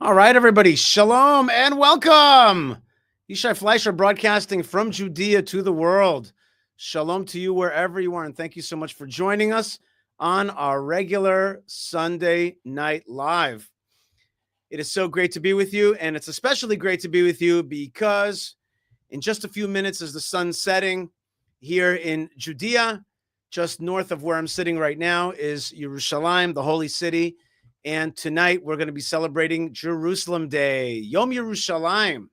All right, everybody. Shalom and welcome. Yishai Fleischer broadcasting from Judea to the world. Shalom to you wherever you are. And thank you so much for joining us on our regular Sunday night live. It is so great to be with you. And it's especially great to be with you because in just a few minutes, as the sun's setting here in Judea, just north of where I'm sitting right now, is Yerushalayim, the holy city. And tonight we're going to be celebrating Jerusalem Day, Yom Yerushalayim,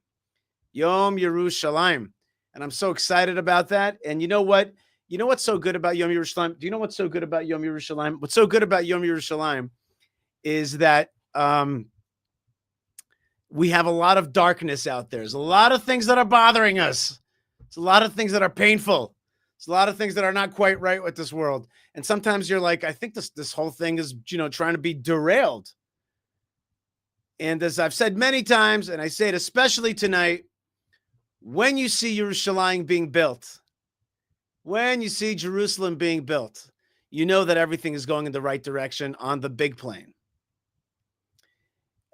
Yom Yerushalayim. And I'm so excited about that. And you know what? You know what's so good about Yom Yerushalayim? Do you know what's so good about Yom Yerushalayim? What's so good about Yom Yerushalayim is that we have a lot of darkness out there. There's a lot of things that are bothering us. There's a lot of things that are painful. There's a lot of things that are not quite right with this world. And sometimes you're like, I think this whole thing is, trying to be derailed. And as I've said many times, and I say it especially tonight, when you see Yerushalayim being built, when you see Jerusalem being built, you know that everything is going in the right direction on the big plane,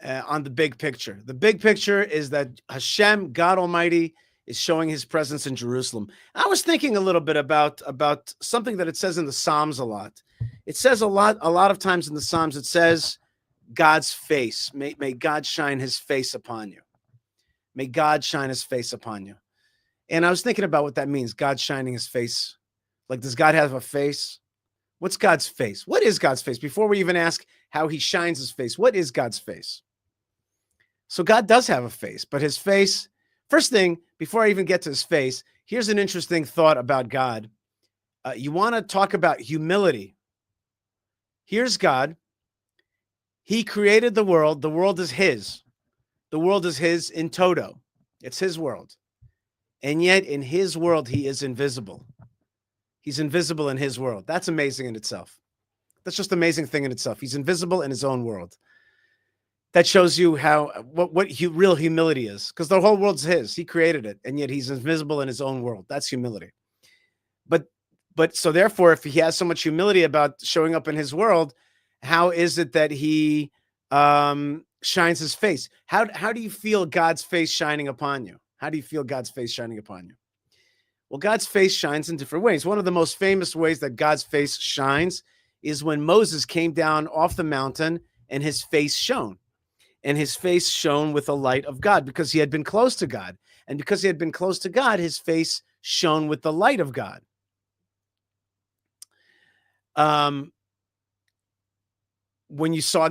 on the big picture. The big picture is that Hashem, God Almighty, is showing his presence in Jerusalem. I was thinking a little bit about something that it says in the Psalms a lot. It says a lot of times in the Psalms, it says God's face. May God shine his face upon you. May God shine his face upon you. And I was thinking about what that means, God shining his face. Like, does God have a face? What's God's face? What is God's face? Before we even ask how he shines his face, what is God's face? So God does have a face, but his face, first thing, before I even get to his face, here's an interesting thought about God. You want to talk about humility. Here's God. He created the world. The world is his. The world is his in toto. It's his world. And yet in his world, he is invisible. He's invisible in his world. That's amazing in itself. That's just an amazing thing in itself. He's invisible in his own world. That shows you what real humility is, because the whole world's his. He created it, and yet he's invisible in his own world. That's humility. But so therefore, if he has so much humility about showing up in his world, how is it that he shines his face? How do you feel God's face shining upon you? How do you feel God's face shining upon you? Well, God's face shines in different ways. One of the most famous ways that God's face shines is when Moses came down off the mountain and his face shone. And his face shone with the light of God because he had been close to God. And because he had been close to God, his face shone with the light of God. When you saw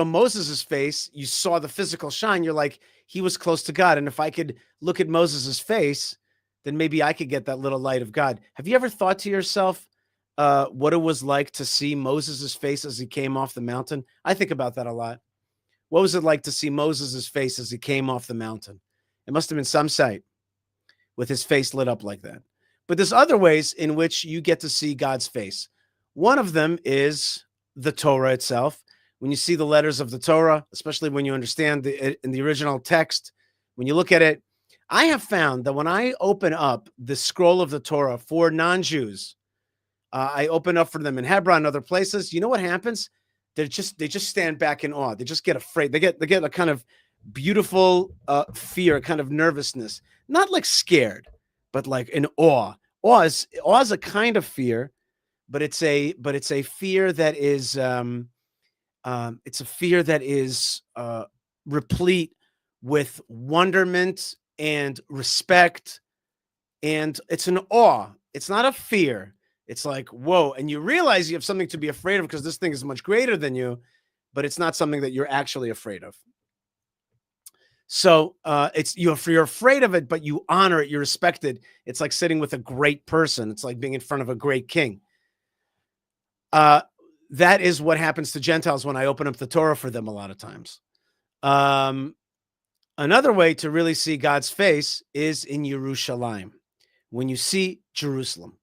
Moses' face, you saw the physical shine. You're like, he was close to God. And if I could look at Moses' face, then maybe I could get that little light of God. Have you ever thought to yourself what it was like to see Moses' face as he came off the mountain? I think about that a lot. What was it like to see Moses' face as he came off the mountain? It must have been some sight with his face lit up like that. But there's other ways in which you get to see God's face. One of them is the Torah itself. When you see the letters of the Torah, especially when you understand in the original text, when you look at it, I have found that when I open up the scroll of the Torah for non-Jews, I open up for them in Hebron and other places. You know what happens? They just stand back in awe. They just get afraid. They get a kind of beautiful fear, a kind of nervousness, not like scared, but like in awe. Awe is a kind of fear, but it's a fear that is replete with wonderment and respect, and it's an awe. It's not a fear. It's like, whoa. And you realize you have something to be afraid of because this thing is much greater than you, but it's not something that you're actually afraid of. So you're afraid of it, but you honor it. You respect it. It's like sitting with a great person. It's like being in front of a great king. That is what happens to Gentiles when I open up the Torah for them a lot of times. Another way to really see God's face is in Yerushalayim. When you see Jerusalem.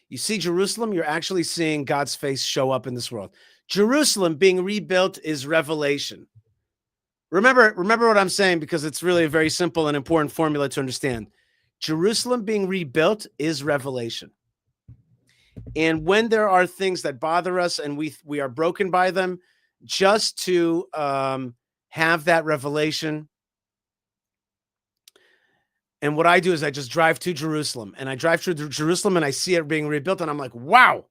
You see Jerusalem, you're actually seeing God's face show up in this world. Jerusalem being rebuilt is revelation. Remember what I'm saying, because it's really a very simple and important formula to understand. Jerusalem being rebuilt is revelation. And when there are things that bother us and we are broken by them, just to have that revelation. And what I do is I just drive to Jerusalem, and I drive through Jerusalem and I see it being rebuilt. And I'm like, wow,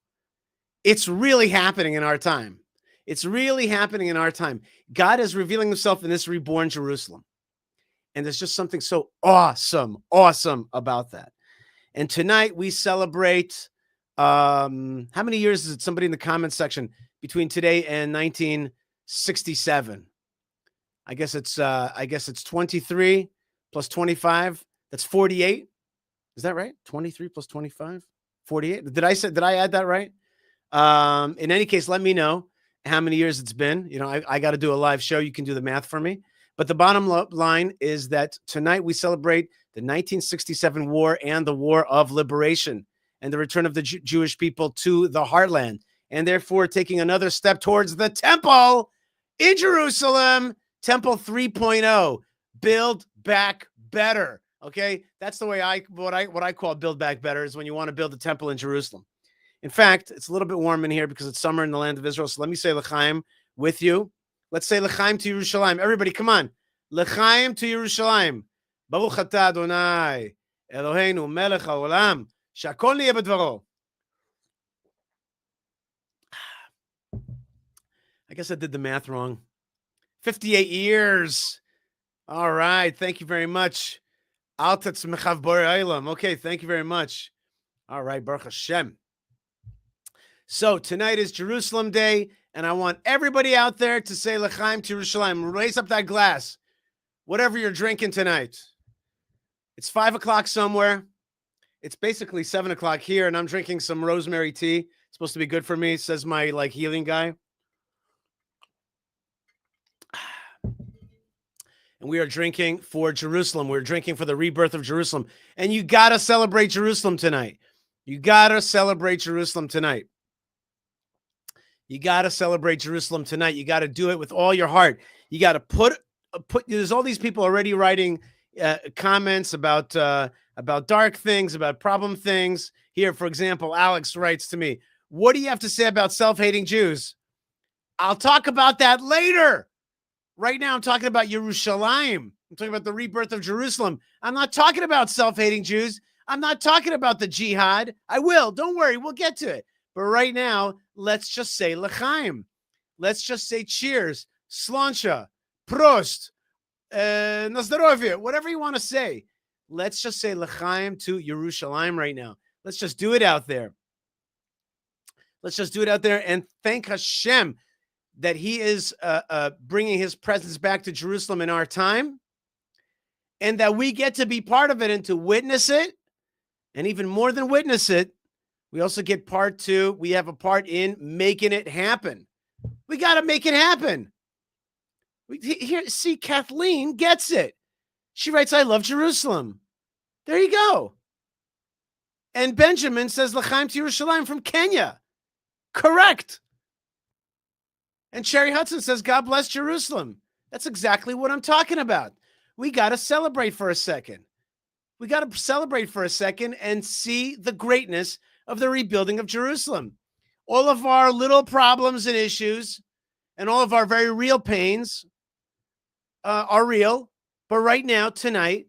it's really happening in our time. It's really happening in our time. God is revealing himself in this reborn Jerusalem. And there's just something so awesome about that. And tonight we celebrate, how many years is it? Somebody in the comments section, between today and 1967. I guess it's 23 plus 25. That's 48. Is that right? 23 plus 25, 48. Did I add that right? In any case, let me know how many years it's been. You know, I got to do a live show. You can do the math for me. But the bottom line is that tonight we celebrate the 1967 war and the War of Liberation and the return of the Jewish people to the heartland, and therefore taking another step towards the temple in Jerusalem, Temple 3.0, build back better. Okay, that's the way what I call build back better, is when you want to build a temple in Jerusalem. In fact, it's a little bit warm in here because it's summer in the land of Israel. So let me say L'chaim with you. Let's say L'chaim to Yerushalayim. Everybody, come on. L'chaim to Yerushalayim. Baruch atah Adonai, Eloheinu melech haolam, shakol niyeh b'dvaro. I guess I did the math wrong. 58 years. All right. Thank you very much. Okay, thank you very much. All right, Baruch Hashem. So tonight is Jerusalem Day, and I want everybody out there to say L'chaim to Yerushalayim. Raise up that glass, whatever you're drinking tonight. It's 5 o'clock somewhere. It's basically 7 o'clock here, and I'm drinking some rosemary tea. It's supposed to be good for me, says my healing guy. And we are drinking for Jerusalem. We're drinking for the rebirth of Jerusalem. And you got to celebrate Jerusalem tonight. You got to celebrate Jerusalem tonight. You got to celebrate Jerusalem tonight. You got to do it with all your heart. You got to put. There's all these people already writing comments about dark things, about problem things. Here, for example, Alex writes to me, what do you have to say about self-hating Jews? I'll talk about that later. Right now, I'm talking about Yerushalayim. I'm talking about the rebirth of Jerusalem. I'm not talking about self-hating Jews. I'm not talking about the jihad. I will. Don't worry. We'll get to it. But right now, let's just say L'chaim. Let's just say cheers, slancha, prost, nazdarovia, whatever you want to say. Let's just say L'chaim to Yerushalayim right now. Let's just do it out there. Let's just do it out there and thank Hashem that he is bringing his presence back to Jerusalem in our time, and that we get to be part of it and to witness it. And even more than witness it, we also get we have a part in making it happen. We got to make it happen. See, Kathleen gets it. She writes, I love Jerusalem. There you go. And Benjamin says, L'chaim to Yerushalayim from Kenya. Correct. And Sherry Hudson says, God bless Jerusalem. That's exactly what I'm talking about. We got to celebrate for a second. We got to celebrate for a second and see the greatness of the rebuilding of Jerusalem. All of our little problems and issues and all of our very real pains are real. But right now, tonight,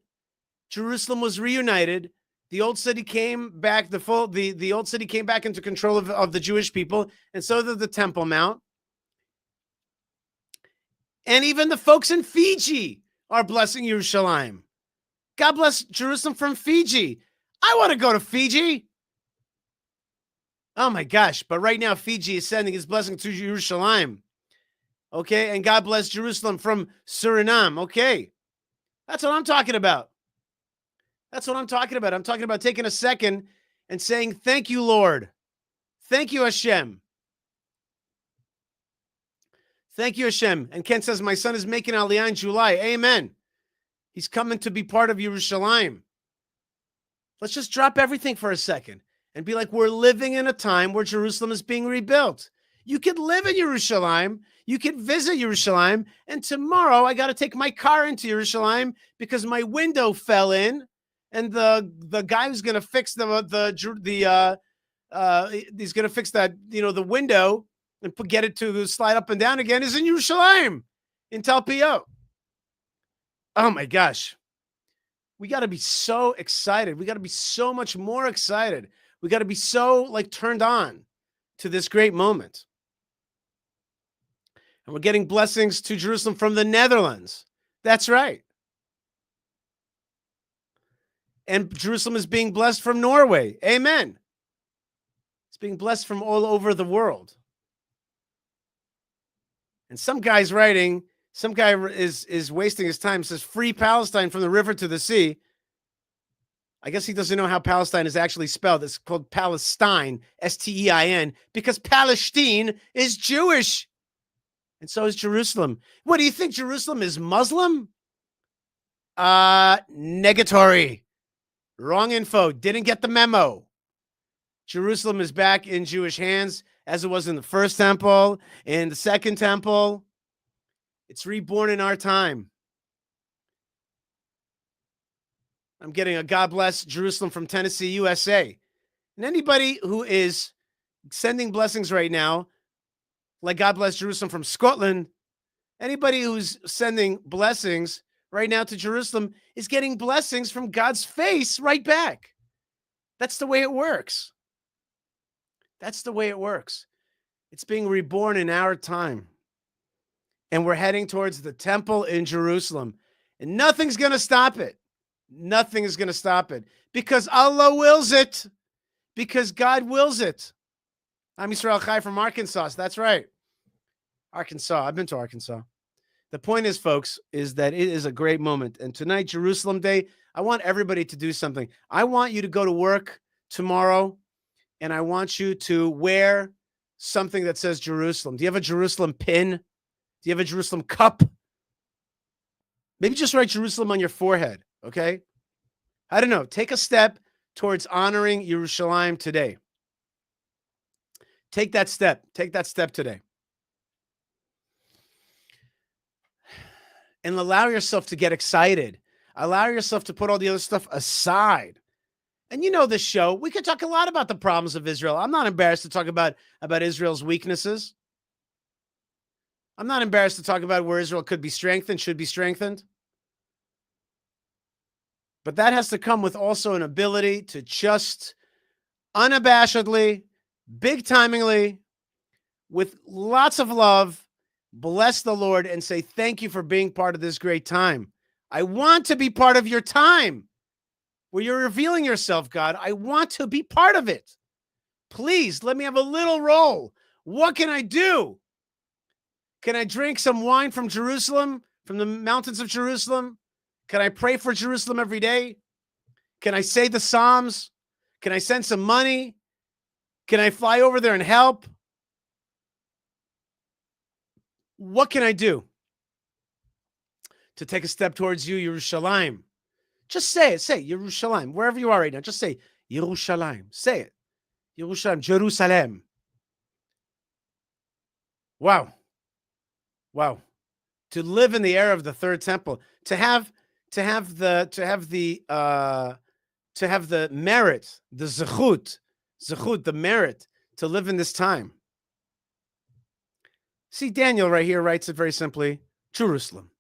Jerusalem was reunited. The old city came back, the old city came back into control of the Jewish people, and so did the Temple Mount. And even the folks in Fiji are blessing Yerushalayim. God bless Jerusalem from Fiji. I want to go to Fiji. Oh my gosh. But right now, Fiji is sending his blessing to Yerushalayim. Okay. And God bless Jerusalem from Suriname. Okay. That's what I'm talking about. That's what I'm talking about. I'm talking about taking a second and saying, thank you, Lord. Thank you, Hashem. Thank you, Hashem. And Ken says, my son is making Aliyah in July. Amen. He's coming to be part of Yerushalayim. Let's just drop everything for a second and be like, we're living in a time where Jerusalem is being rebuilt. You could live in Yerushalayim. You could visit Yerushalayim. And tomorrow I got to take my car into Yerushalayim because my window fell in. And the guy who's going to fix he's going to fix that, the window and get it to slide up and down again is in Yerushalayim. in Talpiot. Oh my gosh. We got to be so excited. We got to be so much more excited. We got to be so like turned on to this great moment. And we're getting blessings to Jerusalem from the Netherlands. That's right. And Jerusalem is being blessed from Norway. Amen. It's being blessed from all over the world. And some guy's writing, some guy is wasting his time, says free Palestine from the river to the sea. I guess he doesn't know how Palestine is actually spelled. It's called Palestine, Stein, because Palestine is Jewish. And so is Jerusalem. What do you think? Jerusalem is Muslim? Negatory. Wrong info. Didn't get the memo. Jerusalem is back in Jewish hands, as it was in the first temple, in the second temple. It's reborn in our time. I'm getting a God bless Jerusalem from Tennessee, USA. And anybody who is sending blessings right now, like God bless Jerusalem from Scotland, anybody who's sending blessings right now to Jerusalem is getting blessings from God's face right back. That's the way it works. That's the way it works. It's being reborn in our time. And we're heading towards the temple in Jerusalem. And nothing's going to stop it. Nothing is going to stop it. Because Allah wills it. Because God wills it. I'm Israel Chai from Arkansas. That's right. Arkansas. I've been to Arkansas. The point is, folks, is that it is a great moment. And tonight, Jerusalem Day, I want everybody to do something. I want you to go to work tomorrow, and I want you to wear something that says Jerusalem. Do you have a Jerusalem pin? Do you have a Jerusalem cup? Maybe just write Jerusalem on your forehead, okay? I don't know. Take a step towards honoring Yerushalayim today. Take that step. Take that step today. And allow yourself to get excited. Allow yourself to put all the other stuff aside. And you know this show, we could talk a lot about the problems of Israel. I'm not embarrassed to talk about Israel's weaknesses. I'm not embarrassed to talk about where Israel could be strengthened, should be strengthened. But that has to come with also an ability to just unabashedly, big-timingly, with lots of love, bless the Lord and say, thank you for being part of this great time. I want to be part of your time where you're revealing yourself, God. I want to be part of it. Please let me have a little role. What can I do? Can I drink some wine from Jerusalem, from the mountains of Jerusalem? Can I pray for Jerusalem every day? Can I say the Psalms? Can I send some money? Can I fly over there and help? What can I do to take a step towards you, Yerushalayim? Just say it. Say Yerushalayim. Wherever you are right now, just say Yerushalayim. Say it. Yerushalayim. Jerusalem. Wow. Wow. To live in the era of the third temple, to have the merit, the zechut, the merit to live in this time. See, Daniel right here writes it very simply, Jerusalem,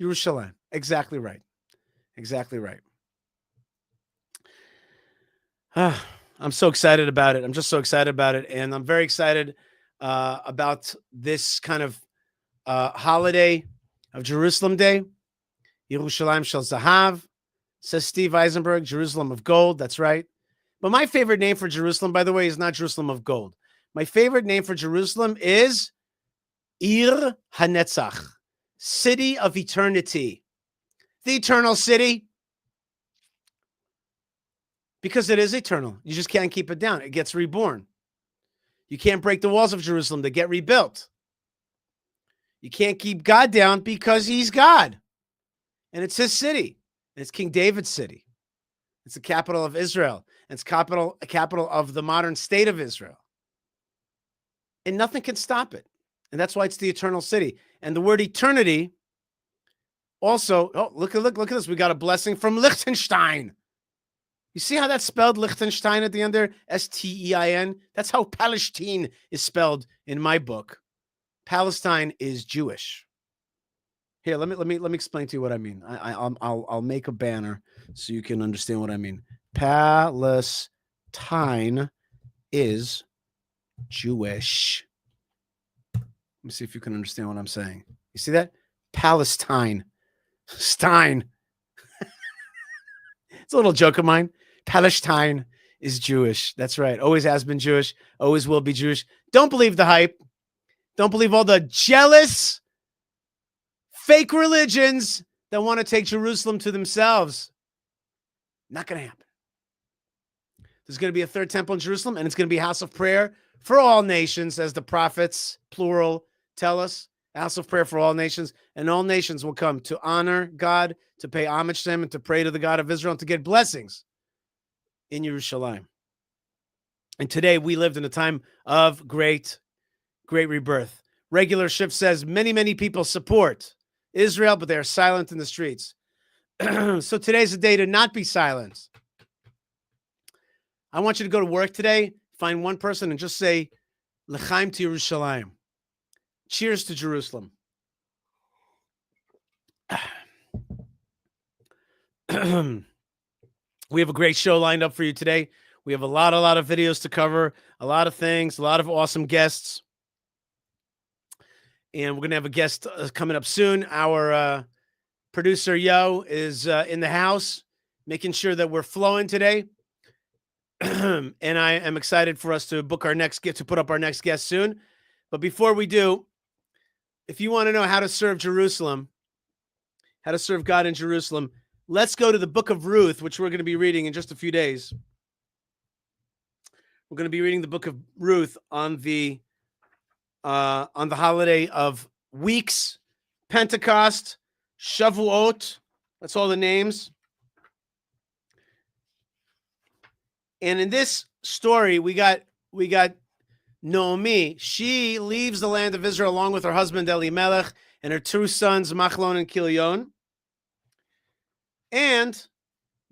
Yerushalayim. Exactly right. Exactly right. I'm so excited about it. I'm just so excited about it. And I'm very excited about this kind of holiday of Jerusalem Day. Yerushalayim shel Zahav, says Steve Eisenberg, Jerusalem of gold. That's right. But my favorite name for Jerusalem, by the way, is not Jerusalem of gold. My favorite name for Jerusalem is Ir HaNetzach, city of eternity. The eternal city. Because it is eternal. You just can't keep it down. It gets reborn. You can't break the walls of Jerusalem. They get rebuilt. You can't keep God down because he's God. And it's his city. And it's King David's city. It's the capital of Israel. And it's capital of the modern state of Israel. And nothing can stop it. And that's why it's the eternal city. And the word eternity also, look at this. We got a blessing from Liechtenstein. You see how that's spelled, Liechtenstein at the end there? Stein. That's how Palestine is spelled in my book. Palestine is Jewish. Here, let me explain to you what I mean. I'll make a banner so you can understand what I mean. Palestine is Jewish. Let me see if you can understand what I'm saying. You see that? Palestine. Stein. It's a little joke of mine. Palestine is Jewish. That's right. Always has been Jewish. Always will be Jewish. Don't believe the hype. Don't believe all the jealous, fake religions that want to take Jerusalem to themselves. Not going to happen. There's going to be a third temple in Jerusalem, and it's going to be a house of prayer for all nations, as the prophets, plural, tell us. A house of prayer for all nations, and all nations will come to honor God, to pay homage to him, and to pray to the God of Israel, and to get blessings in Yerushalayim. And today we lived in a time of great rebirth. Regular Shift says many people support Israel, but they are silent in the streets. So today's a day to not be silent. I want you to go to work today, find one person and just say, L'chaim to Yerushalayim. Cheers to Jerusalem. We have a great show lined up for you today. We have a lot of videos to cover, a lot of things, a lot of awesome guests. And we're going to have a guest coming up soon. Our producer, Yo, is in the house, making sure that we're flowing today. And I am excited for us to book our next guest, to put up our next guest soon. But before we do, if you want to know how to serve Jerusalem, how to serve God in Jerusalem, let's go to the book of Ruth, which we're going to be reading in just a few days. We're going to be reading the book of Ruth on the holiday of weeks, Pentecost, Shavuot. That's all the names. And in this story, we got Naomi. She leaves the land of Israel along with her husband Elimelech and her two sons Machlon and Kilion. And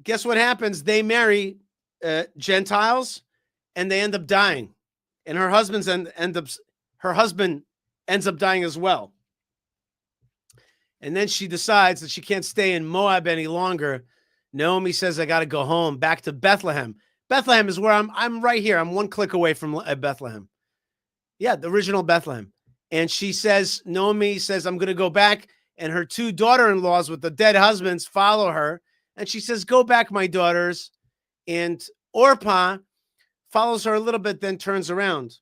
guess what happens? They marry Gentiles, and they end up dying. And her husband ends up dying as well. And then she decides that she can't stay in Moab any longer. Naomi says, I got to go home, back to Bethlehem. Bethlehem is where I'm right here. I'm one click away from Bethlehem. Yeah, the original Bethlehem. And she says, Naomi says, I'm going to go back. And her two daughter-in-laws with the dead husbands follow her. And she says, go back, my daughters. And Orpah follows her a little bit, then turns around.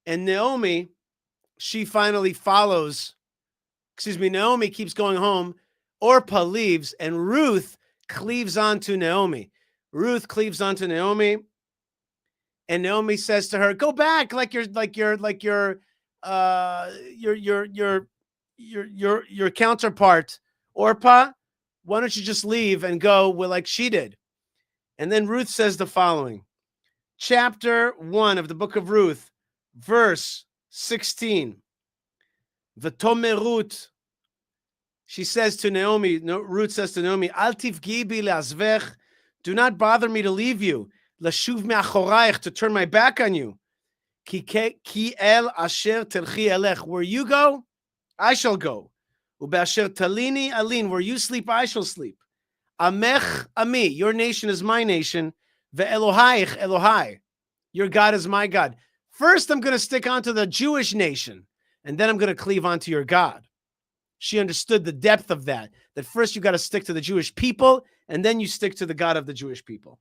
And Naomi, she finally follows. Naomi keeps going home. Orpah leaves, and Ruth cleaves onto Naomi. Ruth cleaves onto Naomi, and Naomi says to her, "Go back, like your counterpart, Orpah. Why don't you just leave and go like she did?" And then Ruth says the following, chapter 1 of the book of Ruth, verse 16. V'tomer Ruth. She says to Naomi, Ruth says to Naomi, Al tifgi bi le'azvech. Do not bother me to leave you. Lashuv me'achorayich, to turn my back on you. Ki el asher telchi elech. Where you go, I shall go. U'be'asher talini alin. Where you sleep, I shall sleep. Amech ami. Your nation is my nation. Ve'elohayich Elohai. Your God is my God. First, I'm going to stick onto the Jewish nation, and then I'm going to cleave onto your God. She understood the depth of that first you got to stick to the Jewish people, and then you stick to the God of the Jewish people.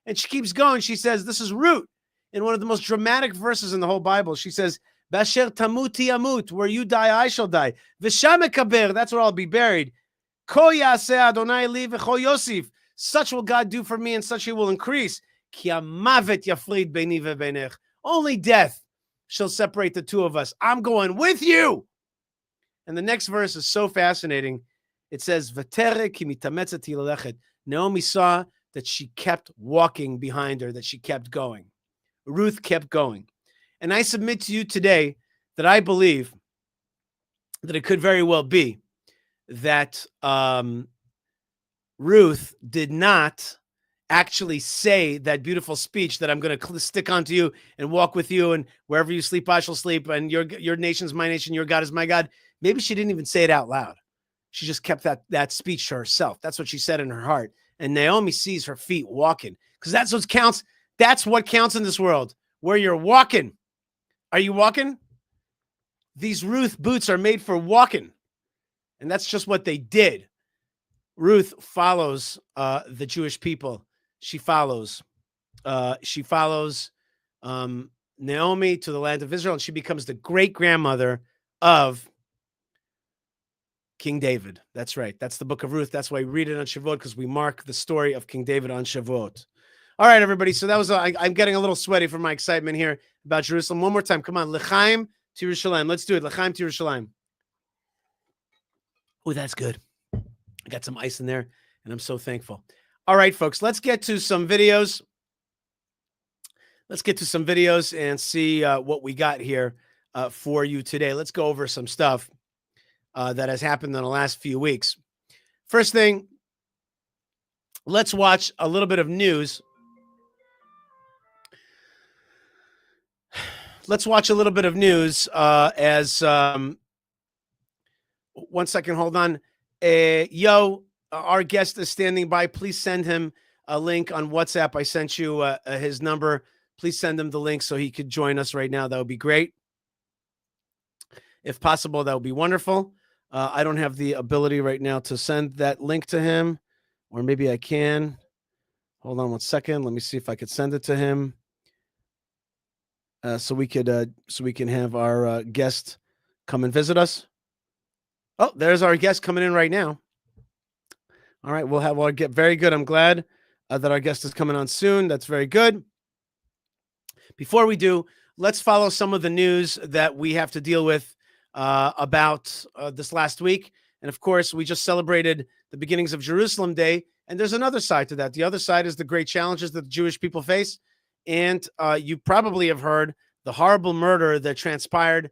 And she keeps going. She says, this is Ruth, in one of the most dramatic verses in the whole Bible. She says, Basher tamuti amut, where you die, I shall die. V'sham ekaber, that's where I'll be buried. Ko yaseh Adonai li v'cho Yosef, such will God do for me, and such he will increase. Ki amavet yafrid beini ve'beinech, only death shall separate the two of us. I'm going with you. And the next verse is so fascinating. It says, V'tere ki mitametzet hi lelechet. Naomi saw that she kept walking behind her, that she kept going. Ruth kept going. And I submit to you today that I believe that it could very well be that Ruth did not actually say that beautiful speech that I'm going to stick onto you and walk with you, and wherever you sleep, I shall sleep, and your nation's my nation, your God is my God. Maybe she didn't even say it out loud. She just kept that speech to herself. That's what she said in her heart. And Naomi sees her feet walking, because that's what counts. That's what counts in this world, where you're walking. Are you walking? These Ruth boots are made for walking. And that's just what they did. Ruth follows the Jewish people. She follows Naomi to the land of Israel, and she becomes the great-grandmother of King David. That's right. That's the book of Ruth. That's why we read it on Shavuot, because we mark the story of King David on Shavuot. All right, everybody. So that was, I'm getting a little sweaty from my excitement here about Jerusalem. One more time. Come on. L'chaim to Yerushalayim. Let's do it. L'chaim to Yerushalayim. Oh, that's good. I got some ice in there, and I'm so thankful. All right, folks, let's get to some videos. Let's get to some videos and see what we got here for you today. Let's go over some stuff that has happened in the last few weeks. First thing, let's watch a little bit of news. Let's watch a little bit of news as... one second, hold on. Our guest is standing by. Please send him a link on WhatsApp. I sent you his number. Please send him the link so he could join us right now. That would be great. If possible, that would be wonderful. I don't have the ability right now to send that link to him, or maybe I can. Hold on one second. Let me see if I could send it to him, so we can have our guest come and visit us. Oh, there's our guest coming in right now. All right, we'll have our get very good. I'm glad that our guest is coming on soon. That's very good. Before we do, let's follow some of the news that we have to deal with about this last week. And of course, we just celebrated the beginnings of Jerusalem Day, and there's another side to that. The other side is the great challenges that the Jewish people face. And you probably have heard the horrible murder that transpired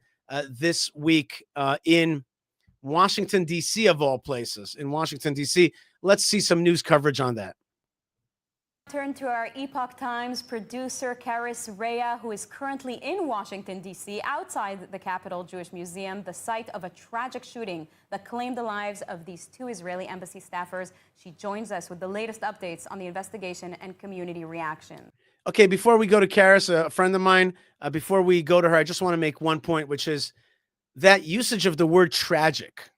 this week in Washington, D.C., of all places, in Washington, D.C. Let's see some news coverage on that. Turn to our Epoch Times producer, Karis Rea, who is currently in Washington, D.C., outside the Capitol Jewish Museum, the site of a tragic shooting that claimed the lives of these two Israeli embassy staffers. She joins us with the latest updates on the investigation and community reaction. Okay, before we go to Karis, a friend of mine, before we go to her, I just want to make one point, which is that usage of the word tragic.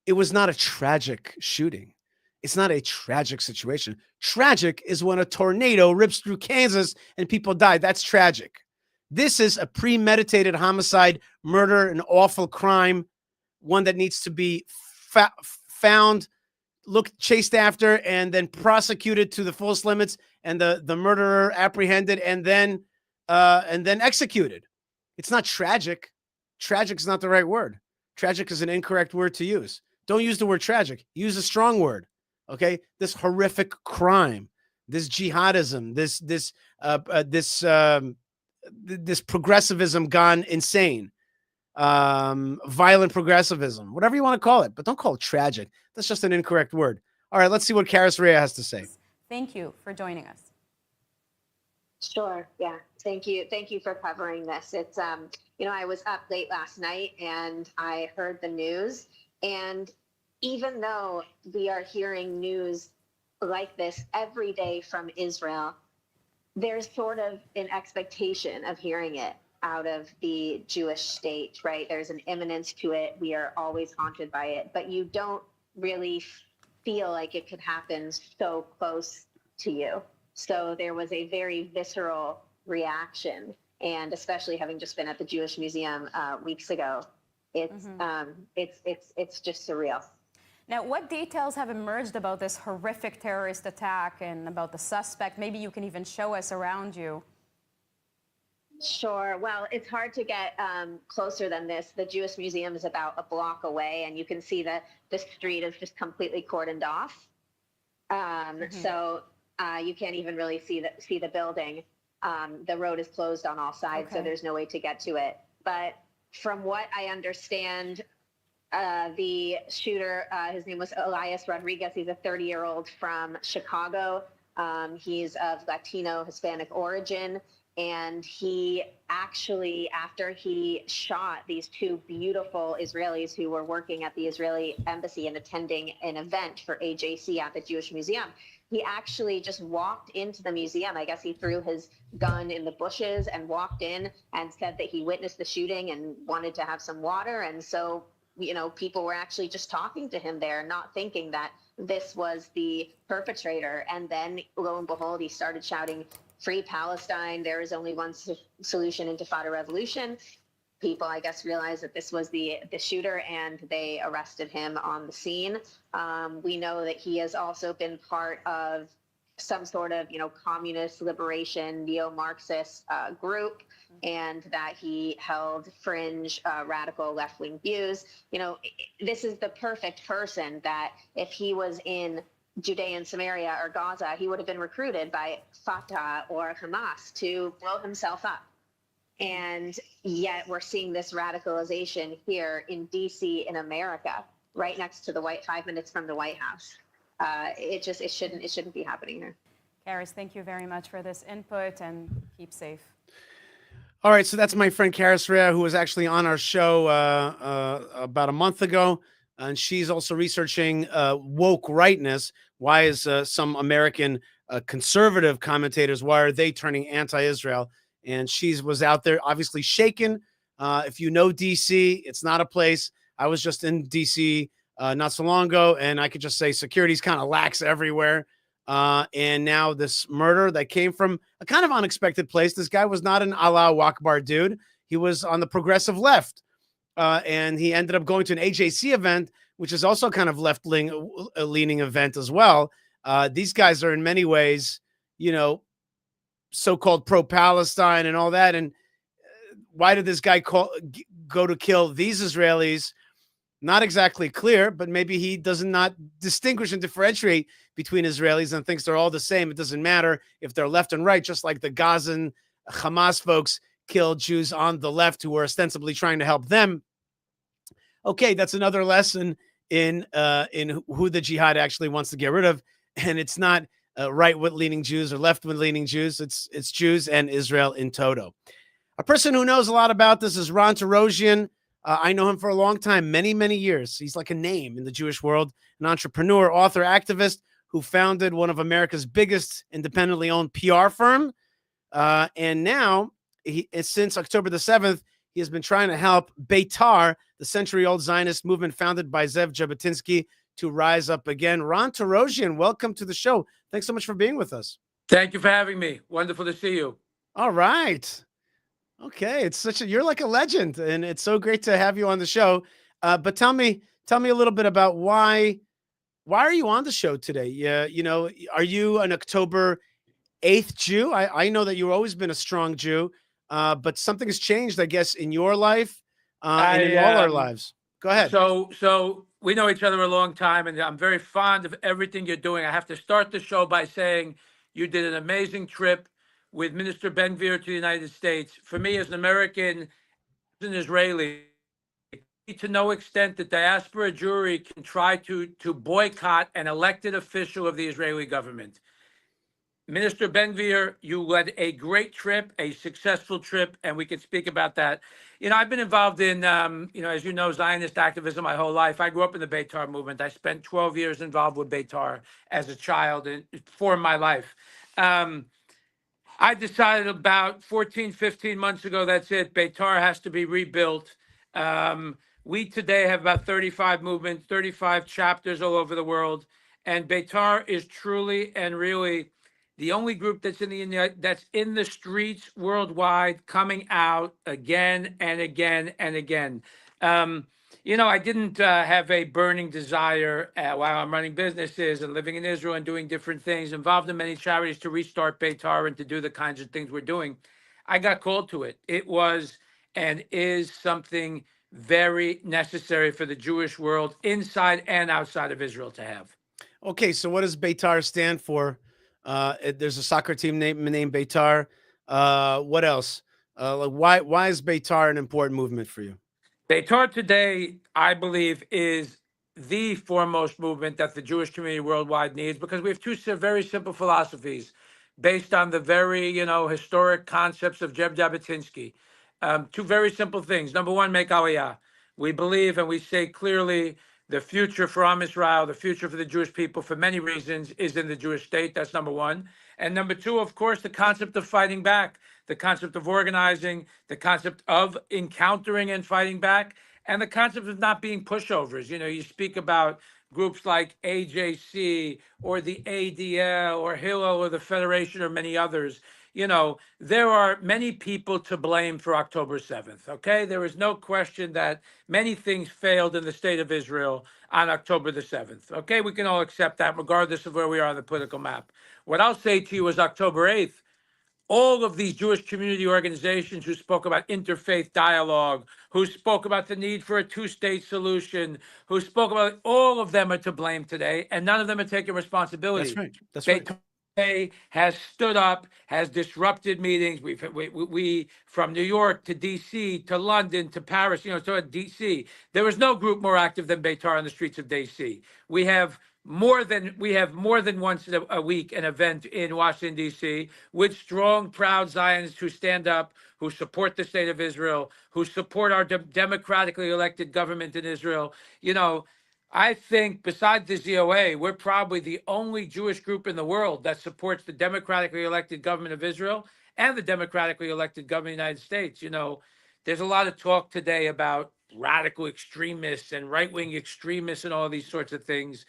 It was not a tragic shooting. It's not a tragic situation. Tragic is when a tornado rips through Kansas and people die. That's tragic. This is a premeditated homicide, murder, an awful crime, one that needs to be found, chased after, and then prosecuted to the fullest limits, and the murderer apprehended and then executed. It's not tragic. Tragic is not the right word. Tragic is an incorrect word to use. Don't use the word tragic. Use a strong word. Okay, this horrific crime, this jihadism, this progressivism gone insane, violent progressivism, whatever you want to call it, but don't call it tragic. That's just an incorrect word. All right, let's see what Karis Rea has to say. Thank you for joining us. Sure. Yeah. Thank you. Thank you for covering this. It's, I was up late last night and I heard the news, and even though we are hearing news like this every day from Israel, there's sort of an expectation of hearing it out of the Jewish state, right? There's an imminence to it. We are always haunted by it, but you don't really feel like it could happen so close to you. So there was a very visceral reaction, and especially having just been at the Jewish Museum weeks ago, it's just surreal. Now, what details have emerged about this horrific terrorist attack and about the suspect? Maybe you can even show us around you. Sure. Well, it's hard to get closer than this. The Jewish Museum is about a block away, and you can see that the street is just completely cordoned off. So you can't even really see the building. The road is closed on all sides, so there's no way to get to it. But from what I understand, the shooter, his name was Elias Rodriguez. He's a 30-year-old from Chicago. He's of Latino Hispanic origin. And he actually, after he shot these two beautiful Israelis who were working at the Israeli embassy and attending an event for AJC at the Jewish Museum, he actually just walked into the museum. I guess he threw his gun in the bushes and walked in and said that he witnessed the shooting and wanted to have some water. And so, you know, people were actually just talking to him there, not thinking that this was the perpetrator. And then lo and behold, he started shouting, "Free Palestine, there is only one solution, Intifada revolution." People, I guess, realized that this was the shooter, and they arrested him on the scene. We know that he has also been part of some sort of, you know, communist liberation, neo-Marxist group, and that he held fringe radical left-wing views. You know, this is the perfect person that if he was in Judea and Samaria or Gaza, he would have been recruited by Fatah or Hamas to blow himself up. And yet we're seeing this radicalization here in DC in America, right next to the 5 minutes from the White House. It shouldn't be happening here. Karis, thank you very much for this input, and keep safe. All right, so that's my friend Karis Rea, who was actually on our show about a month ago. And she's also researching woke rightness. Why is some American conservative commentators, why are they turning anti-Israel? And she was out there obviously shaken. If you know DC, it's not a place. I was just in DC not so long ago, and I could just say security's kind of lax everywhere. And now this murder that came from a kind of unexpected place. This guy was not an Allah Akbar dude. He was on the progressive left. And he ended up going to an AJC event, which is also kind of left-leaning event as well. These guys are in many ways, you know, so-called pro-Palestine and all that. And why did this guy go to kill these Israelis? Not exactly clear, but maybe he does not distinguish and differentiate between Israelis and thinks they're all the same. It doesn't matter if they're left and right, just like the Gazan Hamas folks killed Jews on the left who were ostensibly trying to help them. Okay, that's another lesson in who the jihad actually wants to get rid of, and it's not right-leaning Jews or left-leaning Jews. It's Jews and Israel in toto. A person who knows a lot about this is Ronn Torrossian. I know him for a long time, many, many years. He's like a name in the Jewish world, an entrepreneur, author, activist who founded one of America's biggest independently owned PR firm. And now, since October the 7th, he has been trying to help Betar, the century-old Zionist movement founded by Zev Jabotinsky, to rise up again. Ronn Torrossian, welcome to the show. Thanks so much for being with us. Thank you for having me. Wonderful to see you. All right. Okay, you're like a legend, and it's so great to have you on the show. But tell me a little bit about why are you on the show today? Yeah, you know, are you an October 8th Jew? I know that you've always been a strong Jew, but something has changed, I guess, in your life and in all our lives. Go ahead. So we know each other a long time, and I'm very fond of everything you're doing. I have to start the show by saying you did an amazing trip with Minister Ben-Gvir to the United States. For me, as an American, as an Israeli, to no extent the diaspora Jewry can try to boycott an elected official of the Israeli government. Minister Ben-Gvir, you led a great trip, a successful trip, and we can speak about that. You know, I've been involved in, as you know, Zionist activism my whole life. I grew up in the Betar movement. I spent 12 years involved with Betar as a child and formed my life. I decided about 14, 15 months ago, that's it. Betar has to be rebuilt. We today have about 35 movements, 35 chapters all over the world. And Betar is truly and really the only group that's in the streets worldwide, coming out again and again and again. I didn't have a burning desire while I'm running businesses and living in Israel and doing different things, involved in many charities, to restart Betar and to do the kinds of things we're doing. I got called to it. It was and is something very necessary for the Jewish world, inside and outside of Israel, to have. Okay, so what does Betar stand for? There's a soccer team named Betar. What else? Why is Betar an important movement for you? Betar today, I believe, is the foremost movement that the Jewish community worldwide needs, because we have two very simple philosophies based on the very, historic concepts of Jeb Jabotinsky. Two very simple things. Number one, make Aliyah. We believe and we say clearly the future for Am Israel, the future for the Jewish people, for many reasons, is in the Jewish state. That's number one. And number two, of course, the concept of fighting back, the concept of organizing, the concept of encountering and fighting back, and the concept of not being pushovers. You speak about groups like AJC or the ADL or Hillel or the Federation or many others. There are many people to blame for October 7th, okay? There is no question that many things failed in the state of Israel on October the 7th, okay? We can all accept that regardless of where we are on the political map. What I'll say to you is October 8th, all of these Jewish community organizations who spoke about interfaith dialogue, who spoke about the need for a two-state solution, who spoke about all of them are to blame today, and none of them are taking responsibility. That's right. That's right. Has stood up, has disrupted meetings. We from New York to DC to London to Paris, so at DC, there was no group more active than Betar on the streets of DC. We have more than once a week an event in Washington DC with strong, proud Zionists who stand up, who support the state of Israel, who support our democratically elected government in Israel. I think besides the ZOA, we're probably the only Jewish group in the world that supports the democratically elected government of Israel and the democratically elected government of the United States. There's a lot of talk today about radical extremists and right-wing extremists and all these sorts of things.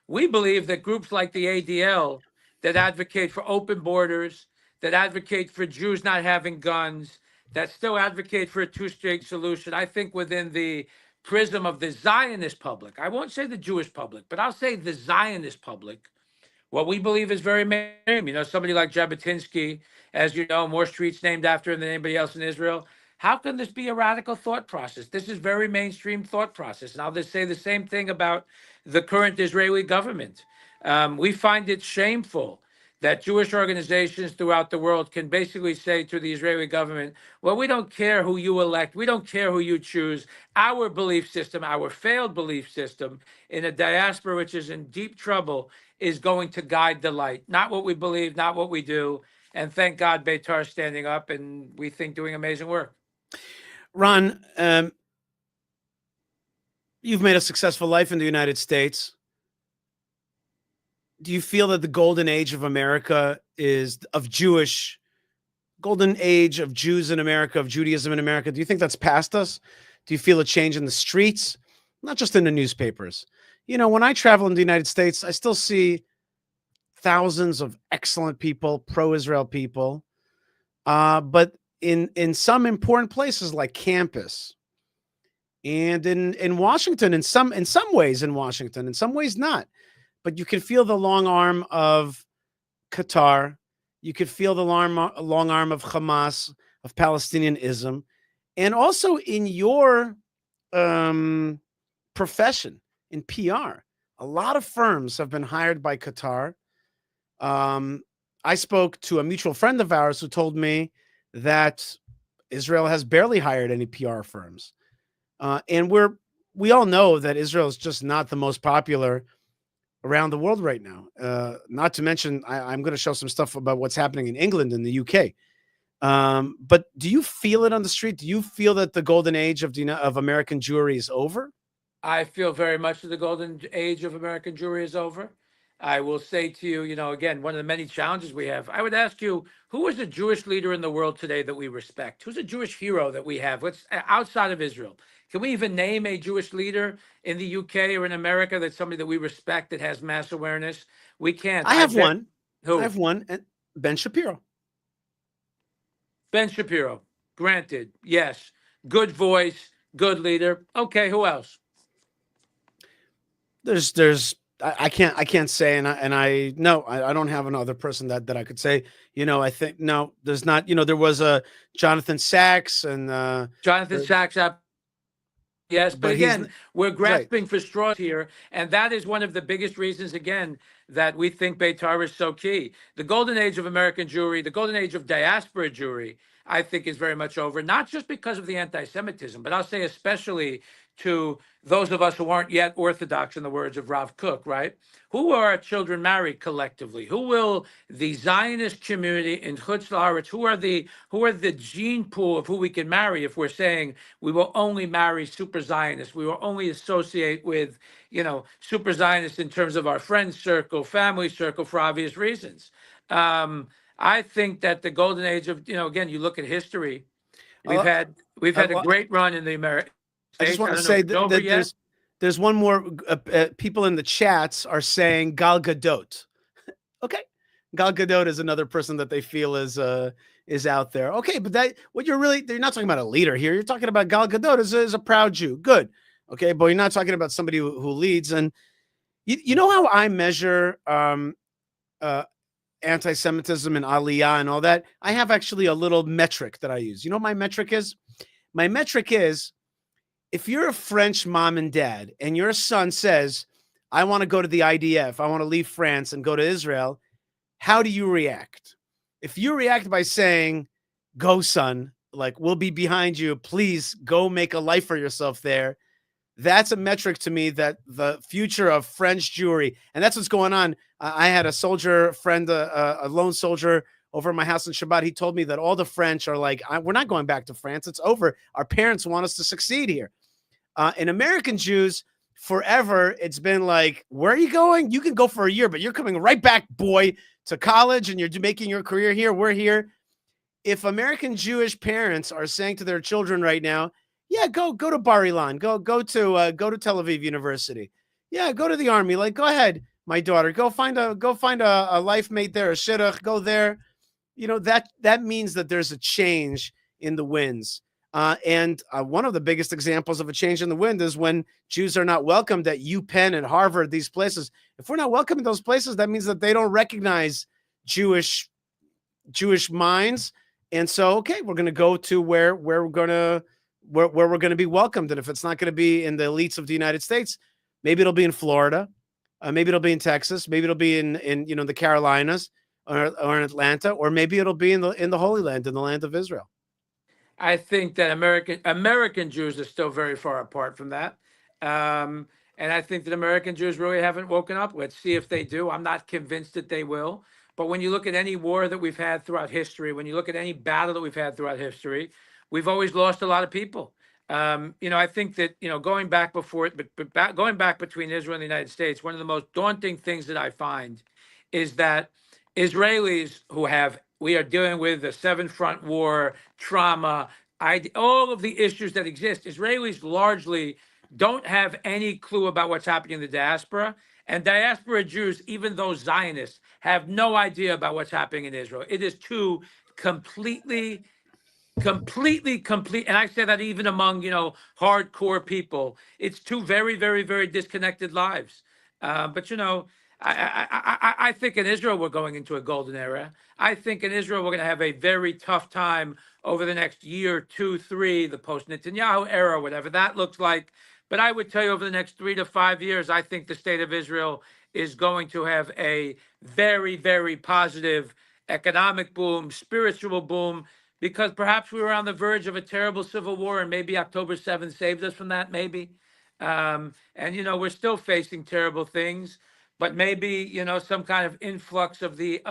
We believe that groups like the ADL that advocate for open borders, that advocate for Jews not having guns, that still advocate for a two-state solution, I think within the prism of the Zionist public, I won't say the Jewish public, but I'll say the Zionist public, what we believe is very mainstream. Somebody like Jabotinsky, as you know, more streets named after him than anybody else in Israel. How can this be a radical thought process? This is very mainstream thought process. And I'll just say the same thing about the current Israeli government. We find it shameful that Jewish organizations throughout the world can basically say to the Israeli government, well, we don't care who you elect. We don't care who you choose. Our belief system, our failed belief system in a diaspora which is in deep trouble is going to guide the light. Not what we believe, not what we do. And thank God Betar is standing up and we think doing amazing work. Ron, you've made a successful life in the United States. Do you feel that the golden age of America golden age of Jews in America, of Judaism in America, do you think that's past us? Do you feel a change in the streets? Not just in the newspapers. When I travel in the United States, I still see thousands of excellent people, pro-Israel people. But in some important places like campus and in Washington, in some ways in Washington, in some ways not. But you can feel the long arm of Qatar. You could feel the long arm of Hamas, of Palestinianism. And also in your profession, in PR, a lot of firms have been hired by Qatar. I spoke to a mutual friend of ours who told me that Israel has barely hired any PR firms. And we all know that Israel is just not the most popular around the world right now. Not to mention, I'm going to show some stuff about what's happening in England and the UK. But do you feel it on the street? Do you feel that the golden age of American Jewry is over? I feel very much that the golden age of American Jewry is over. I will say to you, again, one of the many challenges we have, I would ask you, who is a Jewish leader in the world today that we respect? Who's a Jewish hero that we have? What's outside of Israel? Can we even name a Jewish leader in the UK or in America that's somebody that we respect that has mass awareness? We can't. I have one. Who? I have one. Ben Shapiro. Ben Shapiro. Granted. Yes. Good voice. Good leader. Okay. Who else? I can't say, and I don't have another person that I could say. I think no, there's not. There was a Jonathan Sachs and Jonathan Sachs. Yes, but again, we're grasping for straws here, and that is one of the biggest reasons, again, that we think Betar is so key. The golden age of American Jewry, the golden age of diaspora Jewry, I think is very much over, not just because of the anti-Semitism, but I'll say especially to those of us who aren't yet Orthodox, in the words of Rav Kook, right? Who will our children marry collectively? Who will the Zionist community in Chutz La'aretz, who are the gene pool of who we can marry if we're saying we will only marry super Zionists, we will only associate with, super Zionists in terms of our friend circle, family circle, for obvious reasons. I think that the golden age of, again, you look at history, we've Uh, had a well, great run in the American I just States. want I to don't know if say it's over that yet. there's one more. People in the chats are saying Gal Gadot. Okay, Gal Gadot is another person that they feel is out there. Okay, but they're not talking about a leader here. You're talking about Gal Gadot as a proud Jew. Good. Okay, but you're not talking about somebody who leads. And you know how I measure uh, anti-Semitism and Aliyah and all that? I have actually a little metric that I use. You know what my metric is? My metric is, if you're a French mom and dad and your son says, I want to go to the IDF, I want to leave France and go to Israel, how do you react? If you react by saying, go, son, like, we'll be behind you, please go make a life for yourself there, that's a metric to me that the future of French Jewry, and that's what's going on. I had a soldier friend, a lone soldier over at my house in Shabbat. He told me that all the French are like, we're not going back to France. It's over. Our parents want us to succeed here. In American Jews, forever, it's been like, where are you going? You can go for a year, but you're coming right back, boy, to college, and you're making your career here. We're here. If American Jewish parents are saying to their children right now, yeah, go to Bar Ilan, go to Tel Aviv University, yeah, go to the army, like, go ahead, my daughter, go find a life mate there, a shidduch, go there. That means that there's a change in the winds. And one of the biggest examples of a change in the wind is when Jews are not welcomed at UPenn and Harvard, these places. If we're not welcome in those places, that means that they don't recognize Jewish minds. And so, okay, we're going to go to where we're going to be welcomed. And if it's not going to be in the elites of the United States, maybe it'll be in Florida, maybe it'll be in Texas, maybe it'll be in the Carolinas or in Atlanta, or maybe it'll be in the Holy Land, in the land of Israel. I think that American Jews are still very far apart from that. And I think that American Jews really haven't woken up. Let's see if they do. I'm not convinced that they will. But when you look at any war that we've had throughout history, when you look at any battle that we've had throughout history, we've always lost a lot of people. I think that, going back going back between Israel and the United States, one of the most daunting things that I find is that Israelis we are dealing with the Seven Front War, trauma, all of the issues that exist. Israelis largely don't have any clue about what's happening in the diaspora. And diaspora Jews, even those Zionists, have no idea about what's happening in Israel. It is two completely, and I say that even among, hardcore people. It's two very, very, very disconnected lives. But, I think in Israel we're going into a golden era. I think in Israel we're going to have a very tough time over the next year, 2, 3, the post-Netanyahu era, whatever that looks like. But I would tell you over the next 3 to 5 years, I think the state of Israel is going to have a very, very positive economic boom, spiritual boom, because perhaps we were on the verge of a terrible civil war, and maybe October 7th saved us from that, maybe. And, we're still facing terrible things. But maybe, some kind of influx of the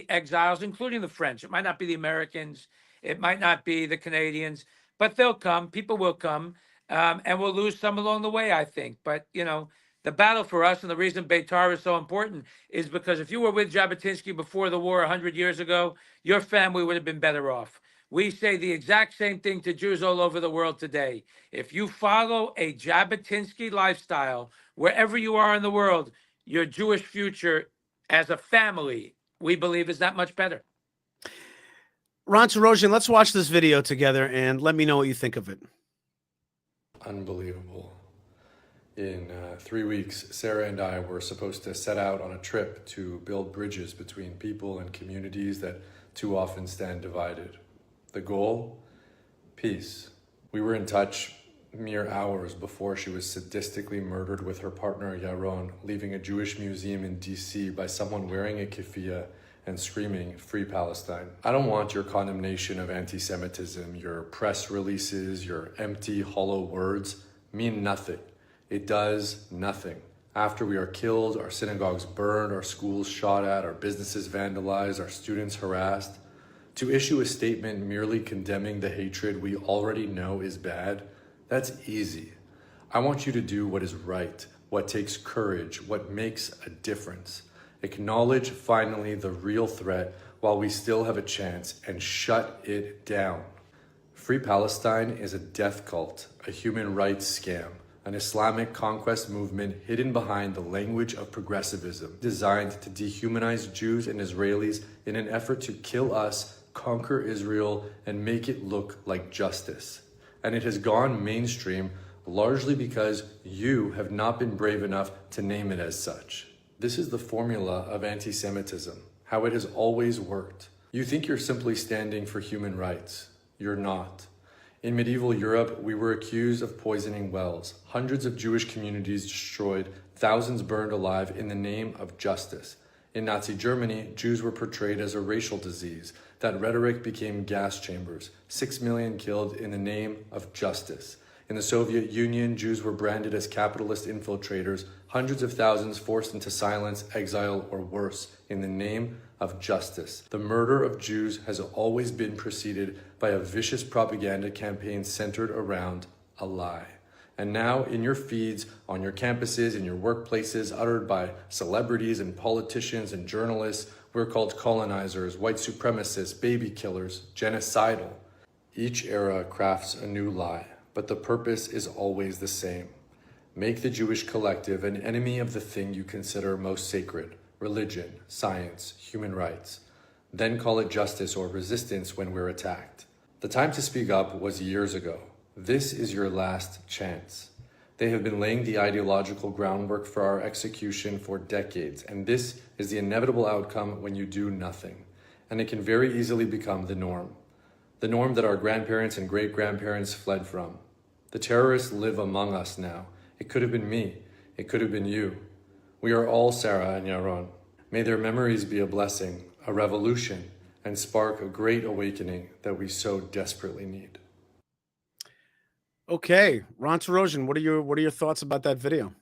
exiles, including the French. It might not be the Americans, it might not be the Canadians, but they'll come. People will come, and we'll lose some along the way, I think. But the battle for us, and the reason Betar is so important, is because if you were with Jabotinsky before the war 100 years ago, your family would have been better off. We say the exact same thing to Jews all over the world today. If you follow a Jabotinsky lifestyle, wherever you are in the world, your Jewish future as a family, we believe, is that much better. Ronn Torrossian, let's watch this video together and let me know what you think of it. Unbelievable. In 3 weeks, Sarah and I were supposed to set out on a trip to build bridges between people and communities that too often stand divided. The goal? Peace. We were in touch mere hours before she was sadistically murdered with her partner Yaron, leaving a Jewish museum in DC by someone wearing a keffiyeh and screaming, "Free Palestine." I don't want your condemnation of anti-Semitism, your press releases, your empty, hollow words mean nothing. It does nothing. After we are killed, our synagogues burned, our schools shot at, our businesses vandalized, our students harassed, to issue a statement merely condemning the hatred we already know is bad, that's easy. I want you to do what is right, what takes courage, what makes a difference. Acknowledge finally the real threat while we still have a chance and shut it down. Free Palestine is a death cult, a human rights scam, an Islamic conquest movement hidden behind the language of progressivism, designed to dehumanize Jews and Israelis in an effort to kill us, conquer Israel, and make it look like justice. And it has gone mainstream largely because you have not been brave enough to name it as such. This is the formula of anti-Semitism, how it has always worked. You think you're simply standing for human rights. You're not. In medieval Europe, we were accused of poisoning wells. Hundreds of Jewish communities destroyed, thousands burned alive in the name of justice. In Nazi Germany, Jews were portrayed as a racial disease. That rhetoric became gas chambers. 6 million killed in the name of justice. In the Soviet Union, Jews were branded as capitalist infiltrators, hundreds of thousands forced into silence, exile, or worse, in the name of justice. The murder of Jews has always been preceded by a vicious propaganda campaign centered around a lie. And now in your feeds, on your campuses, in your workplaces, uttered by celebrities and politicians and journalists, we're called colonizers, white supremacists, baby killers, genocidal. Each era crafts a new lie, but the purpose is always the same. Make the Jewish collective an enemy of the thing you consider most sacred: religion, science, human rights. Then call it justice or resistance when we're attacked. The time to speak up was years ago. This is your last chance. They have been laying the ideological groundwork for our execution for decades, and this is the inevitable outcome when you do nothing. And it can very easily become the norm. The norm that our grandparents and great-grandparents fled from. The terrorists live among us now. It could have been me. It could have been you. We are all Sarah and Yaron. May their memories be a blessing, a revolution, and spark a great awakening that we so desperately need. Okay, Ronn Torrossian, what are your thoughts about that video?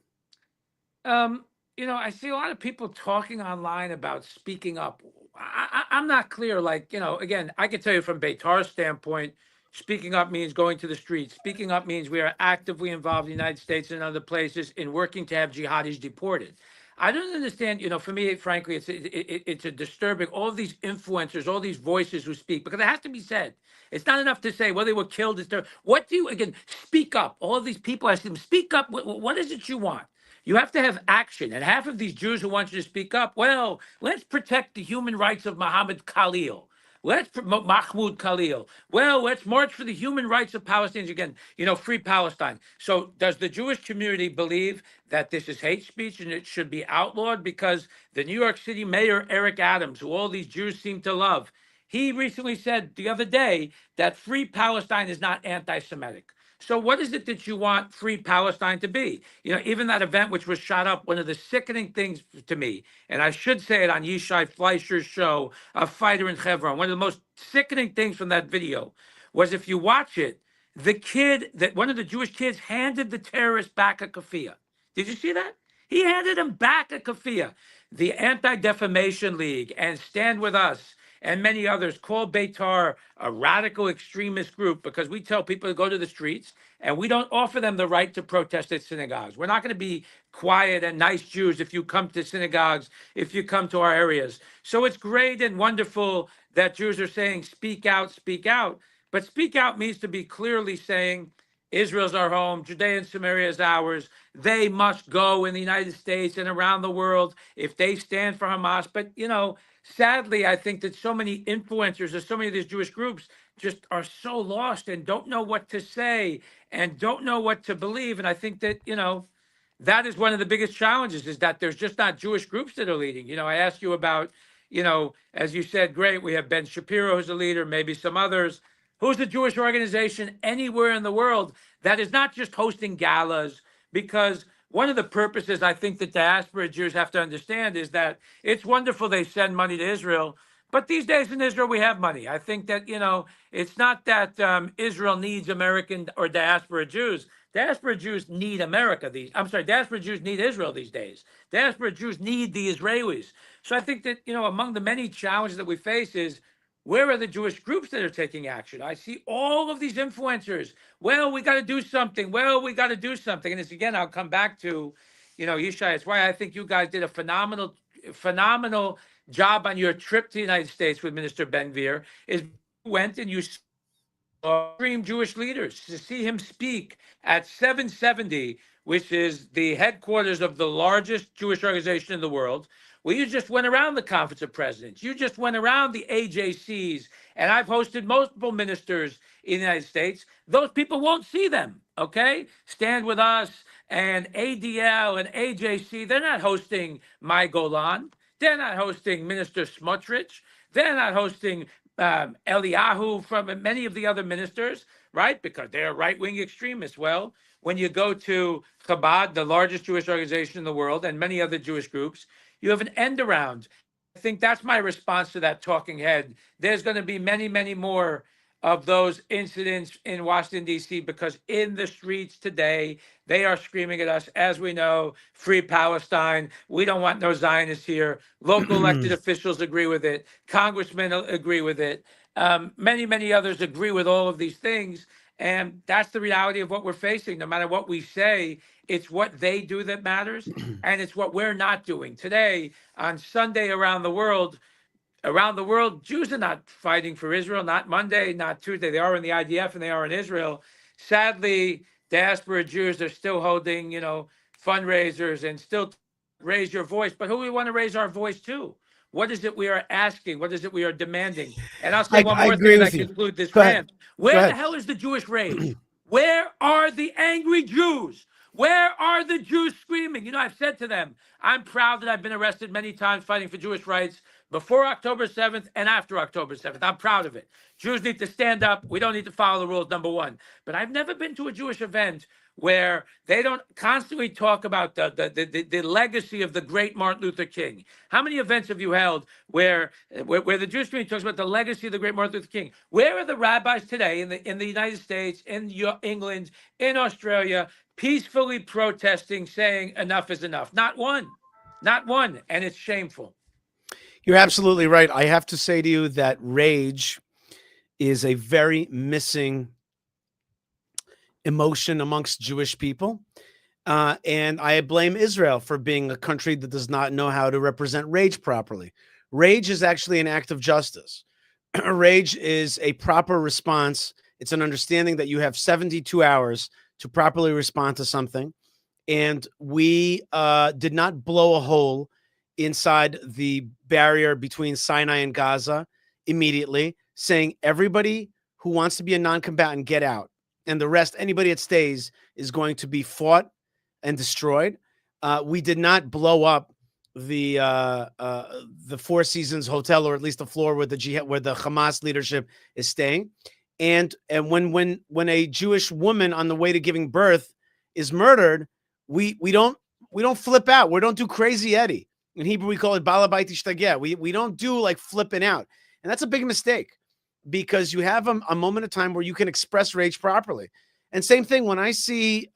I see a lot of people talking online about speaking up. I'm not clear. Like, again, I can tell you from Betar's standpoint, speaking up means going to the streets. Speaking up means we are actively involved in the United States and other places in working to have jihadis deported. I don't understand, for me, frankly, it's a disturbing, all of these influencers, all these voices who speak, because it has to be said. It's not enough to say, well, they were killed. What do you, again, speak up. All of these people, I see them, speak up. What is it you want? You have to have action. And half of these Jews who want you to speak up, well, let's protect the human rights of Muhammad Khalil. Let's promote Mahmoud Khalil. Well, let's march for the human rights of Palestinians again, free Palestine. So does the Jewish community believe that this is hate speech and it should be outlawed? Because the New York City mayor, Eric Adams, who all these Jews seem to love, he recently said the other day that free Palestine is not anti-Semitic. So what is it that you want free Palestine to be? Even that event which was shot up, one of the sickening things to me, and I should say it on Yishai Fleischer's show, A Fighter in Hebron, one of the most sickening things from that video was, if you watch it, one of the Jewish kids handed the terrorist back a keffiyeh. Did you see that? He handed him back a keffiyeh. The Anti-Defamation League and Stand With Us and many others call Betar a radical extremist group because we tell people to go to the streets and we don't offer them the right to protest at synagogues. We're not going to be quiet and nice Jews if you come to synagogues, if you come to our areas. So it's great and wonderful that Jews are saying, speak out, speak out. But speak out means to be clearly saying, Israel's our home, Judea and Samaria is ours. They must go in the United States and around the world if they stand for Hamas. But, sadly, I think that so many influencers or so many of these Jewish groups just are so lost and don't know what to say and don't know what to believe. And I think that, that is one of the biggest challenges, is that there's just not Jewish groups that are leading. I asked you about, as you said, great, we have Ben Shapiro who's a leader, maybe some others. Who's the Jewish organization anywhere in the world that is not just hosting galas? Because one of the purposes I think that diaspora Jews have to understand is that it's wonderful they send money to Israel, but these days in Israel we have money. I think that, it's not that Israel needs American or diaspora Jews. Diaspora Jews need America. Diaspora Jews need Israel these days. Diaspora Jews need the Israelis. So I think that, among the many challenges that we face is, where are the Jewish groups that are taking action? I see all of these influencers. Well, we got to do something. Well, we got to do something. And it's, again, I'll come back to, Yishai, it's why I think you guys did a phenomenal job on your trip to the United States with Minister Ben-Gvir, is you went and you extreme Jewish leaders to see him speak at 770, which is the headquarters of the largest Jewish organization in the world. Well, you just went around the Conference of Presidents. You just went around the AJCs, and I've hosted multiple ministers in the United States. Those people won't see them, okay? Stand With Us and ADL and AJC, they're not hosting My Golan. They're not hosting Minister Smotrich. They're not hosting Eliyahu from many of the other ministers, right? Because they're right-wing extremists. Well, when you go to Chabad, the largest Jewish organization in the world, and many other Jewish groups, you have an end around. I think that's my response to that talking head. There's going to be many, many more of those incidents in Washington, D.C., because in the streets today, they are screaming at us, as we know, free Palestine. We don't want no Zionists here. Local elected officials agree with it. Congressmen agree with it. Many, many others agree with all of these things. And that's the reality of what we're facing. No matter what we say, it's what they do that matters, and it's what we're not doing. Today, on Sunday around the world, Jews are not fighting for Israel, not Monday, not Tuesday. They are in the IDF and they are in Israel. Sadly, diaspora Jews are still holding, fundraisers and still raise your voice. But who do we want to raise our voice to? What is it we are asking? What is it we are demanding? And I'll say one more thing and I conclude this rant. Where the hell is the Jewish rage? Where are the angry Jews? Where are the Jews screaming? I've said to them, I'm proud that I've been arrested many times fighting for Jewish rights before October 7th and after October 7th. I'm proud of it. Jews need to stand up. We don't need to follow the rules, number one. But I've never been to a Jewish event where they don't constantly talk about the legacy of the great Martin Luther King. How many events have you held where the Jewish community talks about the legacy of the great Martin Luther King? Where are the rabbis today in the United States, in England, in Australia, peacefully protesting, saying enough is enough? Not one. Not one. And it's shameful. You're absolutely right. I have to say to you that rage is a very missing emotion amongst Jewish people. And I blame Israel for being a country that does not know how to represent rage properly. Rage is actually an act of justice. Rage is a proper response. It's an understanding that you have 72 hours to properly respond to something. And we did not blow a hole inside the barrier between Sinai and Gaza immediately, saying everybody who wants to be a non-combatant, get out. And the rest, anybody that stays, is going to be fought and destroyed. We did not blow up the Four Seasons Hotel, or at least the floor where the Hamas leadership is staying. And when a Jewish woman on the way to giving birth is murdered, we don't flip out. We don't do crazy Eddie. In Hebrew, we call it balabayti shtageh. We don't do like flipping out. And that's a big mistake, because you have a moment of time where you can express rage properly. And same thing when I see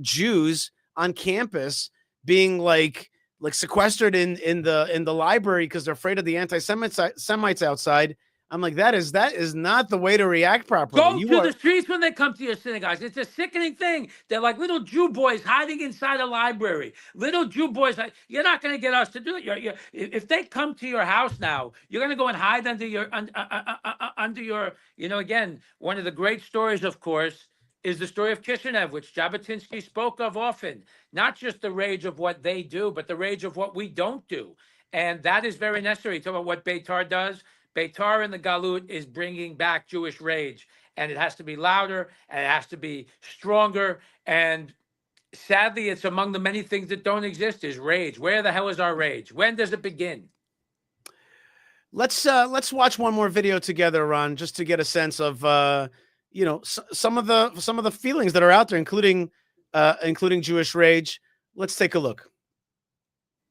Jews on campus being like sequestered in the library because they're afraid of the anti-Semites outside. I'm like, that is not the way to react properly. Go to the streets when they come to your synagogues. It's a sickening thing. They're like little Jew boys hiding inside a library. Little Jew boys. You're not going to get us to do it. If they come to your house now, you're going to go and hide under your, again, one of the great stories, of course, is the story of Kishinev, which Jabotinsky spoke of often. Not just the rage of what they do, but the rage of what we don't do. And that is very necessary. Talk about what Betar does. Betar in the Galut is bringing back Jewish rage, and it has to be louder, and it has to be stronger. And sadly, it's among the many things that don't exist is rage. Where the hell is our rage? When does it begin? Let's watch one more video together, Ron, just to get a sense of some of the feelings that are out there, including Jewish rage. Let's take a look.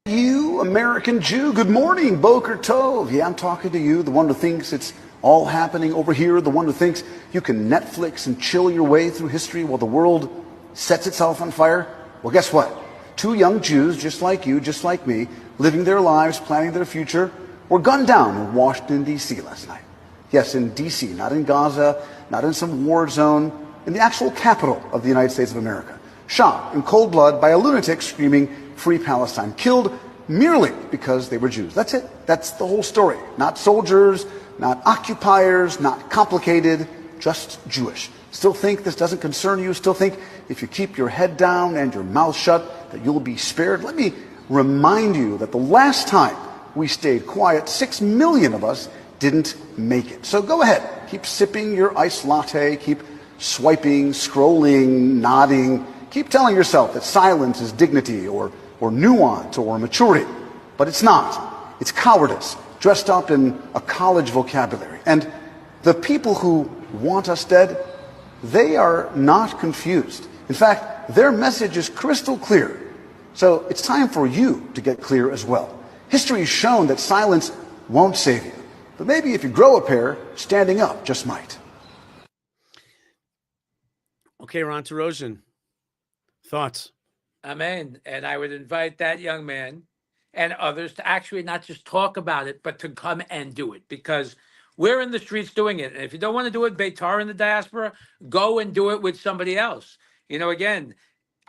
You, American Jew, good morning, Boker Tov. Yeah, I'm talking to you, the one who thinks it's all happening over here, the one who thinks you can Netflix and chill your way through history while the world sets itself on fire. Well, guess what? Two young Jews, just like you, just like me, living their lives, planning their future, were gunned down in Washington, D.C. last night. Yes, in D.C., not in Gaza, not in some war zone, in the actual capital of the United States of America. Shot in cold blood by a lunatic screaming, "Free Palestine," killed merely because they were Jews. That's it. That's the whole story. Not soldiers, not occupiers, not complicated, just Jewish. Still think this doesn't concern you? Still think if you keep your head down and your mouth shut that you'll be spared? Let me remind you that the last time we stayed quiet, 6 million of us didn't make it. So go ahead. Keep sipping your iced latte. Keep swiping, scrolling, nodding. Keep telling yourself that silence is dignity or nuance or maturity. But it's not. It's cowardice, dressed up in a college vocabulary. And the people who want us dead, they are not confused. In fact, their message is crystal clear. So it's time for you to get clear as well. History has shown that silence won't save you. But maybe if you grow a pair, standing up just might. Okay, Ronn Torrossian, thoughts? Amen. And I would invite that young man and others to actually not just talk about it, but to come and do it, because we're in the streets doing it. And if you don't want to do it, Betar in the diaspora, go and do it with somebody else. You know, again,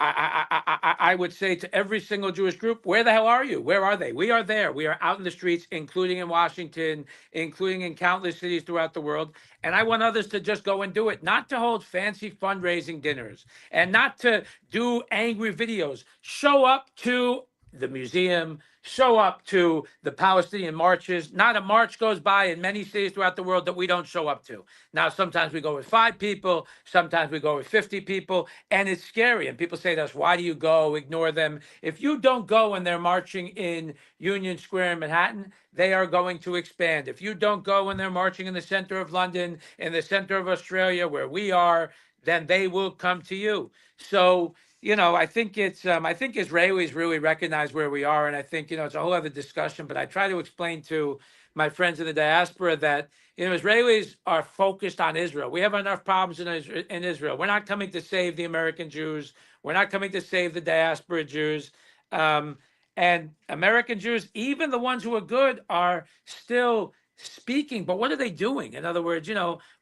I would say to every single Jewish group, where the hell are you? Where are they? We are there. We are out in the streets, including in Washington, including in countless cities throughout the world. And I want others to just go and do it, not to hold fancy fundraising dinners and not to do angry videos. Show up to the museum, show up to the Palestinian marches. Not a march goes by in many cities throughout the world that we don't show up to. Now, sometimes we go with 5 people, sometimes we go with 50 people, and it's scary. And people say to us, why do you go? Ignore them. If you don't go when they're marching in Union Square in Manhattan, they are going to expand. If you don't go when they're marching in the center of London, in the center of Australia, where we are, then they will come to you. So, you know, I think I think Israelis really recognize where we are. And I think, it's a whole other discussion, but I try to explain to my friends in the diaspora that, Israelis are focused on Israel. We have enough problems in Israel. We're not coming to save the American Jews. We're not coming to save the diaspora Jews. And American Jews, even the ones who are good, are still speaking. But what are they doing? In other words,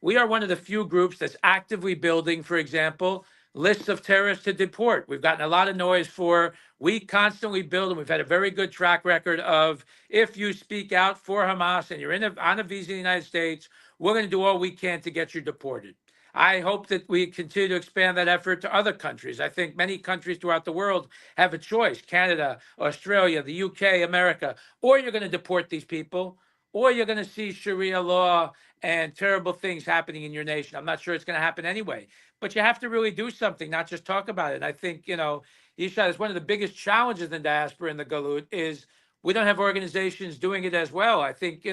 we are one of the few groups that's actively building, for example, lists of terrorists to deport. We've gotten a lot of noise for. We constantly build, and we've had a very good track record of, if you speak out for Hamas and you're on a visa in the United States, we're going to do all we can to get you deported. I hope that we continue to expand that effort to other countries. I think many countries throughout the world have a choice: Canada, Australia, the UK, America. Or you're going to deport these people, or you're going to see Sharia law and terrible things happening in your nation. I'm not sure it's going to happen anyway. But you have to really do something, not just talk about it. And I think, Yishai, is one of the biggest challenges in diaspora in the Galut is we don't have organizations doing it as well. I think,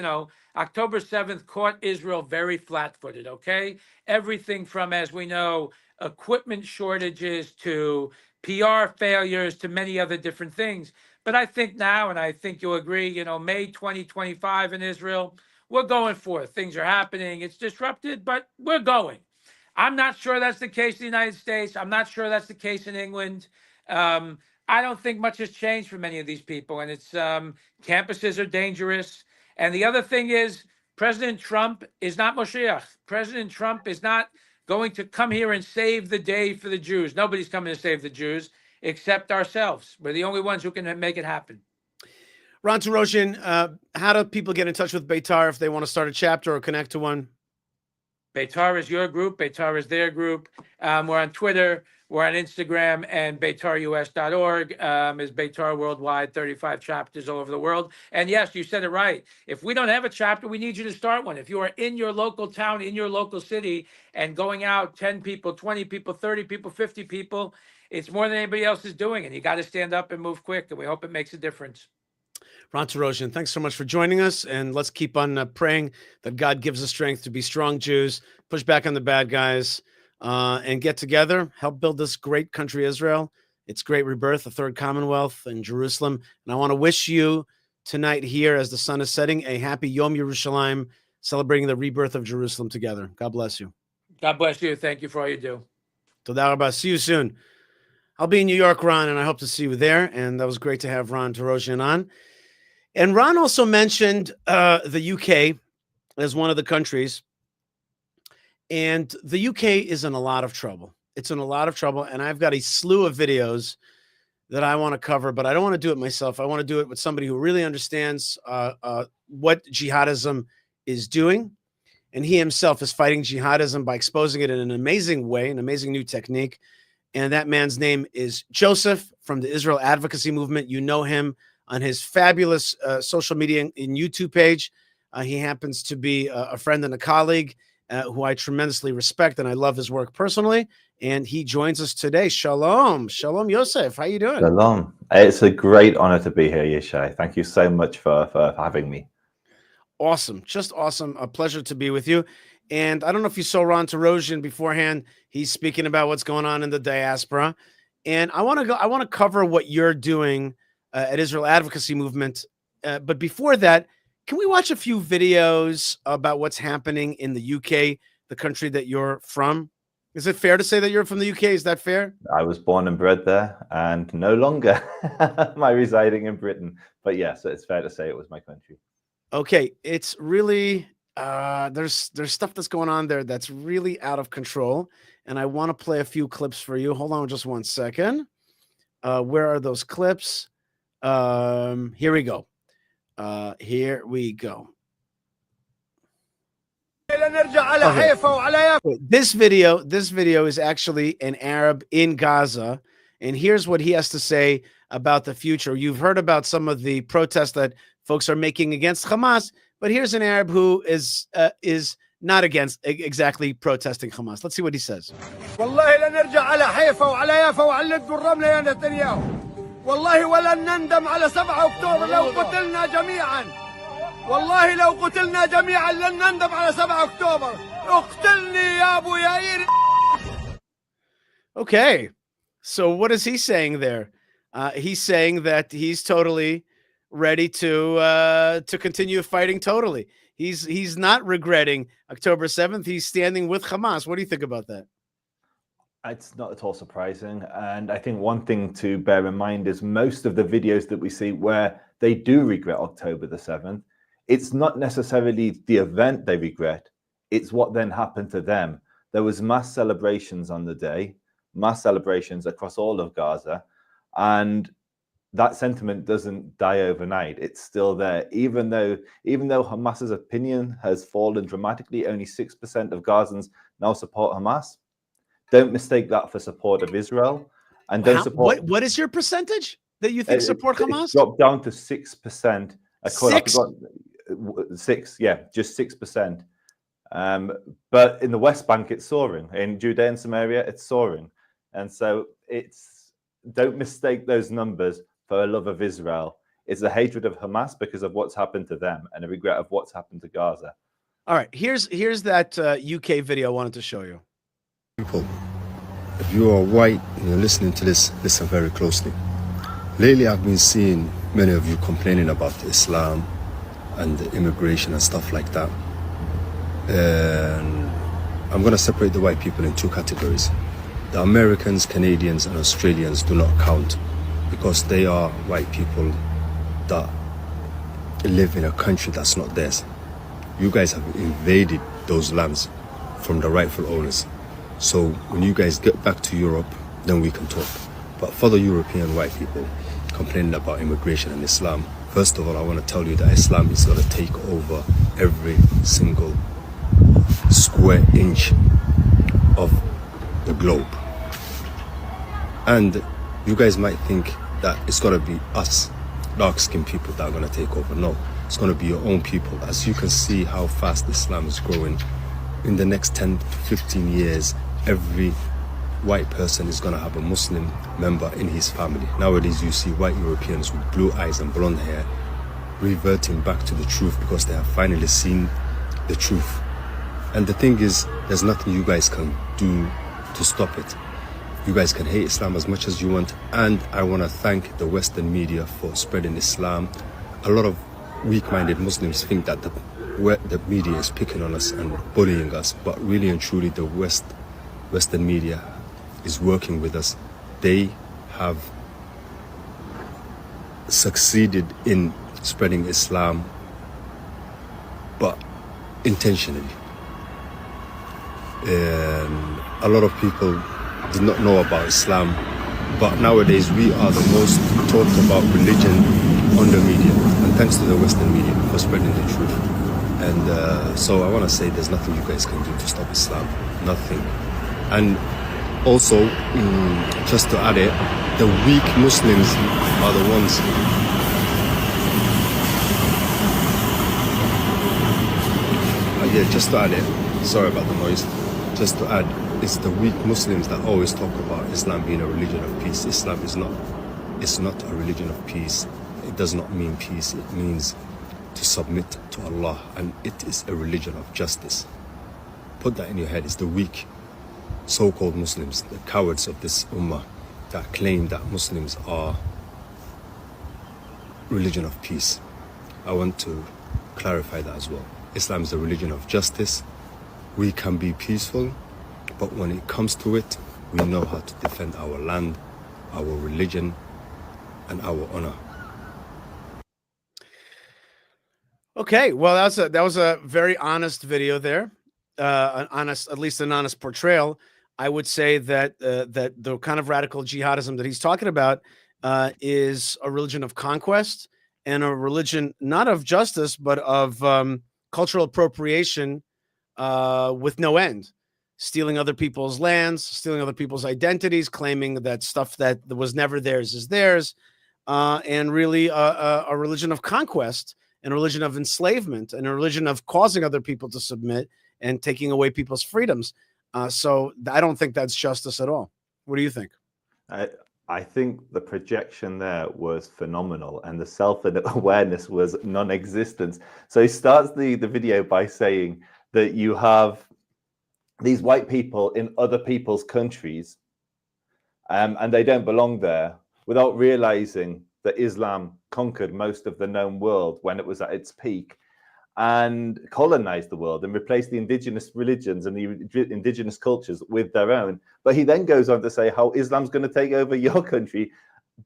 October 7th caught Israel very flat-footed, okay? Everything from, as we know, equipment shortages to PR failures to many other different things. But I think now, and I think you'll agree, May 2025 in Israel, we're going for it. Things are happening. It's disrupted, but we're going. I'm not sure that's the case in the United States. I'm not sure that's the case in England. I don't think much has changed for many of these people. And it's campuses are dangerous. And the other thing is, President Trump is not Moshiach. President Trump is not going to come here and save the day for the Jews. Nobody's coming to save the Jews except ourselves. We're the only ones who can make it happen. Ronn Torrossian, how do people get in touch with Betar if they want to start a chapter or connect to one? Betar is your group. Betar is their group. We're on Twitter. We're on Instagram, and BetarUS.org is Betar Worldwide, 35 chapters all over the world. And yes, you said it right. If we don't have a chapter, we need you to start one. If you are in your local town, in your local city, and going out 10 people, 20 people, 30 people, 50 people, it's more than anybody else is doing. And you got to stand up and move quick. And we hope it makes a difference. Ronn Torrossian, thanks so much for joining us. And let's keep on praying that God gives us strength to be strong Jews, push back on the bad guys, and get together, help build this great country, Israel, its great rebirth, the third Commonwealth in Jerusalem. And I want to wish you tonight here, as the sun is setting, a happy Yom Yerushalayim, celebrating the rebirth of Jerusalem together. God bless you. God bless you. Thank you for all you do. Toda rabba. See you soon. I'll be in New York, Ron, and I hope to see you there. And that was great to have Ronn Torrossian on. And Ron also mentioned the UK as one of the countries. And the UK is in a lot of trouble. It's in a lot of trouble. And I've got a slew of videos that I want to cover, but I don't want to do it myself. I want to do it with somebody who really understands what jihadism is doing. And he himself is fighting jihadism by exposing it in an amazing way, an amazing new technique. And that man's name is Joseph from the Israel Advocacy Movement. You know him on his fabulous social media and YouTube page. He happens to be a friend and a colleague who I tremendously respect, and I love his work personally. And he joins us today. Shalom. Shalom, Yosef. How you doing? Shalom. It's a great honor to be here, Yishai. Thank you so much for having me. Awesome. Just awesome. A pleasure to be with you. And I don't know if you saw Ronn Torrossian beforehand. He's speaking about what's going on in the diaspora. And I want to cover what you're doing at Israel Advocacy Movement. But before that, can we watch a few videos about what's happening in the UK, the country that you're from? Is it fair to say that you're from the UK? Is that fair? I was born and bred there, and no longer am I residing in Britain. But yes, it's fair to say it was my country. Okay, it's really there's stuff that's going on there that's really out of control, and I want to play a few clips for you. Hold on just 1 second. Where are those clips? Here we go. Here we go. Okay. This video is actually an Arab in Gaza, and here's what he has to say about the future. You've heard about some of the protests that folks are making against Hamas, but here's an Arab who is not against exactly protesting Hamas. Let's see what he says. والله ولن نندم على 7 أكتوبر لو قتلنا جميعا والله لو قتلنا جميعا لن نندم على 7 أكتوبر اقتلني يا أبو يائير. Okay, so what is he saying there? He's saying that he's totally ready to continue fighting totally. He's not regretting October 7th. He's standing with Hamas. What do you think about that? It's not at all surprising. And I think one thing to bear in mind is most of the videos that we see where they do regret October the 7th, it's not necessarily the event they regret, it's what then happened to them. There was mass celebrations on the day, mass celebrations across all of Gaza, and that sentiment doesn't die overnight. It's still there. Even though Hamas's opinion has fallen dramatically, only 6% of Gazans now support Hamas. Don't mistake that for support of Israel, and don't support. What is your percentage that you think support Hamas? It dropped down to 6%. 6, yeah, just 6%. But in the West Bank, it's soaring. In Judea and Samaria, it's soaring, and so don't mistake those numbers for a love of Israel. It's a hatred of Hamas because of what's happened to them, and a regret of what's happened to Gaza. All right, here's that UK video I wanted to show you. People, if you are white and you're listening to this, listen very closely. Lately, I've been seeing many of you complaining about Islam and the immigration and stuff like that. And I'm going to separate the white people in 2 categories. The Americans, Canadians, and Australians do not count because they are white people that live in a country that's not theirs. You guys have invaded those lands from the rightful owners. So when you guys get back to Europe, then we can talk. But for the European white people complaining about immigration and Islam, first of all, I want to tell you that Islam is going to take over every single square inch of the globe. And you guys might think that it's going to be us, dark-skinned people, that are going to take over. No, it's going to be your own people. As you can see how fast Islam is growing, in the next 10 to 15 years, every white person is going to have a Muslim member in his family. Nowadays, you see white Europeans with blue eyes and blonde hair reverting back to the truth because they have finally seen the truth. And the thing is, there's nothing you guys can do to stop it. You guys can hate Islam as much as you want, and I want to thank the Western media for spreading Islam. A lot of weak-minded Muslims think that the media is picking on us and bullying us, but really and truly the Western media is working with us. They have succeeded in spreading Islam, but intentionally. A lot of people did not know about Islam, but nowadays we are the most talked about religion on the media, and thanks to the Western media for spreading the truth. And so I want to say there's nothing you guys can do to stop Islam, nothing. And also, just to add it, the weak Muslims are the ones just to add it, sorry about the noise, just to add, it's the weak Muslims that always talk about Islam being a religion of peace. Islam is not, it's not a religion of peace. It does not mean peace. It means to submit to Allah, and it is a religion of justice. Put that in your head. It's the weak so-called Muslims, the cowards of this ummah, that claim that Muslims are religion of peace. I want to clarify that as well. Islam is a religion of justice. We can be peaceful, but when it comes to it, we know how to defend our land, our religion, and our honor. Okay, well, that was a very honest video there, at least an honest portrayal. I would say that that the kind of radical jihadism that he's talking about is a religion of conquest and a religion not of justice, but of cultural appropriation with no end, stealing other people's lands, stealing other people's identities, claiming that stuff that was never theirs is theirs, and really a religion of conquest and a religion of enslavement and a religion of causing other people to submit and taking away people's freedoms. So I don't think that's justice at all. What do you think? I think the projection there was phenomenal, and the self-awareness was non-existent. So he starts the video by saying that you have these white people in other people's countries, and they don't belong there, without realizing that Islam conquered most of the known world when it was at its peak, and colonized the world and replaced the indigenous religions and the indigenous cultures with their own. But he then goes on to say how Islam's going to take over your country,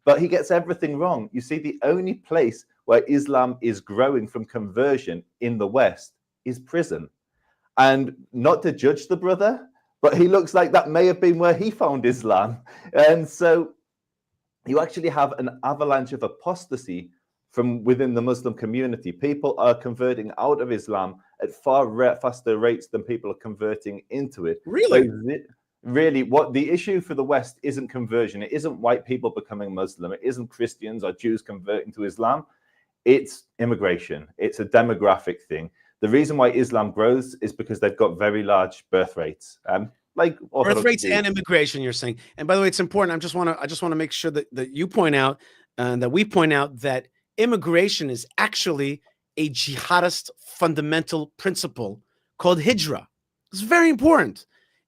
but he gets everything wrong. You see, the only place where Islam is growing from conversion in the West is prison. And not to judge the brother, but he looks like that may have been where he found Islam. And so you actually have an avalanche of apostasy from within the Muslim community. People are converting out of Islam at far faster rates than people are converting into it. Really? So really, what the issue for the West isn't conversion. It isn't white people becoming Muslim. It isn't Christians or Jews converting to Islam. It's immigration. It's a demographic thing. The reason why Islam grows is because they've got very large birth rates. Like Birth rates and immigration, you're saying. And by the way, it's important. I just want to make sure that you point out that we point out that immigration is actually a jihadist fundamental principle called hijrah. It's very important.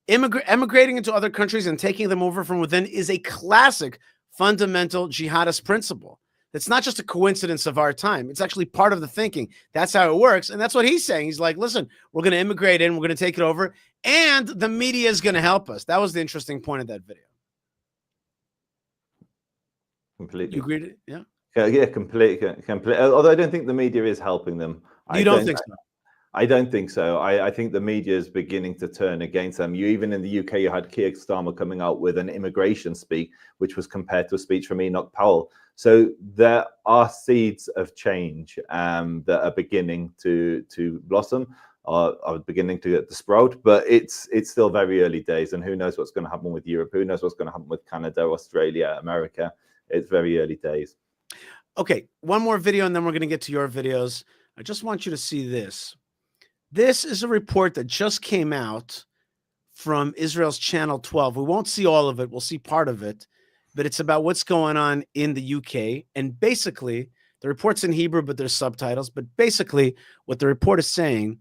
Emigrating into other countries and taking them over from within is a classic fundamental jihadist principle. It's not just a coincidence of our time. It's actually part of the thinking. That's how it works. And that's what he's saying. He's like, listen, we're going to immigrate in, we're going to take it over, and the media is going to help us. That was the interesting point of that video. Completely. You agreed? Yeah. Yeah, completely. Although I don't think the media is helping them. You don't think so? I don't think so. I think the media is beginning to turn against them. Even in the UK, you had Keir Starmer coming out with an immigration speech, which was compared to a speech from Enoch Powell. So there are seeds of change that are beginning to blossom, or are beginning to sprout. But it's still very early days, and who knows what's going to happen with Europe? Who knows what's going to happen with Canada, Australia, America? It's very early days. Okay, one more video, and then we're going to get to your videos. I just want you to see this. This is a report that just came out from Israel's Channel 12. We won't see all of it. We'll see part of it. But it's about what's going on in the UK. And basically, the report's in Hebrew, but there's subtitles. But basically, what the report is saying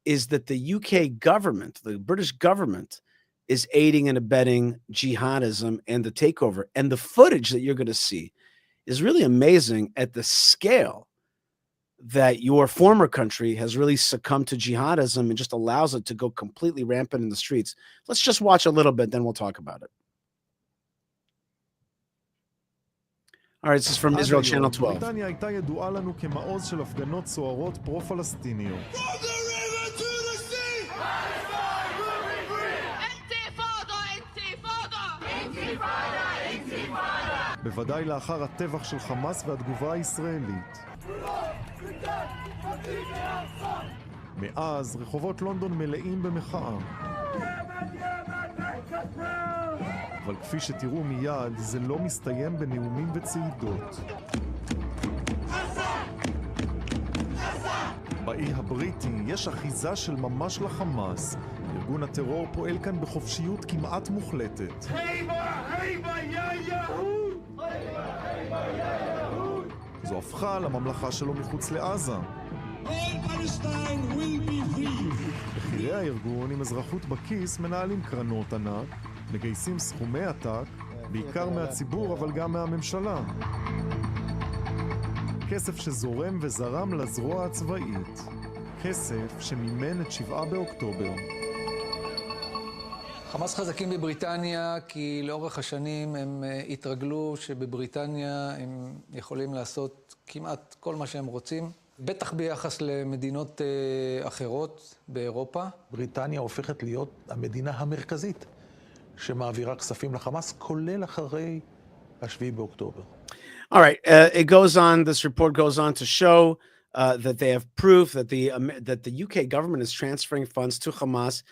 is that the UK government, the British government, is aiding and abetting jihadism and the takeover. And the footage that you're going to see is really amazing at the scale that your former country has really succumbed to jihadism and just allows it to go completely rampant in the streets. Let's just watch a little bit, then we'll talk about it. All right, this is from Israel Channel 12. בריטניה הייתה ידועה לנו כמעוז של הפגנות סוערות פרו-פלסטיניות. בוודאי לאחר הטבח של חמאס והתגובה הישראלית. מאז רחובות לונדון מלאים במחאה. אבל כפי שתראו מיד, זה לא מסתיים בנאומים וצעידות. באי הבריטי יש אחיזה של ממש לחמאס. ארגון הטרור פועל כאן בחופשיות כמעט מוחלטת. זו הפכה לממלכה שלו מחוץ לעזה. בכירי הארגון עם אזרחות בכיס מנהלים קרנות ענק, מגייסים סכומי עתק, בעיקר מהציבור אבל גם מהממשלה. כסף שזורם וזרם לזרוע הצבאית. כסף שמימן את 7 באוקטובר. חמאס חזקים בבריטניה כי לאורך השנים הם התרגלו שבבריטניה הם יכולים לעשות כמעט כל מה שהם רוצים. בטח ביחס למדינות אחרות באירופה. בריטניה הופכת להיות המדינה המרכזית שמעבירה כספים לחמאס, כולל אחרי ה-7 באוקטובר. All right, it goes on, this report goes on to show that they have proof that the UK government is transferring funds to Hamas,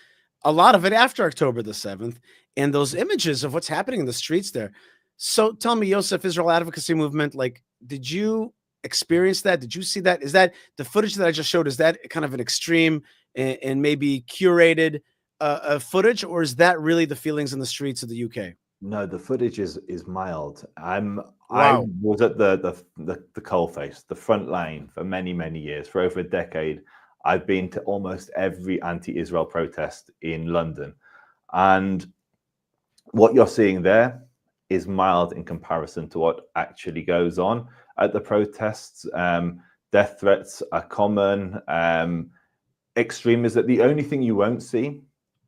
a lot of it after October the 7th, and those images of what's happening in the streets there. So tell me, Yosef, Israel Advocacy Movement, like, did you experience that? Did you see that? Is that the footage that I just showed? Is that kind of an extreme and maybe curated footage, or is that really the feelings in the streets of the UK? No, the footage is mild. I Wow. was at the coalface, the front line for many years, for over a decade. I've been to almost every anti-Israel protest in London, and what you're seeing there is mild in comparison to what actually goes on at the protests. Death threats are common. Extreme is that the only thing you won't see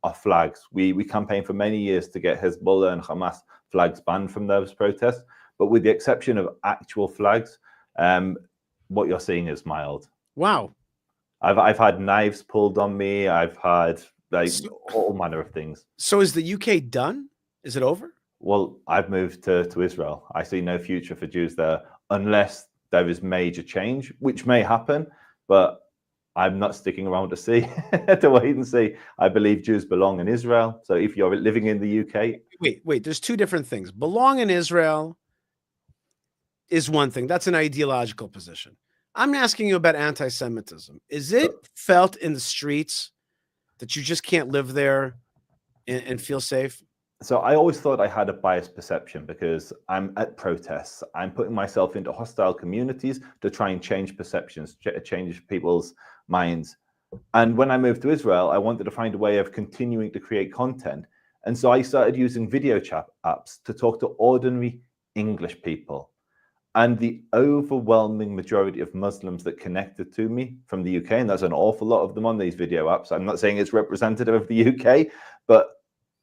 are flags. We campaigned for many years to get Hezbollah and Hamas flags banned from those protests, but with the exception of actual flags, what you're seeing is mild. Wow. I've had knives pulled on me. I've had all manner of things. So is the UK done? Is it over? Well, I've moved to Israel. I see no future for Jews there unless there is major change, which may happen, but I'm not sticking around to see, to wait and see. I believe Jews belong in Israel. So if you're living in the UK... Wait, there's two different things. Belong in Israel is one thing. That's an ideological position. I'm asking you about anti-Semitism. Is it felt in the streets that you just can't live there and feel safe? So I always thought I had a biased perception because I'm at protests. I'm putting myself into hostile communities to try and change perceptions, change people's minds. And when I moved to Israel, I wanted to find a way of continuing to create content. And so I started using video chat apps to talk to ordinary English people. And the overwhelming majority of Muslims that connected to me from the UK, and there's an awful lot of them on these video apps. I'm not saying it's representative of the UK, but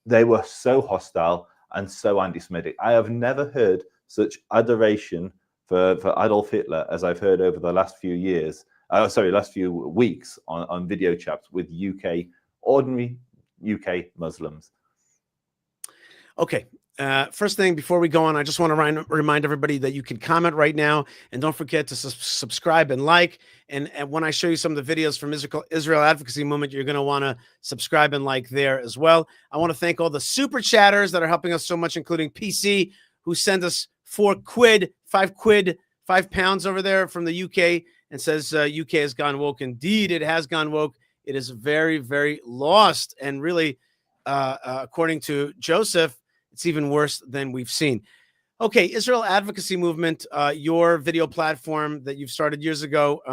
they were so hostile and so anti-Semitic. I have never heard such adoration for Adolf Hitler as I've heard over the last few years. Last few weeks on video chats with ordinary UK Muslims. Okay. First thing before we go on, I just want to remind everybody that you can comment right now, and don't forget to subscribe and like. And when I show you some of the videos from Israel Advocacy Movement, you're going to want to subscribe and like there as well. I want to thank all the super chatters that are helping us so much, including PC, who sent us £5 over there from the UK, and says UK has gone woke. Indeed, it has gone woke. It is very, very lost, and really, according to Joseph, it's even worse than we've seen. Okay, Israel Advocacy Movement, your video platform that you've started years ago,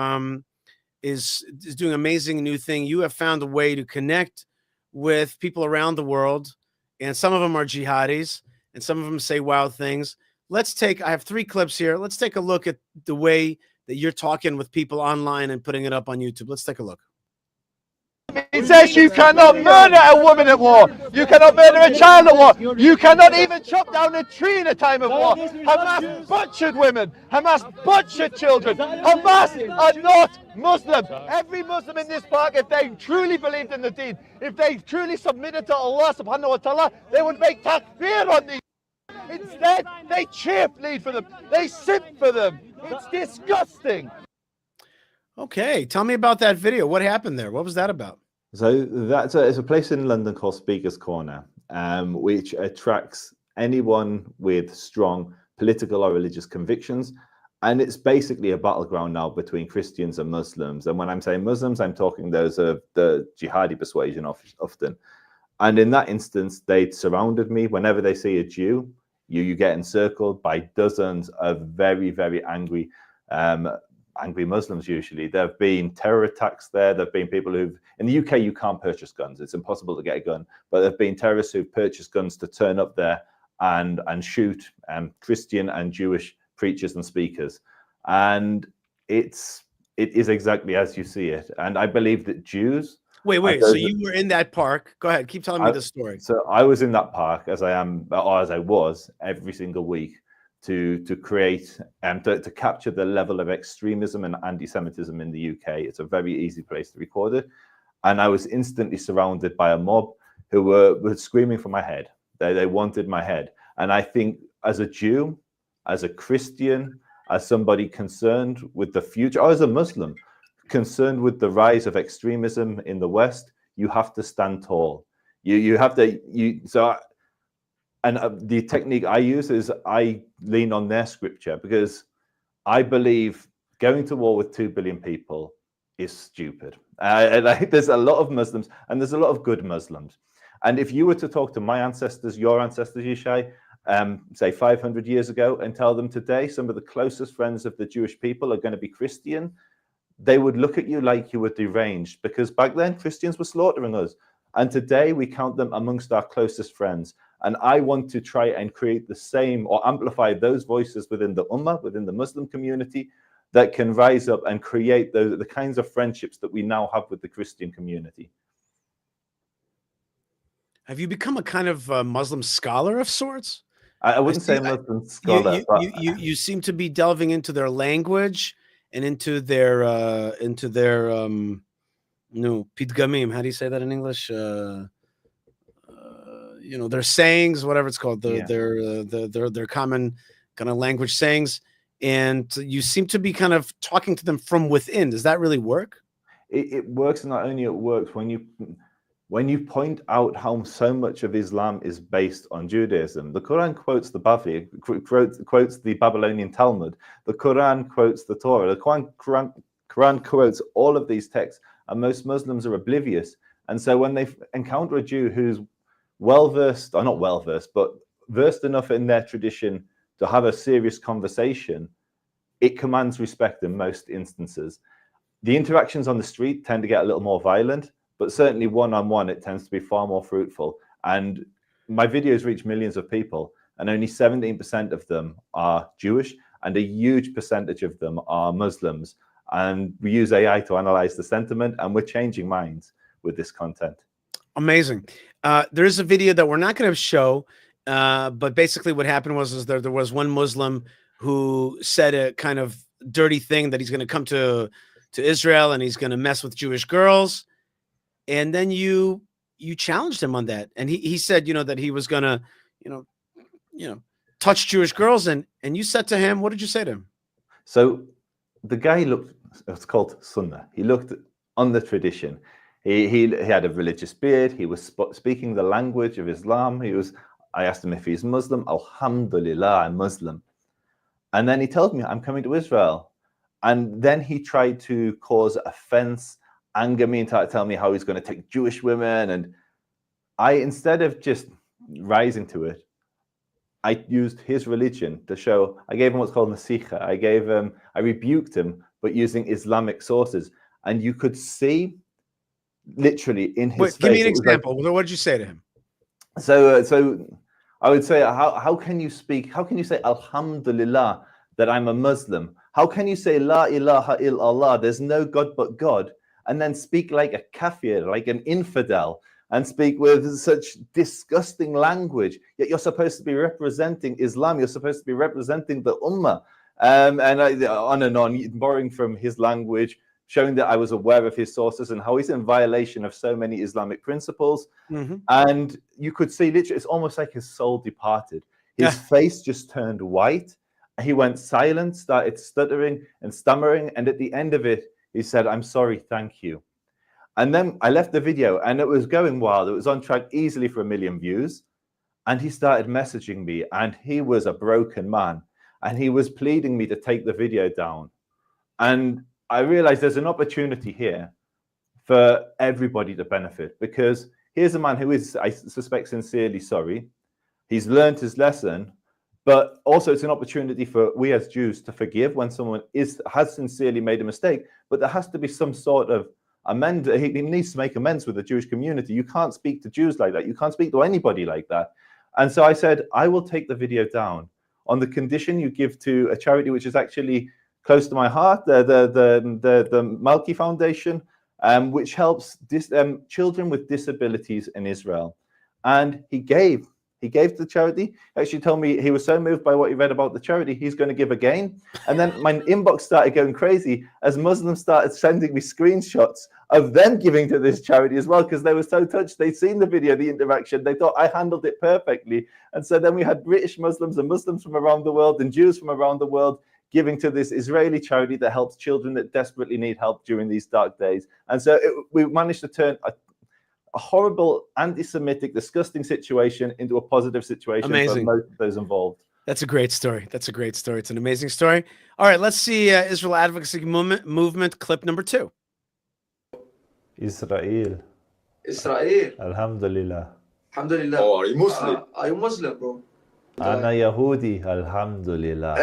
is doing an amazing new thing. You have found a way to connect with people around the world and some of them are jihadis, and some of them say wild things. I have 3 clips here. Let's take a look at the way that you're talking with people online and putting it up on YouTube. Let's take a look. It says you cannot murder a woman at war. You cannot murder a child at war. You cannot even chop down a tree in a time of war. Hamas butchered women. Hamas butchered children. Hamas are not Muslim. Every Muslim in this park, if they truly believed in the deen, if they truly submitted to Allah subhanahu wa ta'ala, they would make takbir on these. Instead, they cheerlead for them. They simp for them. It's disgusting. Okay, tell me about that video. What happened there? What was that about? So it's a place in London called Speaker's Corner, which attracts anyone with strong political or religious convictions. And it's basically a battleground now between Christians and Muslims. And when I'm saying Muslims, I'm talking those of the jihadi persuasion often. And in that instance, they surrounded me. Whenever they see a Jew, you get encircled by dozens of very, very angry Muslims. Usually there have been terror attacks there. There have been people who've, in the UK you can't purchase guns, it's impossible to get a gun, but there have been terrorists who've purchased guns to turn up there and shoot Christian and Jewish preachers and speakers. And it is exactly as you see it. And I believe that Jews... Wait, so you were in that park. Go ahead, keep telling me the story. So I was in that park as I was every single week to create and to capture the level of extremism and anti-Semitism in the UK. It's a very easy place to record it. And I was instantly surrounded by a mob who were screaming for my head. They wanted my head. And I think as a Jew, as a Christian, as somebody concerned with the future, or as a Muslim, concerned with the rise of extremism in the West, you have to stand tall. The technique I use is I lean on their scripture, because I believe going to war with 2 billion people is stupid. There's a lot of Muslims, and there's a lot of good Muslims. And if you were to talk to my ancestors, your ancestors, Yishai, say 500 years ago, and tell them today some of the closest friends of the Jewish people are going to be Christian, they would look at you like you were deranged, because back then Christians were slaughtering us. And today we count them amongst our closest friends. And I want to try and create the same, or amplify those voices within the Ummah, within the Muslim community, that can rise up and create the kinds of friendships that we now have with the Christian community. Have you become a kind of Muslim scholar of sorts? I wouldn't say Muslim scholar. You seem to be delving into their language and into their pidgamim. How do you say that in English? Their sayings, whatever it's called, their common kind of language sayings, and you seem to be kind of talking to them from within. Does that really work? It works, and not only it works when you point out how so much of Islam is based on Judaism. The Quran quotes the Bavli, quotes the Babylonian Talmud. The Quran quotes the Torah. The Quran quotes all of these texts, and most Muslims are oblivious. And so when they encounter a Jew who's well-versed, or not well-versed, but versed enough in their tradition to have a serious conversation, it commands respect in most instances. The interactions on the street tend to get a little more violent, but certainly one-on-one, it tends to be far more fruitful. And my videos reach millions of people, and only 17% of them are Jewish, and a huge percentage of them are Muslims. And we use AI to analyze the sentiment, and we're changing minds with this content. Amazing. There is a video that we're not going to show, but basically what happened was there was one Muslim who said a kind of dirty thing that he's going to come to Israel and he's going to mess with Jewish girls. And then you challenged him on that. And he said, that he was going to, touch Jewish girls. And you said to him, what did you say to him? So the guy looked, it's called Sunnah. He looked on the tradition. He had a religious beard. He was speaking the language of Islam. I asked him if he's Muslim. Alhamdulillah, I'm Muslim. And then he told me, I'm coming to Israel. And then he tried to cause offense, anger me, and tell me how he's going to take Jewish women. And instead of just rising to it, I used his religion to show. I gave him what's called nasiha. I rebuked him, but using Islamic sources. And you could see literally in his face. Give me an example. What did you say to him? So I would say, how can you speak? How can you say Alhamdulillah that I'm a Muslim? How can you say La ilaha illallah? There's no God but God, and then speak like a kafir, like an infidel, and speak with such disgusting language? Yet you're supposed to be representing Islam. You're supposed to be representing the Ummah, and on and on, borrowing from his language, showing that I was aware of his sources and how he's in violation of so many Islamic principles. And you could see literally, it's almost like his soul departed. His face just turned white. He went silent, started stuttering and stammering. And at the end of it, he said, "I'm sorry, thank you." And then I left the video and it was going wild. It was on track easily for 1 million views. And he started messaging me, and he was a broken man. And he was pleading me to take the video down. And I realized there's an opportunity here for everybody to benefit, because here's a man who is, I suspect, sincerely sorry. He's learned his lesson, but also it's an opportunity for we as Jews to forgive when someone has sincerely made a mistake. But there has to be some sort of amend. He needs to make amends with the Jewish community. You can't speak to Jews like that. You can't speak to anybody like that. And so I said, I will take the video down on the condition you give to a charity which is actually close to my heart, the Malki Foundation, which helps children with disabilities in Israel. And he gave to the charity. Actually told me he was so moved by what he read about the charity, he's going to give again. And then my inbox started going crazy as Muslims started sending me screenshots of them giving to this charity as well, because they were so touched. They'd seen the video, the interaction. They thought I handled it perfectly. And so then we had British Muslims and Muslims from around the world and Jews from around the world giving to this Israeli charity that helps children that desperately need help during these dark days. And so we managed to turn a horrible, anti-Semitic, disgusting situation into a positive situation for most of those involved. That's a great story. That's a great story. It's an amazing story. All right, let's see Israel Advocacy Movement clip number 2. Israel. Alhamdulillah. Alhamdulillah. Oh, are you Muslim? Are you Muslim, bro? أنا يهودي الحمد لله.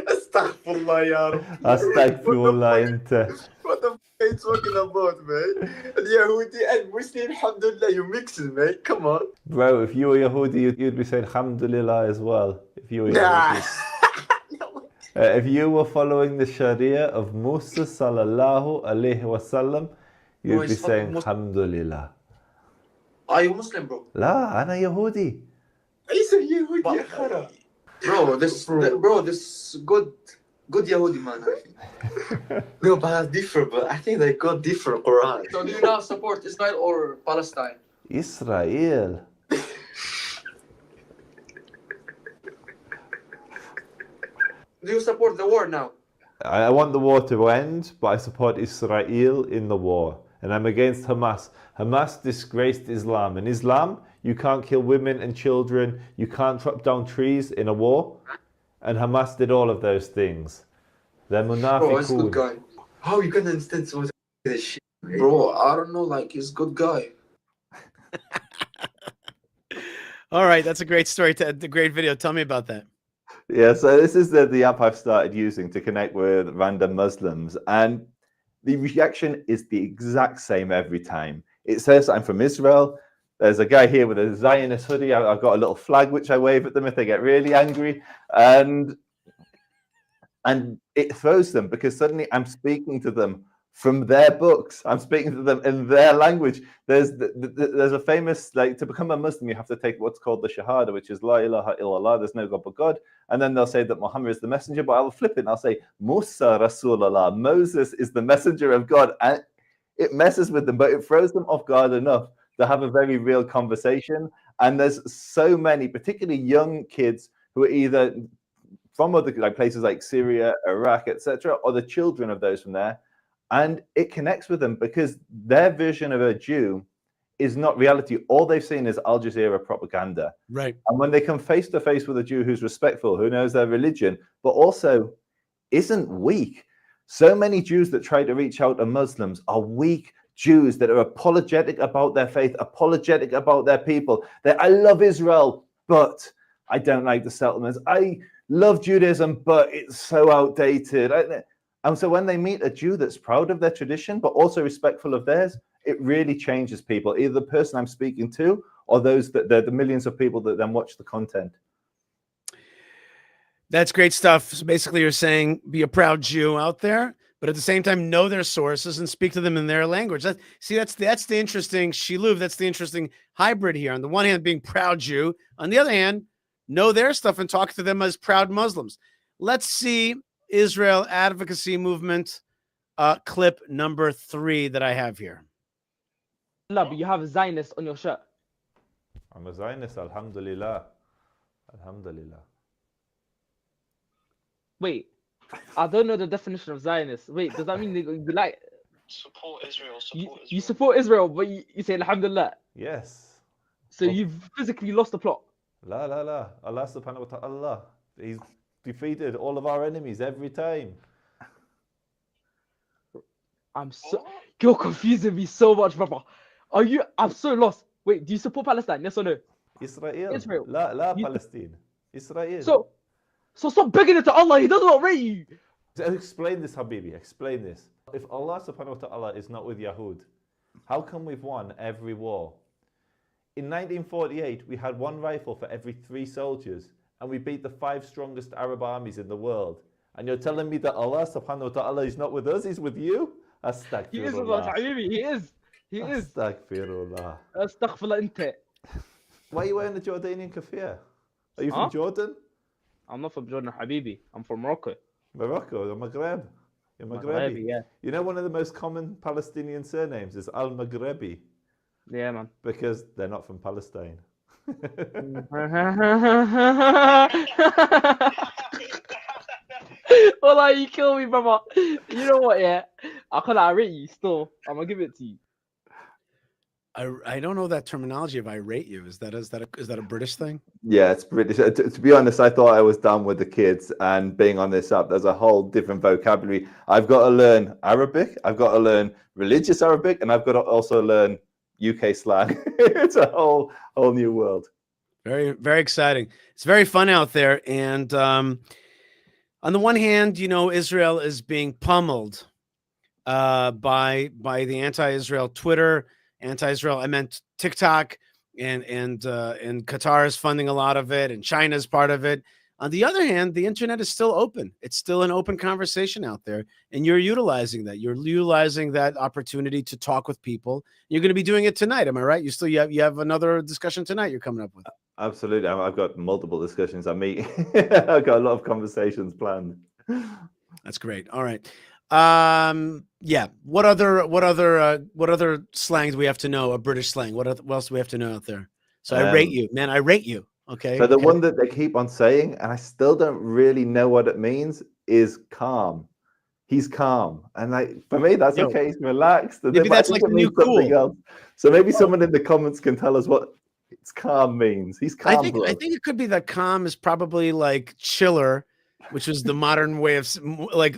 استغفر الله يا رب. استغفر الله أنت. What the f*** are you talking about, man? Yehudi and Muslim, alhamdulillah, you mix it, man. Come on. Bro, if you were Yehudi, you'd be saying alhamdulillah as well. If you were Yehudi. If you were following the Sharia of Musa sallallahu alayhi wasallam, you'd be saying alhamdulillah. Are you Muslim, bro? لا أنا يهودي. He's a Yehudi, ya khara. Bro, this good Yehudi man, I think. No, but that's different, but I think they got different Quran. So do you now support Israel or Palestine? Israel. Do you support the war now? I want the war to end, but I support Israel in the war. And I'm against Hamas. Hamas disgraced Islam. In Islam, you can't kill women and children. You can't chop down trees in a war. And Hamas did all of those things. They're munafiqun. Bro, he's a good guy. How you gonna understand so much this shit? Bro, I don't know, like, he's a good guy. All right, that's a great story, a great video. Tell me about that. Yeah, so this is the app I've started using to connect with random Muslims. And the reaction is the exact same every time. It says I'm from Israel. There's a guy here with a Zionist hoodie. I've got a little flag which I wave at them if they get really angry. And it throws them because suddenly I'm speaking to them from their books. I'm speaking to them in their language. There's a famous, like, to become a Muslim, you have to take what's called the Shahada, which is La ilaha illallah, there's no God but God. And then they'll say that Muhammad is the messenger, but I'll flip it and I'll say, Musa Rasulullah, Moses is the messenger of God. And it messes with them, but it throws them off guard enough to have a very real conversation. And there's so many, particularly young kids, who are either from other places like Syria, Iraq, etc., or the children of those from there. And it connects with them because their vision of a Jew is not reality. All they've seen is Al Jazeera propaganda. Right. And when they come face to face with a Jew who's respectful, who knows their religion, but also isn't weak. So many Jews that try to reach out to Muslims are weak Jews that are apologetic about their faith, apologetic about their people. I love Israel, but I don't like the settlements. I love Judaism, but it's so outdated. And so when they meet a Jew that's proud of their tradition, but also respectful of theirs, it really changes people, either the person I'm speaking to or those that the millions of people that then watch the content. That's great stuff. So basically you're saying be a proud Jew out there, but at the same time know their sources and speak to them in their language. That's the interesting shiluv. That's the interesting hybrid here. On the one hand, being proud Jew. On the other hand, know their stuff and talk to them as proud Muslims. Let's see Israel Advocacy Movement clip number 3 that I have here. But you have a Zionist on your shirt. I'm a Zionist, alhamdulillah. Alhamdulillah. Wait, I don't know the definition of Zionist. Wait, does that mean you like support Israel? You support Israel, but you say alhamdulillah? Yes. So you've physically lost the plot? La. Allah subhanahu wa ta'ala. He's defeated all of our enemies every time. You're confusing me so much, brother. I'm so lost. Wait, do you support Palestine? Yes or no? Israel. La Palestine. Israel. So stop begging it to Allah. He does not rate you. Explain this, Habibi. Explain this. If Allah subhanahu wa ta'ala is not with Yahud, how come we've won every war? In 1948, we had 1 rifle for every 3 soldiers, and we beat the 5 strongest Arab armies in the world. And you're telling me that Allah subhanahu wa ta'ala is not with us, he's with you? Astaghfirullah. He is with us, Habibi. He is. Astaghfirullah. Astaghfirullah. Why are you wearing the Jordanian kafir? Are you from Jordan? I'm not from Jordan, Habibi. I'm from Morocco. Morocco, the Maghreb. You're Maghrebi. Yeah. You know one of the most common Palestinian surnames is Al-Maghrebi. Yeah, man. Because they're not from Palestine. Well, you kill me, brother. You know what, yeah? I rate you still. I'm going to give it to you. I don't know that terminology of irate you. Is that a British thing? Yeah, it's British. To be honest, I thought I was done with the kids, and being on this app, there's a whole different vocabulary. I've got to learn Arabic, I've got to learn religious Arabic, and I've got to also learn UK slang. It's a whole new world. Very, very exciting. It's very fun out there. And on the one hand, Israel is being pummeled by the anti-Israel Twitter. Anti-Israel, I meant TikTok, and Qatar is funding a lot of it, and China is part of it. On the other hand, the internet is still open. It's still an open conversation out there, and you're utilizing that. You're utilizing that opportunity to talk with people. You're going to be doing it tonight. Am I right? You have another discussion tonight you're coming up with. Absolutely. I've got multiple discussions. I've got a lot of conversations planned. That's great. All right. Yeah. What other slang do we have to know? A British slang. What else do we have to know out there? So I rate you, man. I rate you. Okay. So the one that they keep on saying, and I still don't really know what it means, is calm. He's calm, and for me, that's okay. He's relaxed. And maybe that's like the new cool. Else. So maybe someone in the comments can tell us what it's calm means. He's calm. I think it could be that calm is probably like chiller, which was the modern way of like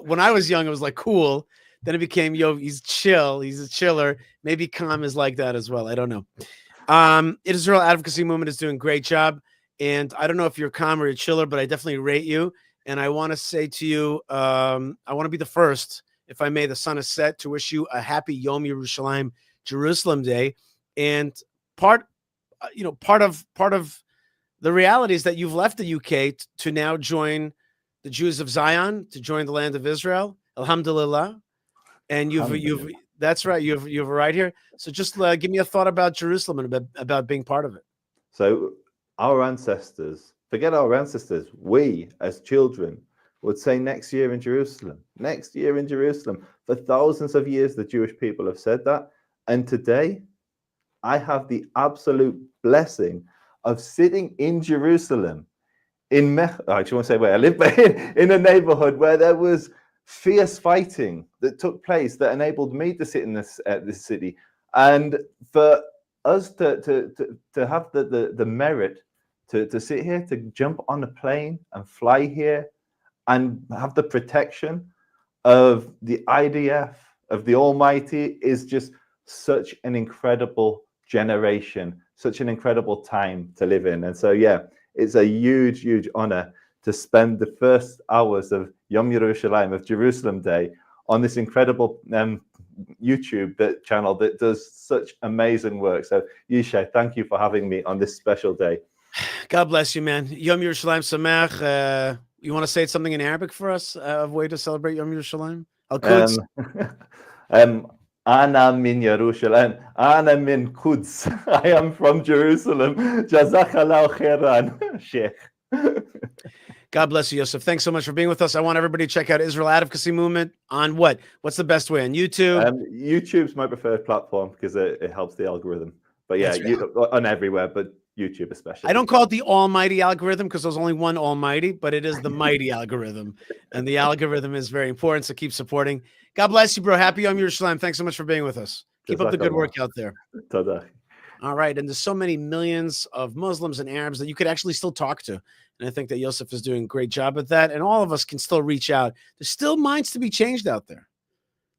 when I was young, it was like cool. Then it became, he's chill. He's a chiller. Maybe calm is like that as well. I don't know. Israel Advocacy Movement is doing a great job. And I don't know if you're calm or you're chiller, but I definitely rate you. And I want to say to you, I want to be the first, if I may, the sun is set, to wish you a happy Yom Yerushalayim, Jerusalem Day. And part of the reality is that you've left the UK to now join the Jews of Zion, to join the land of Israel. Alhamdulillah. And that's right. You've a right here. So just give me a thought about Jerusalem and about being part of it. So our ancestors, forget our ancestors, we as children would say next year in Jerusalem, next year in Jerusalem. For thousands of years, the Jewish people have said that. And today, I have the absolute blessing of sitting in Jerusalem, I actually want to say where I live, but in a neighborhood where there was fierce fighting that took place that enabled me to sit in this city. And for us to have the merit to sit here, to jump on a plane and fly here and have the protection of the IDF, of the Almighty, is just such an incredible generation, such an incredible time to live in. And so, yeah, it's a huge, huge honor to spend the first hours of Yom Yerushalayim, of Jerusalem Day, on this incredible YouTube channel that does such amazing work. So Yishai, thank you for having me on this special day. God bless you, man. Yom Yerushalayim Sameach. You want to say something in Arabic for us, a way to celebrate Yom Yerushalayim? Al-Quds. Ana min Yerushalayim. Ana min Quds. I am from Jerusalem. Jazakallah khairan, Sheikh. God bless you, Yosef. Thanks so much for being with us. I want everybody to check out Israel Advocacy Movement on what? What's the best way? On YouTube? YouTube's my preferred platform because it helps the algorithm. But yeah, on everywhere, but YouTube especially. I don't call it the almighty algorithm because there's only one almighty, but it is the mighty algorithm. And the algorithm is very important, so keep supporting. God bless you, bro. Happy Yom Yerushalayim. Thanks so much for being with us. Keep up the good work out there. All right. And there's so many millions of Muslims and Arabs that you could actually still talk to. And I think that Yosef is doing a great job at that. And all of us can still reach out. There's still minds to be changed out there.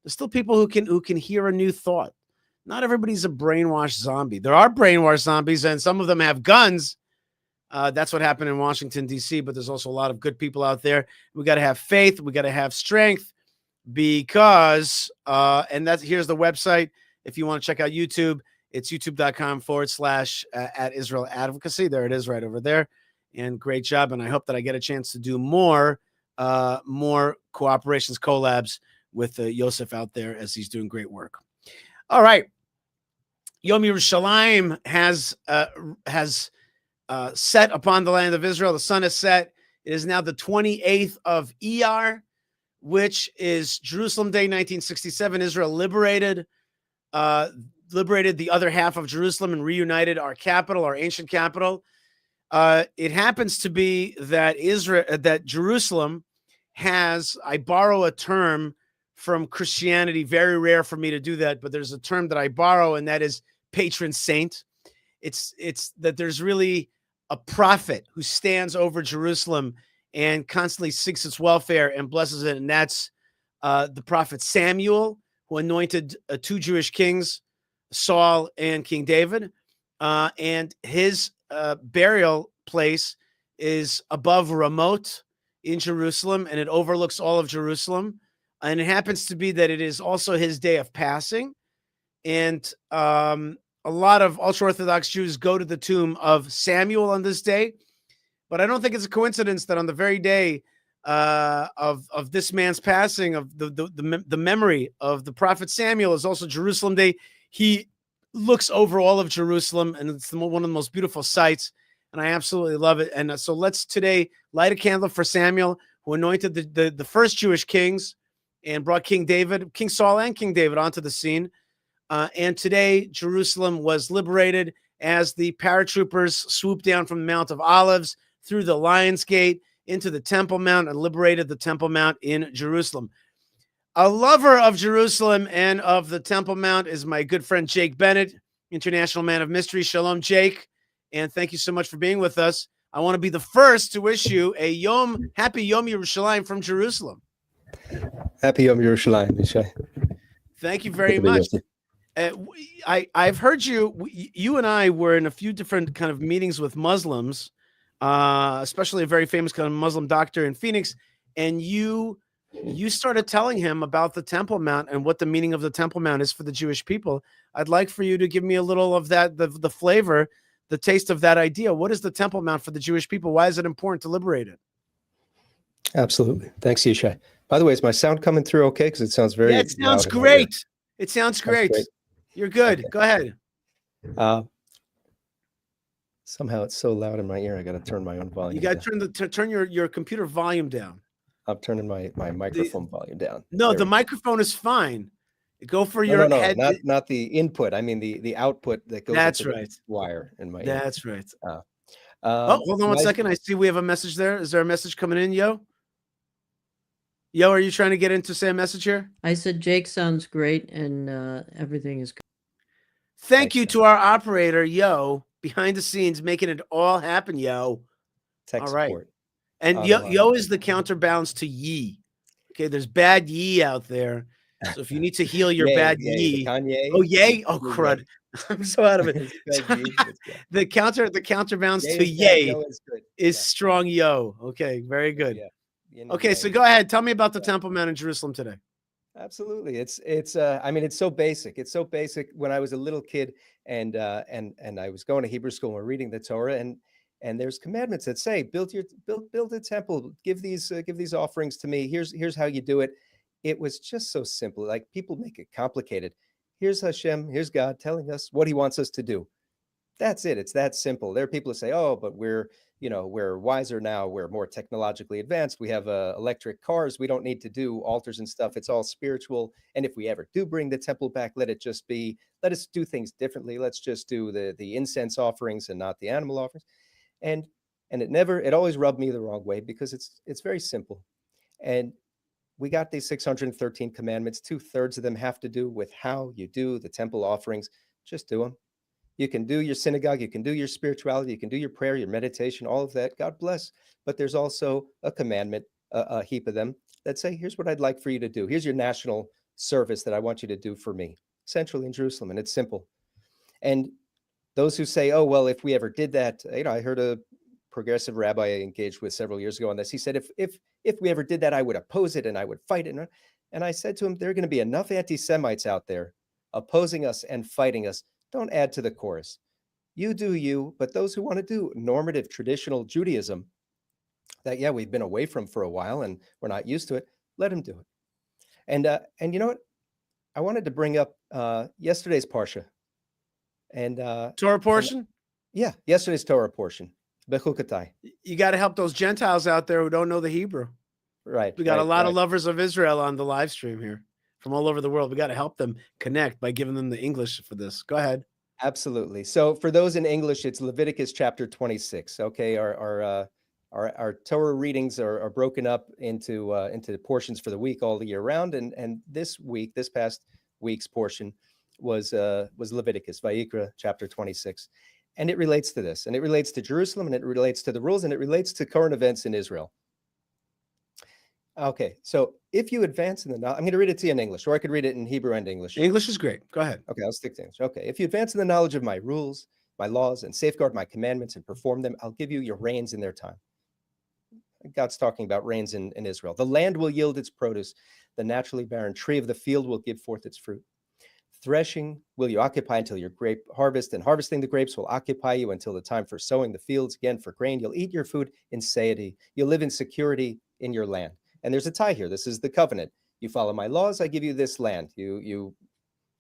There's still people who can hear a new thought. Not everybody's a brainwashed zombie. There are brainwashed zombies, and some of them have guns. That's what happened in Washington, D.C., but there's also a lot of good people out there. We got to have faith. We got to have strength because, and here's the website. If you want to check out YouTube, it's youtube.com/at Israel Advocacy. There it is right over there. And great job. And I hope that I get a chance to do more cooperations, collabs with Yosef out there as he's doing great work. All right. Yom Yerushalayim has set upon the land of Israel. The sun has set. It is now the 28th of Iyar, which is Jerusalem Day 1967. Israel liberated the other half of Jerusalem and reunited our capital, our ancient capital. It happens to be that Jerusalem has, I borrow a term from Christianity, very rare for me to do that, but there's a term that I borrow, and that is patron saint. It's that there's really a prophet who stands over Jerusalem and constantly seeks its welfare and blesses it, and that's the prophet Samuel, who anointed two Jewish kings, Saul and King David, and his burial place is above Ramot in Jerusalem, and it overlooks all of Jerusalem. And it happens to be that it is also his day of passing. And a lot of ultra-Orthodox Jews go to the tomb of Samuel on this day. But I don't think it's a coincidence that on the very day of this man's passing, of the memory of the prophet Samuel, is also Jerusalem Day. He looks over all of Jerusalem, and it's one of the most beautiful sights. And I absolutely love it. And so let's today light a candle for Samuel, who anointed the first Jewish kings and brought King Saul and King David onto the scene. And today, Jerusalem was liberated as the paratroopers swooped down from the Mount of Olives through the Lion's Gate into the Temple Mount and liberated the Temple Mount in Jerusalem. A lover of Jerusalem and of the Temple Mount is my good friend Jake Bennett, International Man of Mystery. Shalom, Jake. And thank you so much for being with us. I want to be the first to wish you a happy Yom Yerushalayim from Jerusalem. Happy Yom Yerushalayim, Yishai. Thank you very much. I've heard you and I were in a few different kind of meetings with Muslims, especially a very famous kind of Muslim doctor in Phoenix, and you started telling him about the Temple Mount and what the meaning of the Temple Mount is for the Jewish people. I'd like for you to give me a little of that, the flavor, the taste of that idea. What is the Temple Mount for the Jewish people? Why is it important to liberate it? Absolutely. Thanks, Yishai. By the way, is my sound coming through okay? Because it sounds very it sounds great. It sounds great. You're good. Okay. Go ahead. Somehow it's so loud in my ear. I got to turn my own volume. You got to turn your computer volume down. I'm turning my microphone volume down. No, the microphone is fine. Go for your head. Not the input. I mean the output that goes. That's right. The wire in my ear. That's right. Hold on one second. I see we have a message there. Is there a message coming in, Yo? Yo, are you trying to get in to say a message here? I said Jake sounds great and everything is good. Thank you to our operator, Yo, behind the scenes, making it all happen, Yo. Tech all right. support. And Yo is the counterbalance to Yi. Okay, there's bad Yi out there. So if you need to heal your bad Yi. Oh, yay. Oh, crud. I'm so out of it. the counterbalance to Yay is strong Yo. Okay, very good. Okay, so go ahead. Tell me about the Temple Mount in Jerusalem today. Absolutely. It's I mean, it's so basic. It's so basic. When I was a little kid and I was going to Hebrew school and we're reading the Torah, and there's commandments that say build a temple, give these offerings to me. Here's how you do it. It was just so simple. Like, people make it complicated. Here's Hashem, here's God telling us what he wants us to do. That's it. It's that simple. There are people who say, "Oh, but we're wiser now. We're more technologically advanced. We have electric cars. We don't need to do altars and stuff. It's all spiritual. And if we ever do bring the temple back, let us do things differently. Let's just do the incense offerings and not the animal offerings." And it always rubbed me the wrong way, because it's very simple. And we got these 613 commandments. 2/3 of them have to do with how you do the temple offerings. Just do them. You can do your synagogue, you can do your spirituality, you can do your prayer, your meditation, all of that. God bless. But there's also a commandment, a heap of them, that say, here's what I'd like for you to do. Here's your national service that I want you to do for me, centrally in Jerusalem. And it's simple. And those who say, oh, well, if we ever did that, I heard a progressive rabbi I engaged with several years ago on this. He said, if we ever did that, I would oppose it and I would fight it. And I said to him, there are going to be enough anti-Semites out there opposing us and fighting us. Don't add to the chorus. You do you, but those who want to do normative traditional Judaism that, yeah, we've been away from for a while and we're not used to it, let them do it. And you know what? I wanted to bring up yesterday's Parsha. And Torah portion? Yeah, yesterday's Torah portion. Bechukatai. You got to help those Gentiles out there who don't know the Hebrew. Right. We got a lot of lovers of Israel on the live stream here from all over the world. We got to help them connect by giving them the English for this. Go ahead. Absolutely. So for those in English, it's Leviticus chapter 26. Okay, our Torah readings are broken up into portions for the week all the year round, and this past week's portion was Leviticus, Vayikra chapter 26, and it relates to this, and it relates to Jerusalem, and it relates to the rules, and it relates to current events in Israel. Okay, so if you advance in the knowledge, I'm going to read it to you in English, or I could read it in Hebrew and English. English is great. Go ahead. Okay, I'll stick to English. Okay, if you advance in the knowledge of my rules, my laws, and safeguard my commandments and perform them, I'll give you your rains in their time. God's talking about rains in Israel. The land will yield its produce. The naturally barren tree of the field will give forth its fruit. Threshing will you occupy until your grape harvest, and harvesting the grapes will occupy you until the time for sowing the fields again for grain. You'll eat your food in satiety. You'll live in security in your land. And there's a tie here. This is the covenant. You follow my laws, I give you this land. You,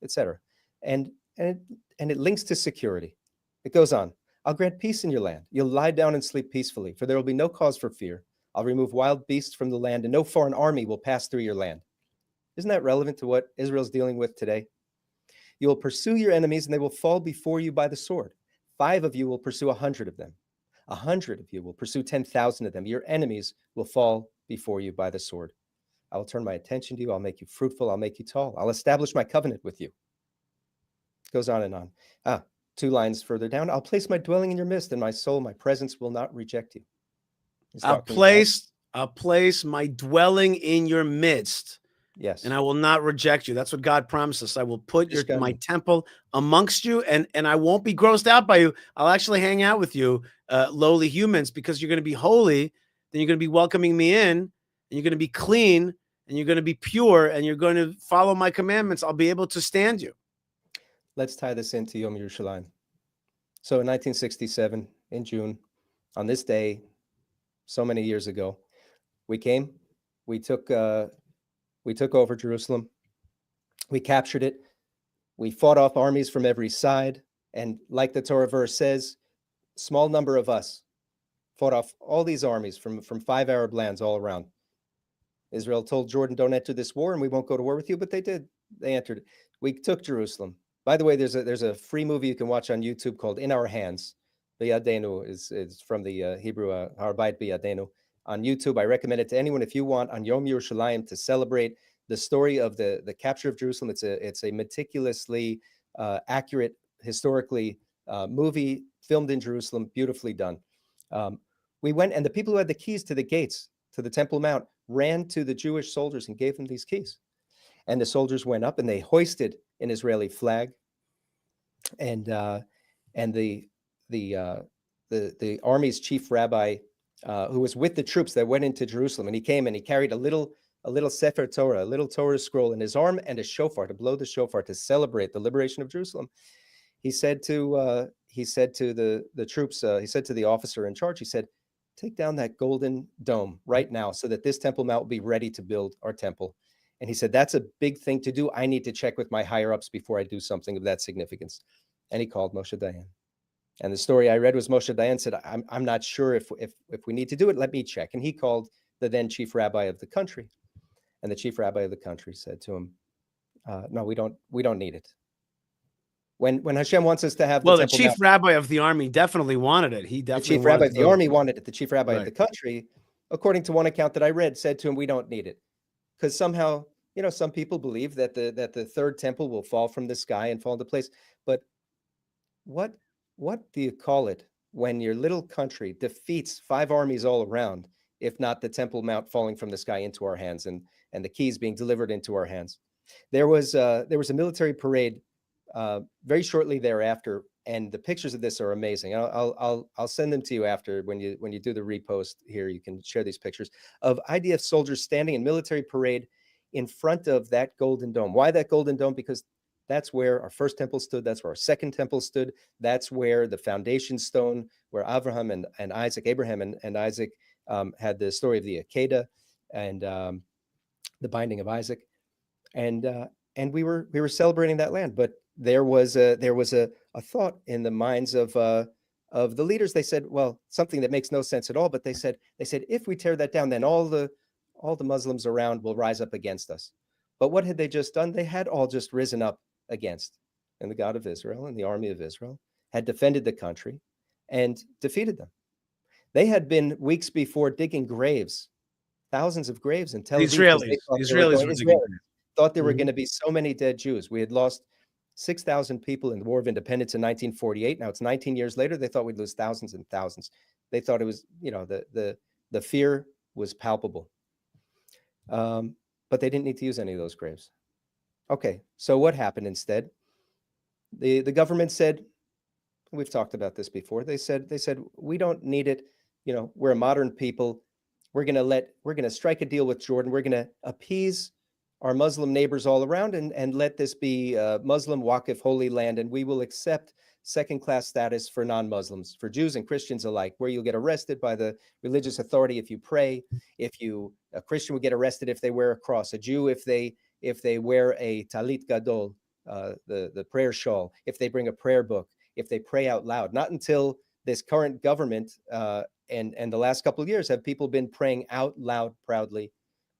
etc. And it links to security. It goes on. I'll grant peace in your land. You'll lie down and sleep peacefully, for there will be no cause for fear. I'll remove wild beasts from the land, and no foreign army will pass through your land. Isn't that relevant to what Israel's dealing with today? You will pursue your enemies, and they will fall before you by the sword. 5 of you will pursue 100 of them. 100 of you will pursue 10,000 of them. Your enemies will fall before you by the sword. I will turn my attention to you. I'll make you fruitful. I'll make you tall. I'll establish my covenant with you. It goes on and on. 2 lines further down. I'll place my dwelling in your midst, and my soul, my presence will not reject you. I'll place my dwelling in your midst. Yes. And I will not reject you. That's what God promised us. I will put my temple amongst you, and I won't be grossed out by you. I'll actually hang out with you, lowly humans, because you're going to be holy. Then you're going to be welcoming me in, and you're going to be clean, and you're going to be pure, and you're going to follow my commandments. I'll be able to stand you. Let's tie this into Yom Yerushalayim. So in 1967, in June, on this day, so many years ago, we took over Jerusalem. We captured it. We fought off armies from every side. And like the Torah verse says, small number of us fought off all these armies from 5 Arab lands all around. Israel told Jordan, don't enter this war and we won't go to war with you, but they did. They entered it. We took Jerusalem. By the way, there's a free movie you can watch on YouTube called In Our Hands. B'yadenu is from the Hebrew Har Bayit B'yadenu. On YouTube, I recommend it to anyone if you want on Yom Yerushalayim to celebrate the story of the capture of Jerusalem. It's a meticulously accurate, historically movie filmed in Jerusalem, beautifully done. We went, and the people who had the keys to the gates to the Temple Mount ran to the Jewish soldiers and gave them these keys. And the soldiers went up and they hoisted an Israeli flag. And the army's chief rabbi, who was with the troops that went into Jerusalem, and he came and he carried a little a little Sefer Torah, a little Torah scroll in his arm, and a shofar to blow the shofar to celebrate the liberation of Jerusalem. He said to the troops, he said to the officer in charge, he said, take down that golden dome right now so that this Temple Mount will be ready to build our temple. And he said, that's a big thing to do. I need to check with my higher ups before I do something of that significance. And he called Moshe Dayan. And the story I read was Moshe Dayan said, I'm not sure if we need to do it. Let me check. And he called the then chief rabbi of the country. And the chief rabbi of the country said to him, no, we don't need it. When Hashem wants us to have the chief rabbi of the army definitely wanted it. He definitely the chief rabbi of the army wanted it. The chief rabbi of the country, according to one account that I read, said to him, we don't need it. Because somehow, some people believe that the third temple will fall from the sky and fall into place. But what do you call it when your little country defeats 5 armies all around, if not the Temple Mount falling from the sky into our hands and the keys being delivered into our hands? There was a military parade very shortly thereafter, and the pictures of this are amazing. I'll send them to you after when you do the repost here. You can share these pictures of IDF soldiers standing in military parade in front of that golden dome. Why that golden dome? Because that's where our first temple stood. That's where our second temple stood. That's where the foundation stone, where Abraham and Isaac had the story of the Akedah and the binding of Isaac, and we were celebrating that land. But there was a thought in the minds of the leaders. They said, well, something that makes no sense at all. But they said if we tear that down, then all the Muslims around will rise up against us. But what had they just done? They had all just risen up against, and the God of Israel and the army of Israel had defended the country and defeated them. They had been weeks before digging graves, thousands of graves in Tel Aviv. The Israelis thought there were going to be so many dead Jews. We had lost 6,000 people in the War of Independence in 1948. Now it's 19 years later. They thought we'd lose thousands and thousands. They thought it was, the fear was palpable. But they didn't need to use any of those graves. Okay, so what happened instead? The government said, we've talked about this before. They said we don't need it. We're a modern people. We're going to strike a deal with Jordan. We're going to appease our Muslim neighbors all around and let this be Muslim Waqf holy land, and we will accept second-class status for non-Muslims, for Jews and Christians alike, where you'll get arrested by the religious authority if you pray. A Christian would get arrested if they wear a cross. A Jew if they wear a talit gadol, the prayer shawl, if they bring a prayer book, if they pray out loud. Not until this current government and the last couple of years have people been praying out loud proudly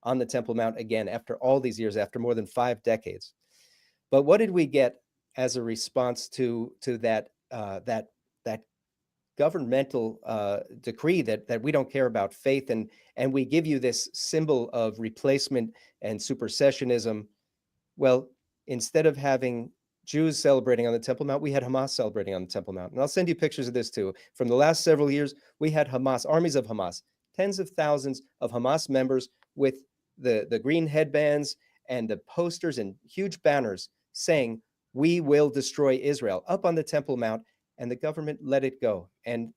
on the Temple Mount again after all these years, after more than 5 decades. But what did we get as a response to that governmental decree that we don't care about faith and we give you this symbol of replacement and supersessionism? Well, instead of having Jews celebrating on the Temple Mount, we had Hamas celebrating on the Temple Mount. And I'll send you pictures of this too. From the last several years, we had Hamas, armies of Hamas, tens of thousands of Hamas members with the green headbands and the posters and huge banners saying, we will destroy Israel, up on the Temple Mount, and the government let it go. And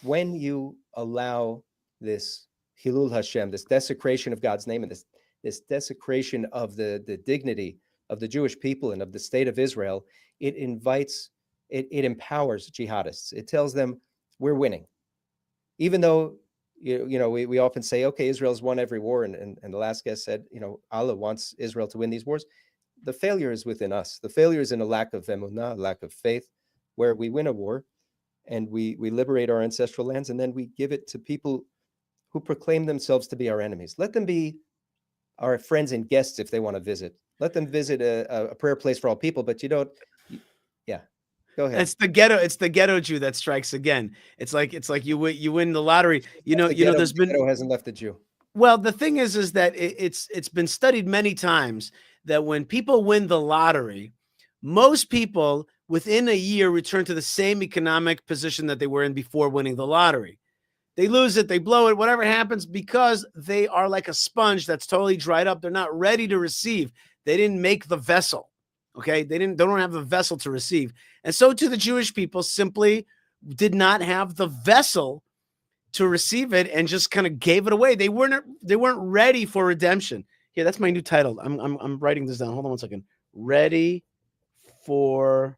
when you allow this Hilul Hashem, this desecration of God's name, and this desecration of the dignity of the Jewish people and of the state of Israel, it empowers jihadists. It tells them we're winning. Even though, we often say, okay, Israel's won every war. And the last guest said, Allah wants Israel to win these wars. The failure is within us. The failure is in a lack of emunah, a lack of faith, where we win a war and we liberate our ancestral lands, and then we give it to people who proclaim themselves to be our enemies. Let them be our friends and guests if they want to visit. Let them visit a prayer place for all people, but you don't. Yeah, go ahead. It's the ghetto Jew that strikes again. It's like you win the lottery. There's been ghetto hasn't left a Jew. Well, the thing is that it's been studied many times that when people win the lottery, most people within a year return to the same economic position that they were in before winning the lottery. They lose it, they blow it, whatever happens, because they are like a sponge that's totally dried up. They're not ready to receive. They didn't make the vessel. Okay, they don't have the vessel to receive. And so to the Jewish people simply did not have the vessel to receive it and just kind of gave it away. They weren't ready for redemption. Here, that's my new title. I'm writing this down. Hold on one second. Ready for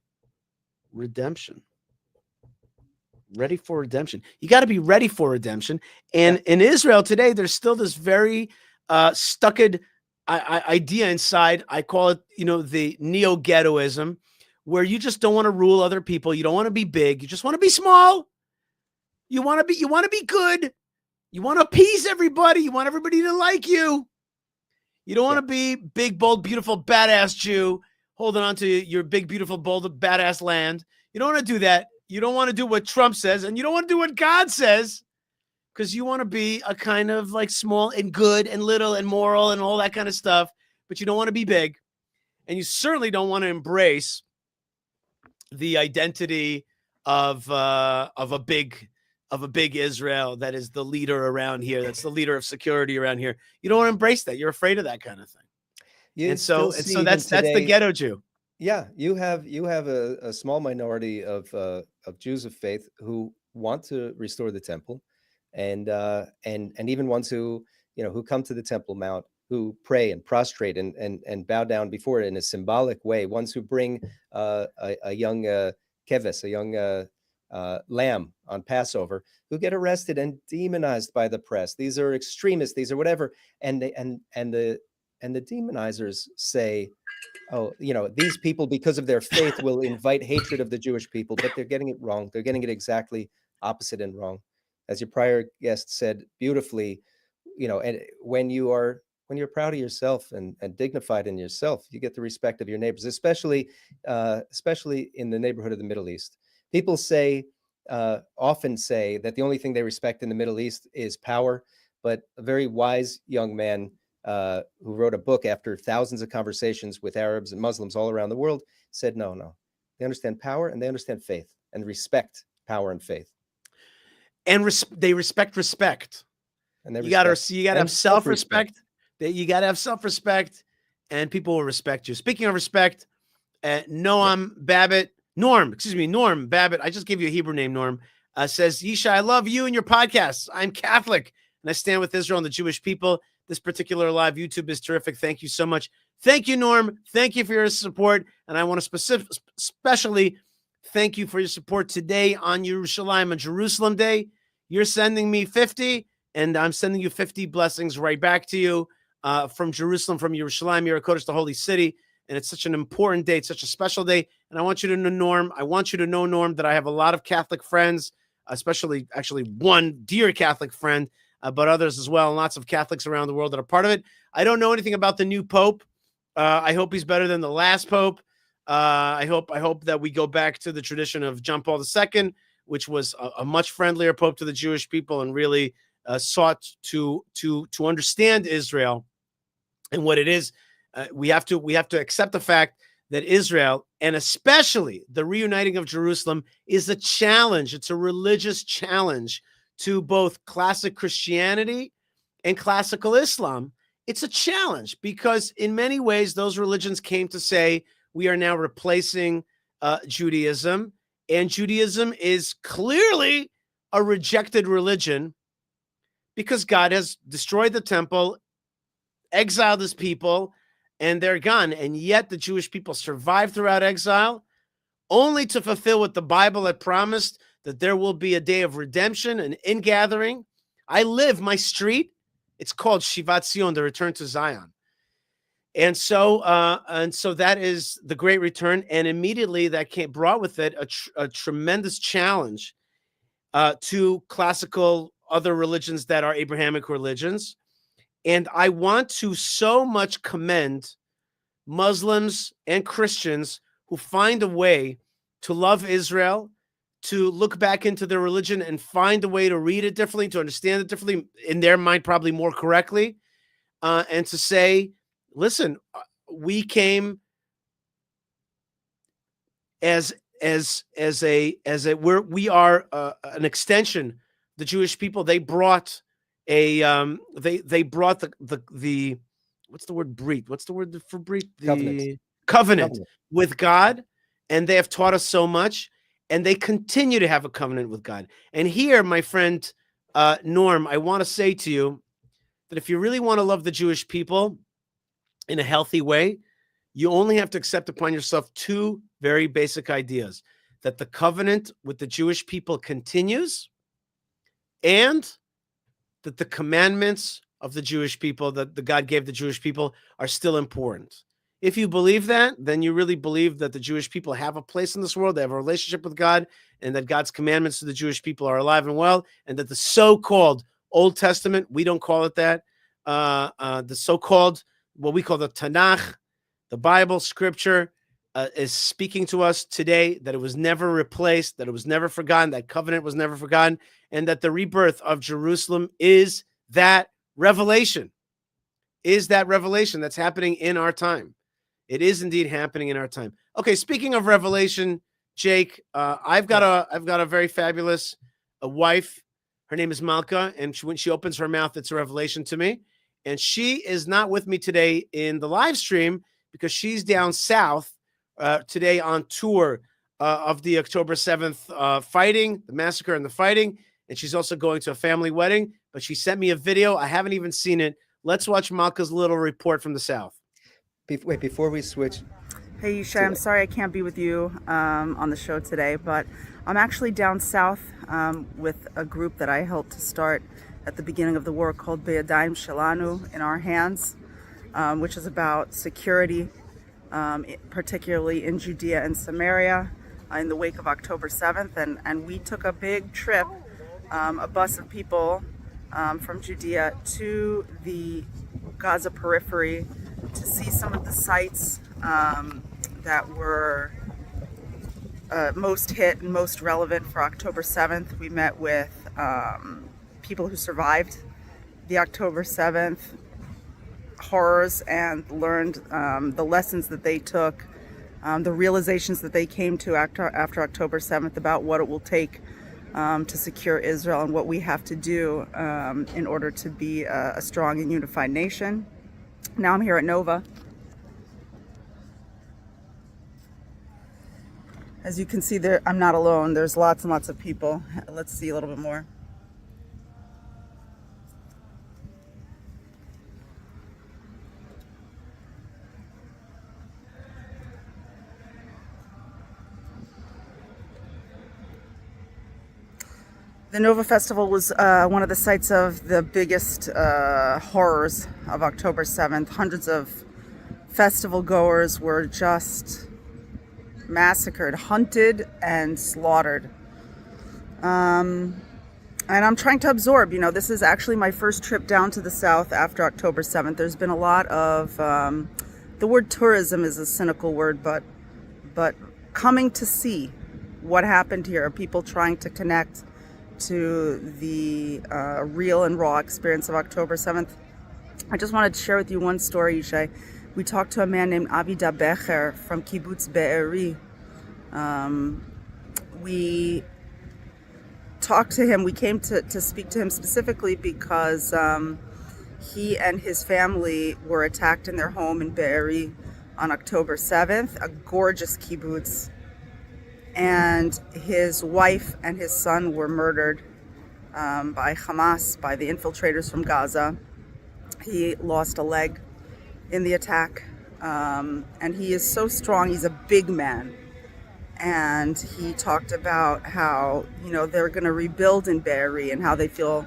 redemption. Ready for redemption. You got to be ready for redemption. And in Israel today, there's still this very stucked idea inside. I call it, the neo-ghettoism, where you just don't want to rule other people. You don't want to be big. You just want to be small. You want to be good. You want to appease everybody. You want everybody to like you. You don't want to be big, bold, beautiful, badass Jew holding on to your big, beautiful, bold, badass land. You don't want to do that. You don't want to do what Trump says, and you don't want to do what God says, because you want to be a kind of like small and good and little and moral and all that kind of stuff, but you don't want to be big. And you certainly don't want to embrace the identity of a big Israel that is the leader around here. That's the leader of security around here. You don't want to embrace that. You're afraid of that kind of thing. And so that's the ghetto Jew. Yeah, you have a small minority of Jews of faith who want to restore the temple, and even ones who come to the Temple Mount, who pray and prostrate and bow down before it in a symbolic way. Ones who bring a young keves, a young lamb on Passover, who get arrested and demonized by the press. These are extremists. These are whatever. And the demonizers say, oh, these people, because of their faith, will invite hatred of the Jewish people, but they're getting it wrong. They're getting it exactly opposite and wrong. As your prior guest said beautifully, and when you're proud of yourself and dignified in yourself, you get the respect of your neighbors, especially in the neighborhood of the Middle East. People often say that the only thing they respect in the Middle East is power, but a very wise young man who wrote a book after thousands of conversations with Arabs and Muslims all around the world said, no, they understand power and they understand faith and respect power and faith. And they respect. And you got to have self-respect. You got to have self-respect, and people will respect you. Speaking of respect, Norm Babbitt. I just gave you a Hebrew name, Norm. Says, Yishai, I love you and your podcasts. I'm Catholic, and I stand with Israel and the Jewish people. This particular live YouTube is terrific. Thank you so much. Thank you, Norm. Thank you for your support. And I want to especially thank you for your support today on Yerushalayim, on Jerusalem Day. You're sending me 50, and I'm sending you 50 blessings right back to you from Jerusalem, from Yerushalayim, Yir HaKodesh, the holy city. And it's such an important day. It's such a special day. And I want you to know, Norm, that I have a lot of Catholic friends, especially actually one dear Catholic friend, but others as well. And lots of Catholics around the world that are part of it. I don't know anything about the new Pope. I hope he's better than the last Pope. I hope that we go back to the tradition of John Paul II, which was a much friendlier Pope to the Jewish people and really sought to understand Israel and what it is. We have to accept the fact that Israel, and especially the reuniting of Jerusalem, is a challenge. It's a religious challenge to both classic Christianity and classical Islam. It's a challenge because in many ways, those religions came to say, we are now replacing Judaism, and Judaism is clearly a rejected religion because God has destroyed the temple, exiled his people, and they're gone. And yet the Jewish people survived throughout exile, only to fulfill what the Bible had promised, that there will be a day of redemption, an ingathering. My street, it's called Shivat Zion, the return to Zion. And so that is the great return. And immediately that brought with it a tremendous challenge to classical other religions that are Abrahamic religions. And I want to so much commend Muslims and Christians who find a way to love Israel, to look back into their religion and find a way to read it differently, to understand it differently, in their mind probably more correctly, and to say, listen, we came we are an extension. The Jewish people, they brought they brought the what's the word brit? What's the word for brit? The covenant with God, and they have taught us so much, and they continue to have a covenant with God. And here, my friend Norm, I want to say to you that if you really want to love the Jewish people, in a healthy way, you only have to accept upon yourself two very basic ideas: that the covenant with the Jewish people continues, and that the commandments of the Jewish people that the God gave the Jewish people are still important. If you believe that, then you really believe that the Jewish people have a place in this world, they have a relationship with God, and that God's commandments to the Jewish people are alive and well, and that the so-called Old Testament, we don't call it that, the so-called, what we call the Tanakh, the Bible, Scripture, is speaking to us today, that it was never replaced, that it was never forgotten, that covenant was never forgotten, and that the rebirth of Jerusalem is that revelation, that's happening in our time. It is indeed happening in our time. Okay, speaking of revelation, Jake, I've got a very fabulous wife. Her name is Malka, and when she opens her mouth, it's a revelation to me. And she is not with me today in the live stream because she's down south today on tour of the October 7th fighting, the massacre and the fighting. And she's also going to a family wedding. But she sent me a video. I haven't even seen it. Let's watch Malka's little report from the south. Wait, before we switch. Hey, Yishai, I'm sorry I can't be with you on the show today, but I'm actually down south with a group that I helped to start at the beginning of the war called Beyadayim Shelanu, in our hands, which is about security, particularly in Judea and Samaria in the wake of October 7th. And we took a big trip, a bus of people from Judea to the Gaza periphery to see some of the sites that were most hit and most relevant for October 7th. We met with people who survived the October 7th horrors and learned the lessons that they took, the realizations that they came to after October 7th about what it will take to secure Israel and what we have to do in order to be a strong and unified nation. Now I'm here at Nova. As you can see there, I'm not alone. There's lots and lots of people. Let's see a little bit more. The Nova Festival was one of the sites of the biggest horrors of October 7th. Hundreds of festival goers were just massacred, hunted, and slaughtered. And I'm trying to absorb, this is actually my first trip down to the south after October 7th. There's been a lot of, the word tourism is a cynical word, but coming to see what happened here, people trying to connect to the real and raw experience of October 7th. I just wanted to share with you one story, Yishai. We talked to a man named Avida Becher from Kibbutz Be'eri. We talked to him. We came to speak to him specifically because he and his family were attacked in their home in Be'eri on October 7th, a gorgeous kibbutz. And his wife and his son were murdered by Hamas, by the infiltrators from Gaza. He lost a leg in the attack, and he is so strong. He's a big man, and he talked about how they're going to rebuild in Be'eri and how they feel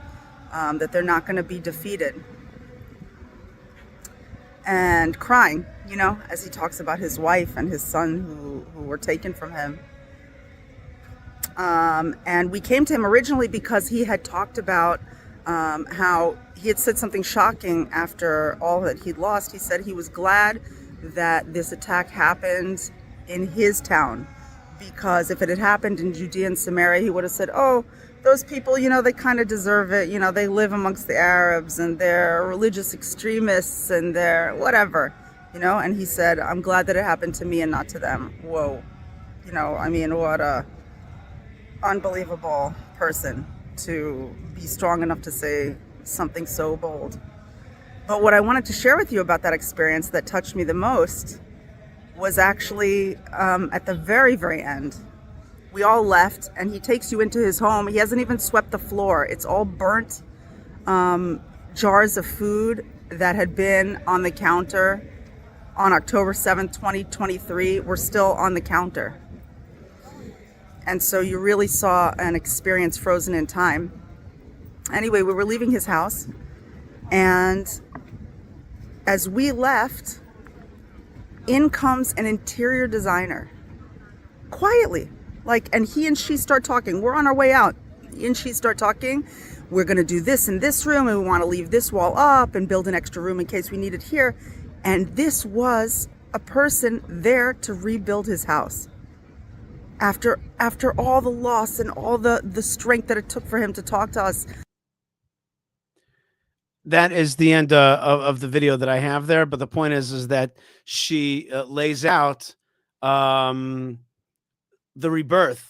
that they're not going to be defeated, and crying, as he talks about his wife and his son who were taken from him. And we came to him originally because he had talked about how he had said something shocking after all that he'd lost. He said he was glad that this attack happened in his town, because if it had happened in Judea and Samaria, he would have said, oh, those people, they kind of deserve it. They live amongst the Arabs and they're religious extremists and they're whatever, And he said, I'm glad that it happened to me and not to them. Whoa. What a unbelievable person to be strong enough to say something so bold. But what I wanted to share with you about that experience that touched me the most was actually at the very, very end. We all left and he takes you into his home. He hasn't even swept the floor. It's all burnt jars of food that had been on the counter on October 7th, 2023 were still on the counter. And so you really saw an experience frozen in time. Anyway, we were leaving his house, and as we left, in comes an interior designer, quietly, and he and she start talking. We're on our way out. He and she start talking. We're going to do this in this room, and we want to leave this wall up and build an extra room in case we need it here. And this was a person there to rebuild his house. After all the loss and all the strength that it took for him to talk to us. That is the end of the video that I have there. But the point is that she lays out the rebirth.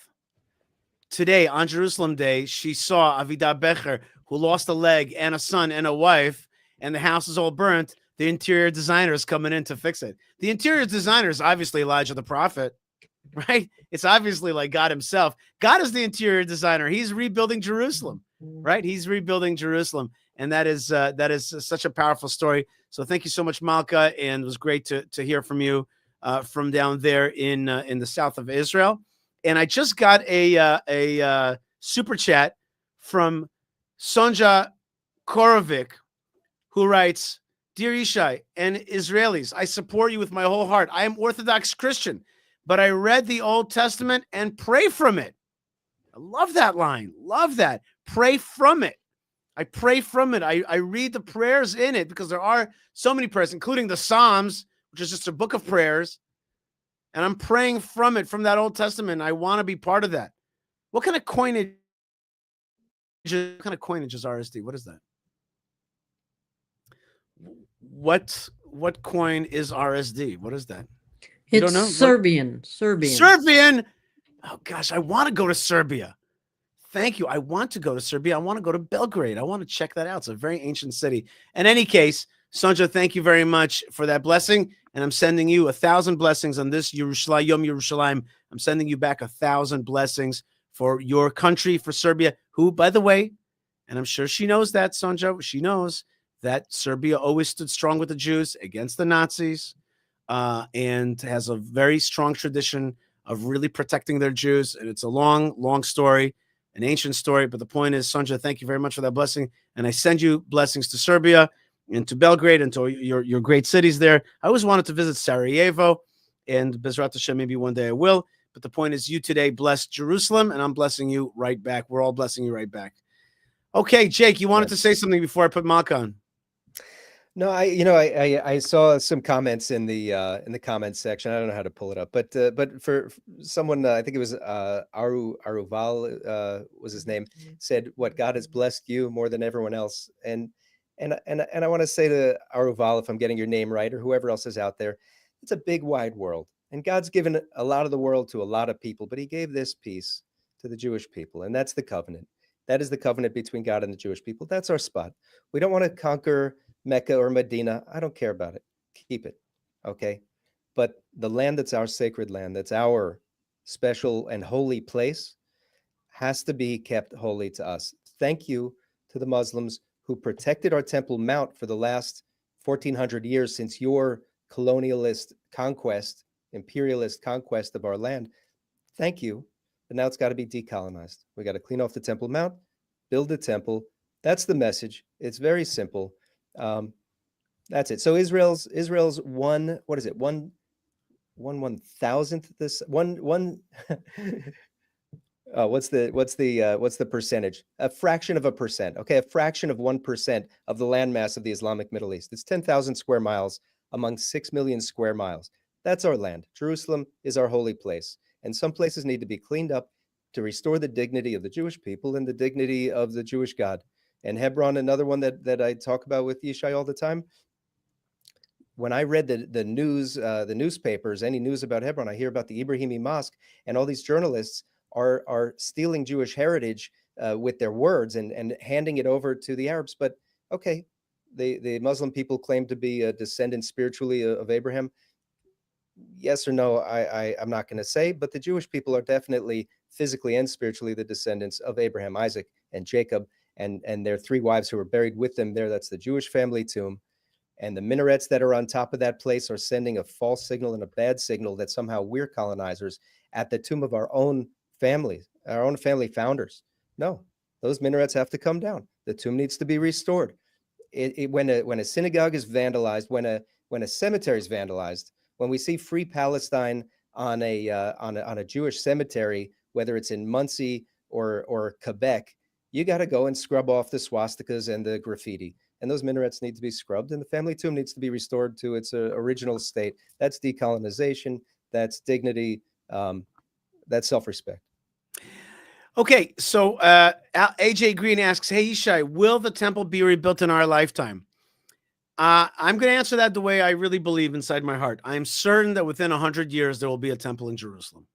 Today, on Jerusalem Day, she saw Avidah Becher, who lost a leg and a son and a wife, and the house is all burnt. The interior designer is coming in to fix it. The interior designer is obviously Elijah the prophet, right? It's obviously like God himself. God is the interior designer. He's rebuilding Jerusalem, right? He's rebuilding Jerusalem. And that is such a powerful story. So thank you so much, Malka. And it was great to hear from you from down there in the south of Israel. And I just got a super chat from Sonja Korovic, who writes, "Dear Yishai and Israelis, I support you with my whole heart. I am Orthodox Christian, but I read the Old Testament and pray from it." I love that line. Love that. Pray from it. I pray from it. I read the prayers in it because there are so many prayers, including the Psalms, which is just a book of prayers. And I'm praying from it, from that Old Testament. I want to be part of that. What kind of coinage? What kind of coinage is RSD? What is that? What coin is RSD? What is that? You It's don't know? Serbian. Serbian. Oh gosh, I want to go to Serbia. Thank you. I want to go to Serbia. I want to go to Belgrade. I want to check that out. It's a very ancient city. In any case, Sonja, thank you very much for that blessing. And I'm sending you 1,000 blessings on this Yerushalayim, Yom Yerushalayim. I'm sending you back 1,000 blessings for your country, for Serbia, who, by the way, and I'm sure she knows that, Sonja, she knows that Serbia always stood strong with the Jews against the Nazis, and has a very strong tradition of really protecting their Jews. And it's a long, long story, an ancient story. But the point is, Sonja, thank you very much for that blessing. And I send you blessings to Serbia and to Belgrade and to your great cities there. I always wanted to visit Sarajevo, and Bezrat Hashem, maybe one day I will. But the point is, you today blessed Jerusalem, and I'm blessing you right back. We're all blessing you right back. Okay, Jake, you wanted to say something before I put Malk on. No, I saw some comments in the comments section. I don't know how to pull it up, but for someone, I think it was Aruval was his name, said, "What, God has blessed you more than everyone else." And I want to say to Aruval, if I'm getting your name right, or whoever else is out there, it's a big wide world, and God's given a lot of the world to a lot of people, but He gave this piece to the Jewish people, and that's the covenant. That is the covenant between God and the Jewish people. That's our spot. We don't want to conquer Mecca or Medina. I don't care about it. Keep it. Okay. But the land that's our sacred land, that's our special and holy place, has to be kept holy to us. Thank you to the Muslims who protected our Temple Mount for the last 1,400 years since your colonialist conquest, imperialist conquest of our land. Thank you. But now it's got to be decolonized. We got to clean off the Temple Mount, build the temple. That's the message. It's very simple. That's it. So Israel's one, what is it? One 1,000th this one what's the percentage? A fraction of a percent. Okay, a fraction of 1% of the landmass of the Islamic Middle East. It's 10,000 square miles among 6 million square miles. That's our land. Jerusalem is our holy place. And some places need to be cleaned up to restore the dignity of the Jewish people and the dignity of the Jewish God. And Hebron, another one that I talk about with Yishai all the time. When I read the news, the newspapers, any news about Hebron, I hear about the Ibrahimi Mosque, and all these journalists are stealing Jewish heritage with their words and handing it over to the Arabs. But okay, the Muslim people claim to be a descendant spiritually of Abraham. Yes or no, I'm not going to say, but the Jewish people are definitely physically and spiritually the descendants of Abraham, Isaac, and Jacob, and their three wives who were buried with them there. That's the Jewish family tomb. And the minarets that are on top of that place are sending a false signal and a bad signal that somehow we're colonizers at the tomb of our own families, our own family founders. No, those minarets have to come down. The tomb needs to be restored. When a synagogue is vandalized, when a cemetery is vandalized, when we see Free Palestine on a Jewish cemetery, whether it's in Muncie or Quebec, you got to go and scrub off the swastikas and the graffiti. And those minarets need to be scrubbed, and the family tomb needs to be restored to its original state. That's decolonization. That's dignity. That's self-respect. Okay, so AJ Green asks, hey, Yishai, will the temple be rebuilt in our lifetime? I'm going to answer that the way I really believe inside my heart. I am certain that within 100 years, there will be a temple in Jerusalem.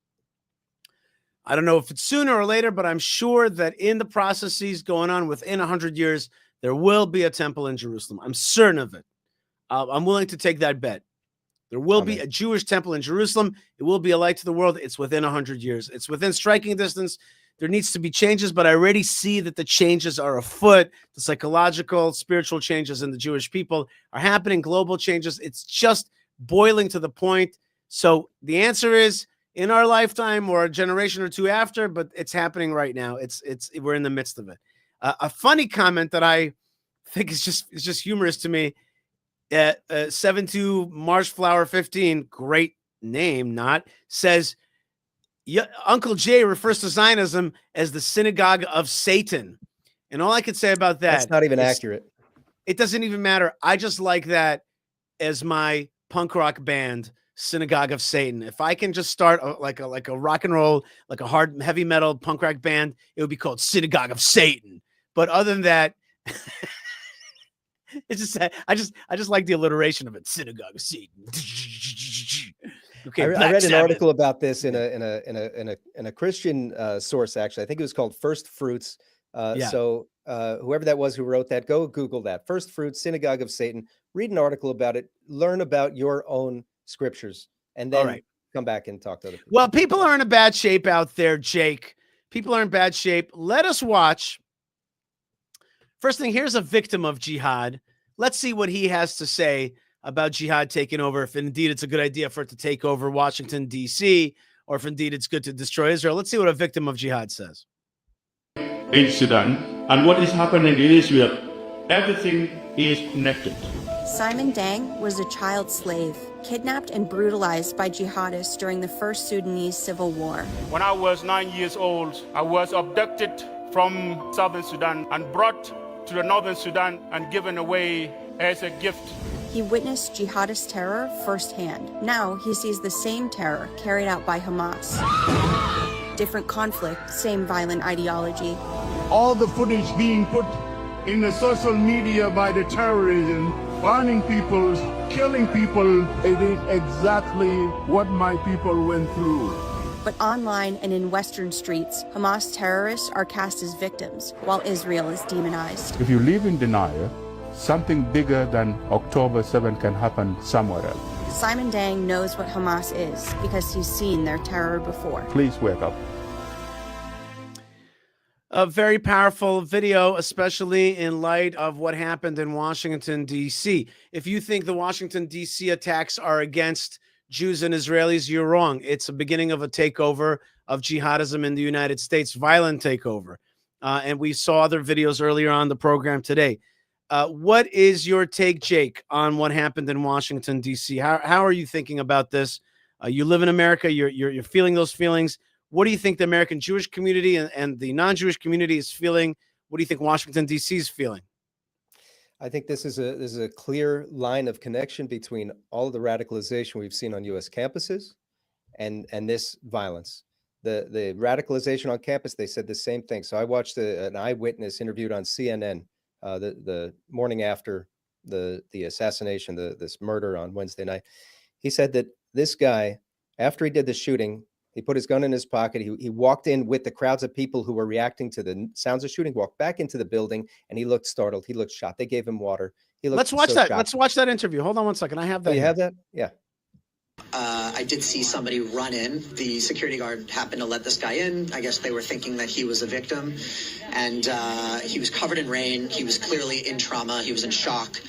I don't know if it's sooner or later, but I'm sure that in the processes going on within 100 years, there will be a temple in Jerusalem. I'm certain of it. I'm willing to take that bet. There will be a Jewish temple in Jerusalem. It will be a light to the world. It's within 100 years. It's within striking distance. There needs to be changes, but I already see that the changes are afoot. The psychological, spiritual changes in the Jewish people are happening, global changes. It's just boiling to the point. So the answer is in our lifetime or a generation or two after, but it's happening right now. We're in the midst of it. A funny comment that I think is just humorous to me. 72 Marshflower 15, great name, says, Uncle Jay refers to Zionism as the synagogue of Satan. And all I could say about that's not even accurate. It doesn't even matter. I just like that as my punk rock band, Synagogue of Satan. If I can just start like a rock and roll, like a hard heavy metal punk rock band, it would be called Synagogue of Satan. But other than that, it's just I just like the alliteration of it. Synagogue of Satan. Okay, I read an article about this in a Christian source. Actually, I think it was called First Fruits. So whoever that was who wrote that, go Google that. First Fruits, Synagogue of Satan. Read an article about it. Learn about your own scriptures, and then come back and talk to other people. Well, people are in a bad shape out there, Jake. People are in bad shape. Let us watch. First thing, here's a victim of jihad. Let's see what he has to say about jihad taking over, if indeed it's a good idea for it to take over Washington, D.C., or if indeed it's good to destroy Israel. Let's see what a victim of jihad says. In Sudan, and what is happening in Israel, everything is connected. Simon Dang was a child slave, kidnapped and brutalized by jihadists during the first Sudanese civil war. When I was 9 years old, I was abducted from southern Sudan and brought to the northern Sudan and given away as a gift. He witnessed jihadist terror firsthand. Now he sees the same terror carried out by Hamas. Different conflict, same violent ideology. All the footage being put in the social media by the terrorism, burning people, killing people, it is exactly what my people went through. But online and in Western streets, Hamas terrorists are cast as victims, while Israel is demonized. If you live in denial, something bigger than October 7 can happen somewhere else. Simon Dang knows what Hamas is because he's seen their terror before. Please wake up. A very powerful video, especially in light of what happened in Washington, D.C. If you think the Washington, D.C. attacks are against Jews and Israelis, you're wrong. It's the beginning of a takeover of jihadism in the United States, violent takeover. And we saw other videos earlier on the program today. What is your take, Jake, on what happened in Washington, D.C.? How are you thinking about this? You live in America. You're feeling those feelings. What do you think the American Jewish community and the non-Jewish community is feeling? What do you think Washington, D.C. is feeling? I think this is a clear line of connection between all of the radicalization we've seen on U.S. campuses and this violence. The radicalization on campus, they said the same thing. So I watched an eyewitness interviewed on CNN the morning after the assassination, this murder on Wednesday night. He said that this guy, after he did the shooting, he put his gun in his pocket. He walked in with the crowds of people who were reacting to the sounds of shooting, walked back into the building, and he looked startled. He looked shocked. They gave him water. Let's watch that. Let's watch that interview. Hold on one second. I have that. You have that? Yeah. I did see somebody run in. The security guard happened to let this guy in. I guess they were thinking that he was a victim. And he was covered in rain. He was clearly in trauma. He was in shock.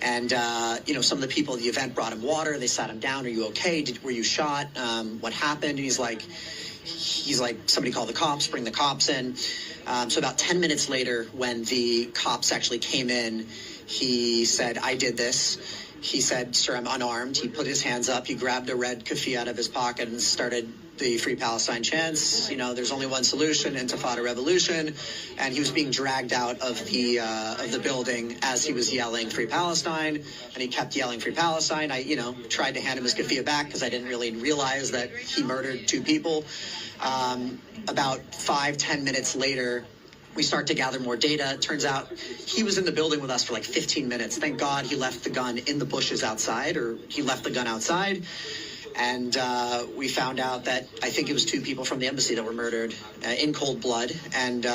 And, some of the people at the event brought him water. They sat him down. Are you okay? Were you shot? What happened? And he's like, somebody called the cops, bring the cops in. So about 10 minutes later, when the cops actually came in, he said, I did this. He said, sir, I'm unarmed. He put his hands up. He grabbed a red keffiyeh out of his pocket and started the Free Palestine chants. There's only one solution, Intifada revolution. And he was being dragged out of the building as he was yelling Free Palestine. And he kept yelling Free Palestine. I, tried to hand him his keffiyeh back because I didn't really realize that he murdered 2 people. About 5-10 minutes later, we start to gather more data. It turns out he was in the building with us for like 15 minutes. Thank God he left the gun in the bushes outside, or he left the gun outside. And we found out that I think it was 2 people from the embassy that were murdered in cold blood. And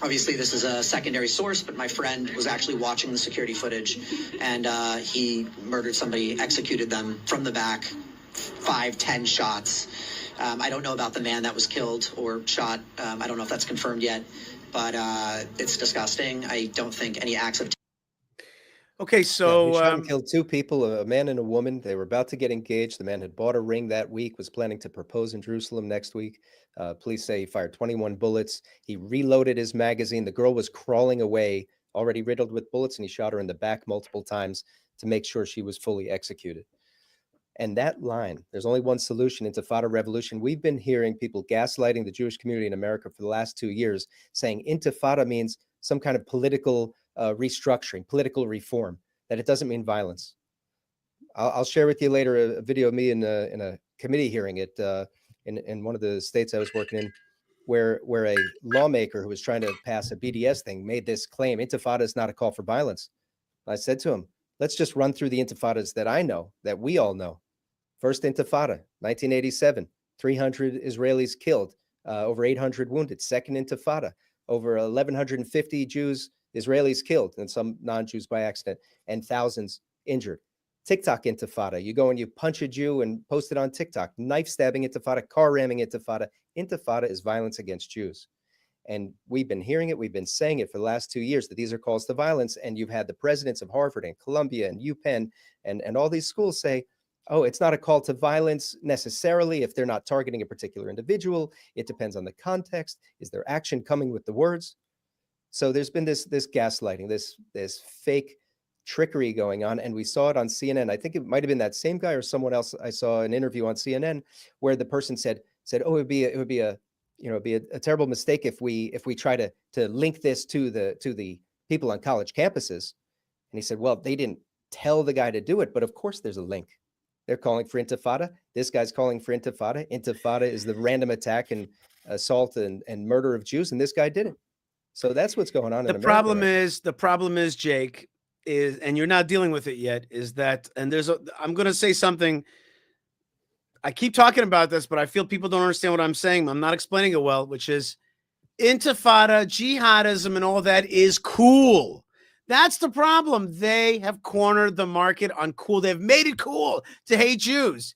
obviously this is a secondary source, but my friend was actually watching the security footage, and he murdered somebody, executed them from the back, 5-10 shots. I don't know about the man that was killed or shot. I don't know if that's confirmed yet, but it's disgusting. I don't think any acts of... Okay, so he shot and killed 2 people, a man and a woman. They were about to get engaged. The man had bought a ring that week, was planning to propose in Jerusalem next week. Police say he fired 21 bullets. He reloaded his magazine. The girl was crawling away, already riddled with bullets, and he shot her in the back multiple times to make sure she was fully executed. And that line, there's only one solution, Intifada revolution. We've been hearing people gaslighting the Jewish community in America for the last 2 years, saying Intifada means some kind of political restructuring, political reform, that it doesn't mean violence. I'll share with you later a video of me in a committee hearing in one of the states I was working in, where a lawmaker who was trying to pass a BDS thing made this claim, Intifada is not a call for violence. I said to him, let's just run through the intifadas that I know, that we all know. First Intifada, 1987, 300 Israelis killed, over 800 wounded. Second Intifada, over 1,150 Israelis killed, and some non-Jews by accident, and thousands injured. TikTok Intifada, you go and you punch a Jew and post it on TikTok. Knife stabbing Intifada, car ramming Intifada. Intifada is violence against Jews. And we've been hearing it, we've been saying it for the last 2 years, that these are calls to violence. And you've had the presidents of Harvard and Columbia and UPenn and all these schools say, oh, it's not a call to violence necessarily if they're not targeting a particular individual. It depends on the context. Is their action coming with the words? So there's been this gaslighting, this fake trickery going on, and we saw it on CNN. I think it might have been that same guy or someone else. I saw an interview on CNN where the person said, oh, it would be a terrible mistake if we try to link this to the people on college campuses. And he said, well, they didn't tell the guy to do it, but of course there's a link. They're calling for Intifada. This guy's calling for Intifada. Intifada is the random attack and assault and murder of Jews, and this guy did it. So that's what's going on in America. The problem is, Jake, and you're not dealing with it yet, is that, and I'm going to say something. I keep talking about this, but I feel people don't understand what I'm saying. I'm not explaining it well, which is Intifada, jihadism, and all that is cool. That's the problem. They have cornered the market on cool. They've made it cool to hate Jews.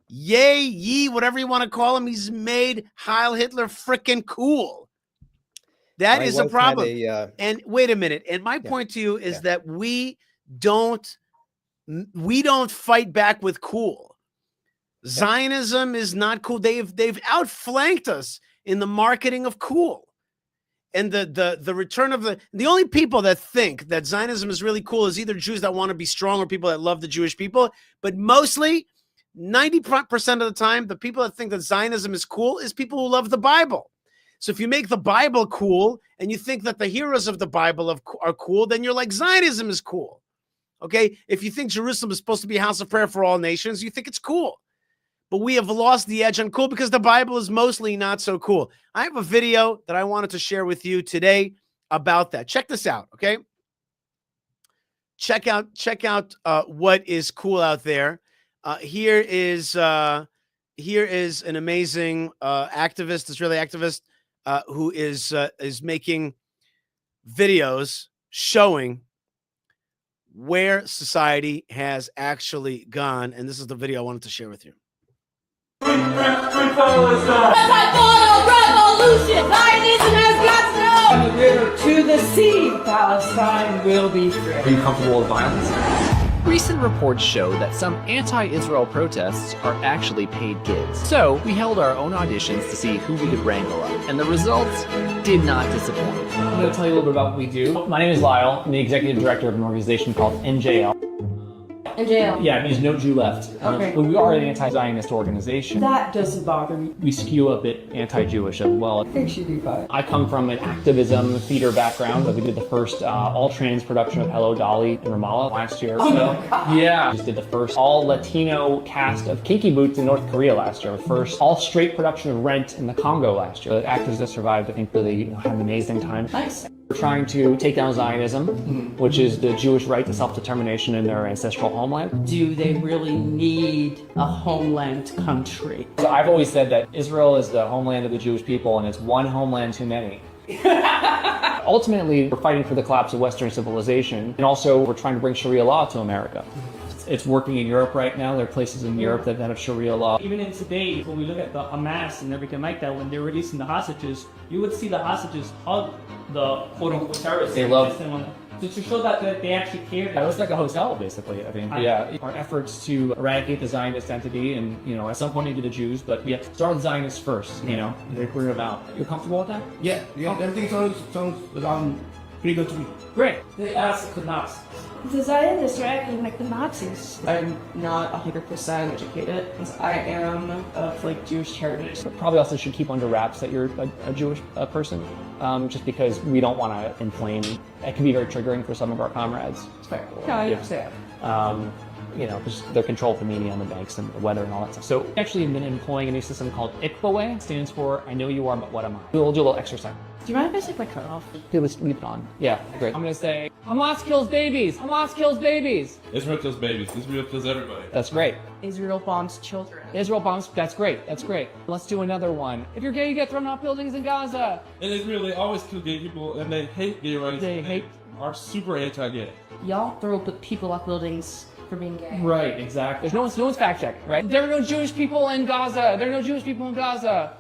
Yay, whatever you want to call him. He's made Heil Hitler frickin' cool. That is a problem. And wait a minute. And my point to you is that we don't fight back with cool. Zionism is not cool. They've outflanked us in the marketing of cool. And the return of the only people that think that Zionism is really cool is either Jews that want to be strong or people that love the Jewish people. But mostly 90% of the time, the people that think that Zionism is cool is people who love the Bible. So if you make the Bible cool and you think that the heroes of the Bible are cool, then you're like, Zionism is cool. Okay. If you think Jerusalem is supposed to be a house of prayer for all nations, you think it's cool. But we have lost the edge on cool because the Bible is mostly not so cool. I have a video that I wanted to share with you today about that. Check this out, okay? Check out what is cool out there. Here is an amazing activist, Israeli activist, who is making videos showing where society has actually gone, and this is the video I wanted to share with you. Revolution! Zionism has got to From the river to the sea, Palestine will be free. Are you comfortable with violence? Recent reports show that some anti-Israel protests are actually paid gigs. So we held our own auditions to see who we could wrangle up, and the results did not disappoint. I'm going to tell you a little bit about what we do. My name is Lyle. I'm the executive director of an organization called NJL. NJL? Yeah, it means No Jew Left. Okay. But we are an anti-Zionist organization. That doesn't bother me. We skew a bit anti-Jewish as well. I think she'd be fine. I come from an activism theater background. We did the first all-trans production of Hello Dolly in Ramallah last year. Oh my God. Yeah. We just did the first all-Latino cast of Kinky Boots in North Korea last year. First all-straight production of Rent in the Congo last year. The actors that survived, I think, really had an amazing time. Nice. We're trying to take down Zionism, which is the Jewish right to self-determination in their ancestral homeland. Do they really need a homeland country? So I've always said that Israel is the homeland of the Jewish people, and it's one homeland too many. Ultimately, we're fighting for the collapse of Western civilization, and also we're trying to bring Sharia law to America. It's working in Europe right now. There are places in Europe that have Sharia law. Even in today, when we look at the Hamas and everything like that, when they're releasing the hostages, you would see the hostages hug the quote-unquote terrorists. They love... To show that they actually care. Yeah, it was like a hotel, basically, I think. Yeah, our efforts to eradicate the Zionist entity, and, you know, at some point into the Jews, but we have to start with Zionists first, you know, they're clear about. You're comfortable with that? Yeah, everything sounds pretty good to me. Great. They asked the Nazis. The Zionists are acting like the Nazis. I'm not 100% educated. I am of Jewish heritage. But probably also should keep under wraps that you're a Jewish person, just because we don't want to inflame. It can be very triggering for some of our comrades. It's fair. No, I understand. You know, because they're controlled the media and the banks and the weather and all that stuff. So we actually have been employing a new system called ICBAWay. It stands for I know you are, but what am I? We'll do a little exercise. Do you mind if I take my coat off? Okay, let's leave it on. Yeah, great. I'm gonna say, Hamas kills babies! Hamas kills babies! Israel kills babies. Israel kills everybody. That's great. Israel bombs children. Israel bombs, that's great, that's great. Let's do another one. If you're gay, you get thrown off buildings in Gaza. In Israel, they always kill gay people, and they hate gay rights. They are super anti-gay. Y'all throw people off buildings for being gay. Right, exactly. No one's fact-checking, right? There are no Jewish people in Gaza. There are no Jewish people in Gaza.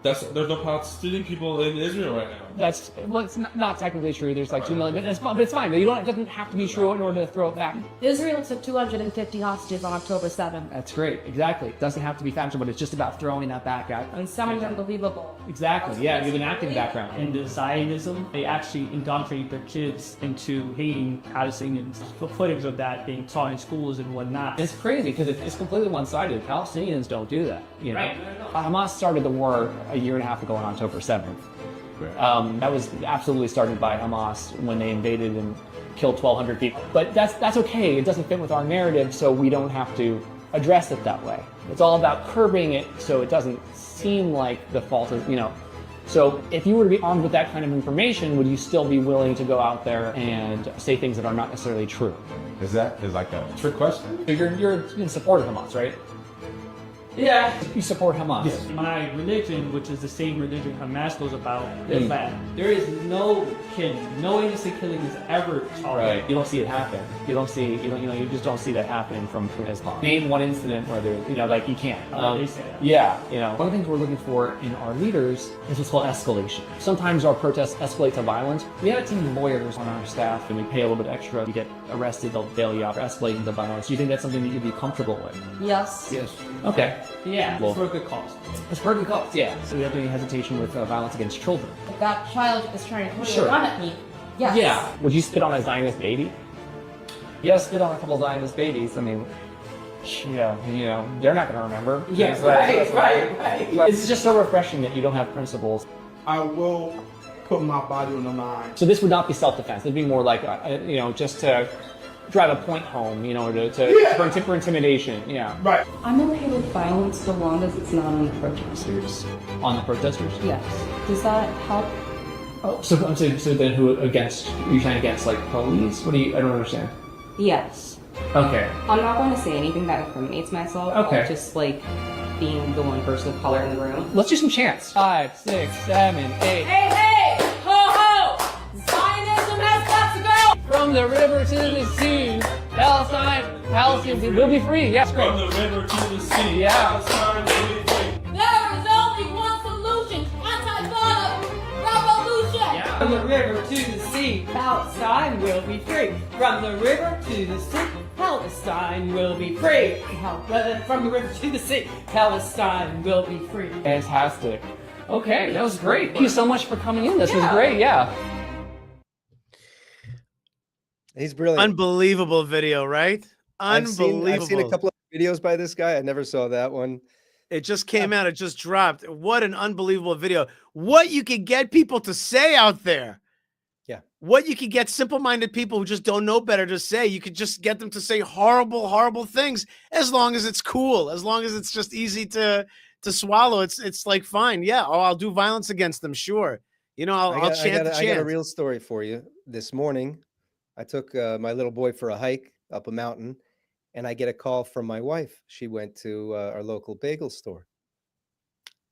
There's no Palestinian people in Israel right now. It's not technically true. There's like 2 million, but it's fine. It doesn't have to be true in order to throw it back. Israel took 250 hostages on October 7th. That's great. Exactly. It doesn't have to be factual, but it's just about throwing that back at. And sounds unbelievable. Exactly. Yeah, you have an acting background. In the Zionism, they actually indoctrinate their kids into hating Palestinians. Footage of that being taught in schools and whatnot. It's crazy because it's completely one-sided. Palestinians don't do that. You know? Right. Hamas started the war a year and a half ago on October 7th. That was absolutely started by Hamas when they invaded and killed 1,200 people. But that's okay. It doesn't fit with our narrative, so we don't have to address it that way. It's all about curbing it so it doesn't seem like the fault is, you know. So if you were to be armed with that kind of information, would you still be willing to go out there and say things that are not necessarily true? Is like a trick question? So you're in support of Hamas, right? Yeah. You support Hamas. Yes. My religion, which is the same religion Hamas goes about, is that there is no killing, no innocent killing is ever tolerated. Right. You don't see it happen. You just don't see that happening from Islam. Name one incident where there, you can't. They say that. Yeah, one of the things we're looking for in our leaders is what's called escalation. Sometimes our protests escalate to violence. We have a team of lawyers on our staff, and we pay a little bit extra. You get arrested, they'll bail you out for escalating to violence. Do you think that's something that you'd be comfortable with? Yes. Yes. Okay. Yeah, well, it's for a good cause. It's for a good cause, yeah. So we have any hesitation with violence against children? If that child is trying to Sure. run at me, yes. Yeah. Would you spit on a Zionist baby? Yeah, spit on a couple Zionist babies. I mean, yeah, they're not going to remember. Yeah, right. It's just so refreshing that you don't have principles. I will put my body on the line. So this would not be self-defense. It'd be more like, just to drive a point home, for intimidation, yeah. Right. I'm okay with violence so long as it's not on the protesters. On the protesters? Yes. Does that help? Oh, so then who against? Are you trying against police? I don't understand. Yes. Okay. I'm not going to say anything that incriminates myself. Okay. I'll just being the one person of color in the room. Let's do some chants. 5, 6, 7, 8. Hey! Ho ho! Zionism has got to go! From the river to the sea, Palestine will be free. Yes, great. From the river to the sea, yeah. Palestine will be free. There is only one solution: anti-violence revolution. From the river to the sea, Palestine will be free. From the river to the sea, Palestine will be free. From the river to the sea, Palestine will be free. Fantastic. Okay, that was great. Thank you so much for coming in. This was great. Yeah. He's brilliant. Unbelievable video, right? Unbelievable. I've seen a couple of videos by this guy. I never saw that one. It just came out. It just dropped. What an unbelievable video. What you can get people to say out there. Yeah. What you can get simple-minded people who just don't know better to say. You could just get them to say horrible, horrible things as long as it's cool, as long as it's just easy to swallow. It's like, fine. Yeah. Oh, I'll do violence against them. Sure. You know, I'll chant the chant. I got a real story for you. This morning, I took my little boy for a hike up a mountain, and I get a call from my wife. She went to our local bagel store.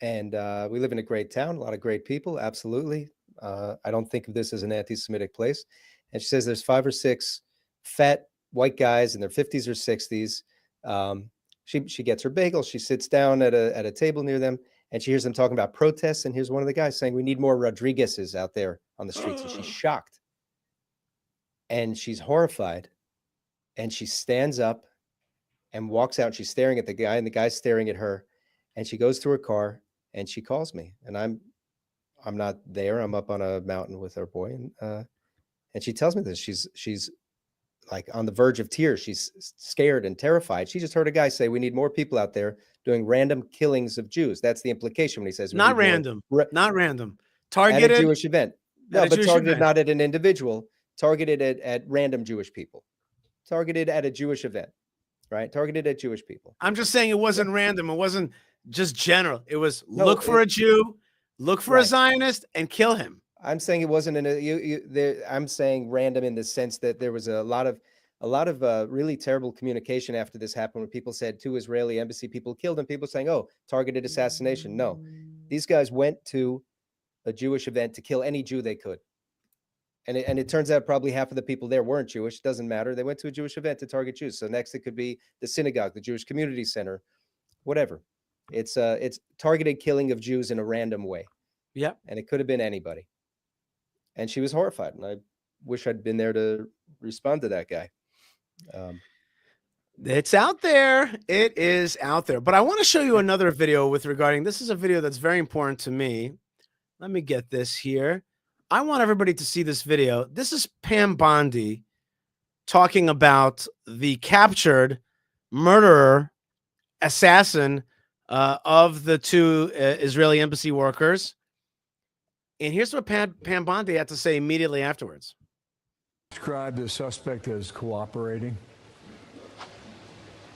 And we live in a great town, a lot of great people, absolutely. I don't think of this as an anti-Semitic place. And she says there's 5 or 6 fat white guys in their 50s or 60s. She gets her bagel. She sits down at a table near them, and she hears them talking about protests. And here's one of the guys saying, we need more Rodriguez's out there on the streets. And she's shocked. And she's horrified. And she stands up and walks out. And she's staring at the guy, and the guy's staring at her. And she goes to her car and she calls me. And I'm not there. I'm up on a mountain with her boy. And she tells me this. She's like on the verge of tears. She's scared and terrified. She just heard a guy say, we need more people out there doing random killings of Jews. That's the implication when he says not random. Not random. Targeted at a Jewish event. No, but targeted not at an individual. Targeted at random Jewish people. Targeted at a Jewish event. Right? Targeted at Jewish people. I'm just saying it wasn't random. It wasn't just general. It was look for a Jew, look for a Zionist, and kill him. I'm saying it wasn't I'm saying random in the sense that there was a lot of really terrible communication after this happened, when people said 2 Israeli embassy people killed, and people saying, oh, targeted assassination. No, these guys went to a Jewish event to kill any Jew they could. And it turns out probably half of the people there weren't Jewish. Doesn't matter. They went to a Jewish event to target Jews. So next it could be the synagogue, the Jewish community center, whatever. It's targeted killing of Jews in a random way. Yeah. And it could have been anybody. And she was horrified. And I wish I'd been there to respond to that guy. It's out there. It is out there. But I want to show you another video regarding this is a video that's very important to me. Let me get this here. I want everybody to see this video. This is Pam Bondi talking about the captured murderer, assassin of the 2 Israeli embassy workers. And here's what Pam Bondi had to say immediately afterwards. Describe the suspect as cooperating.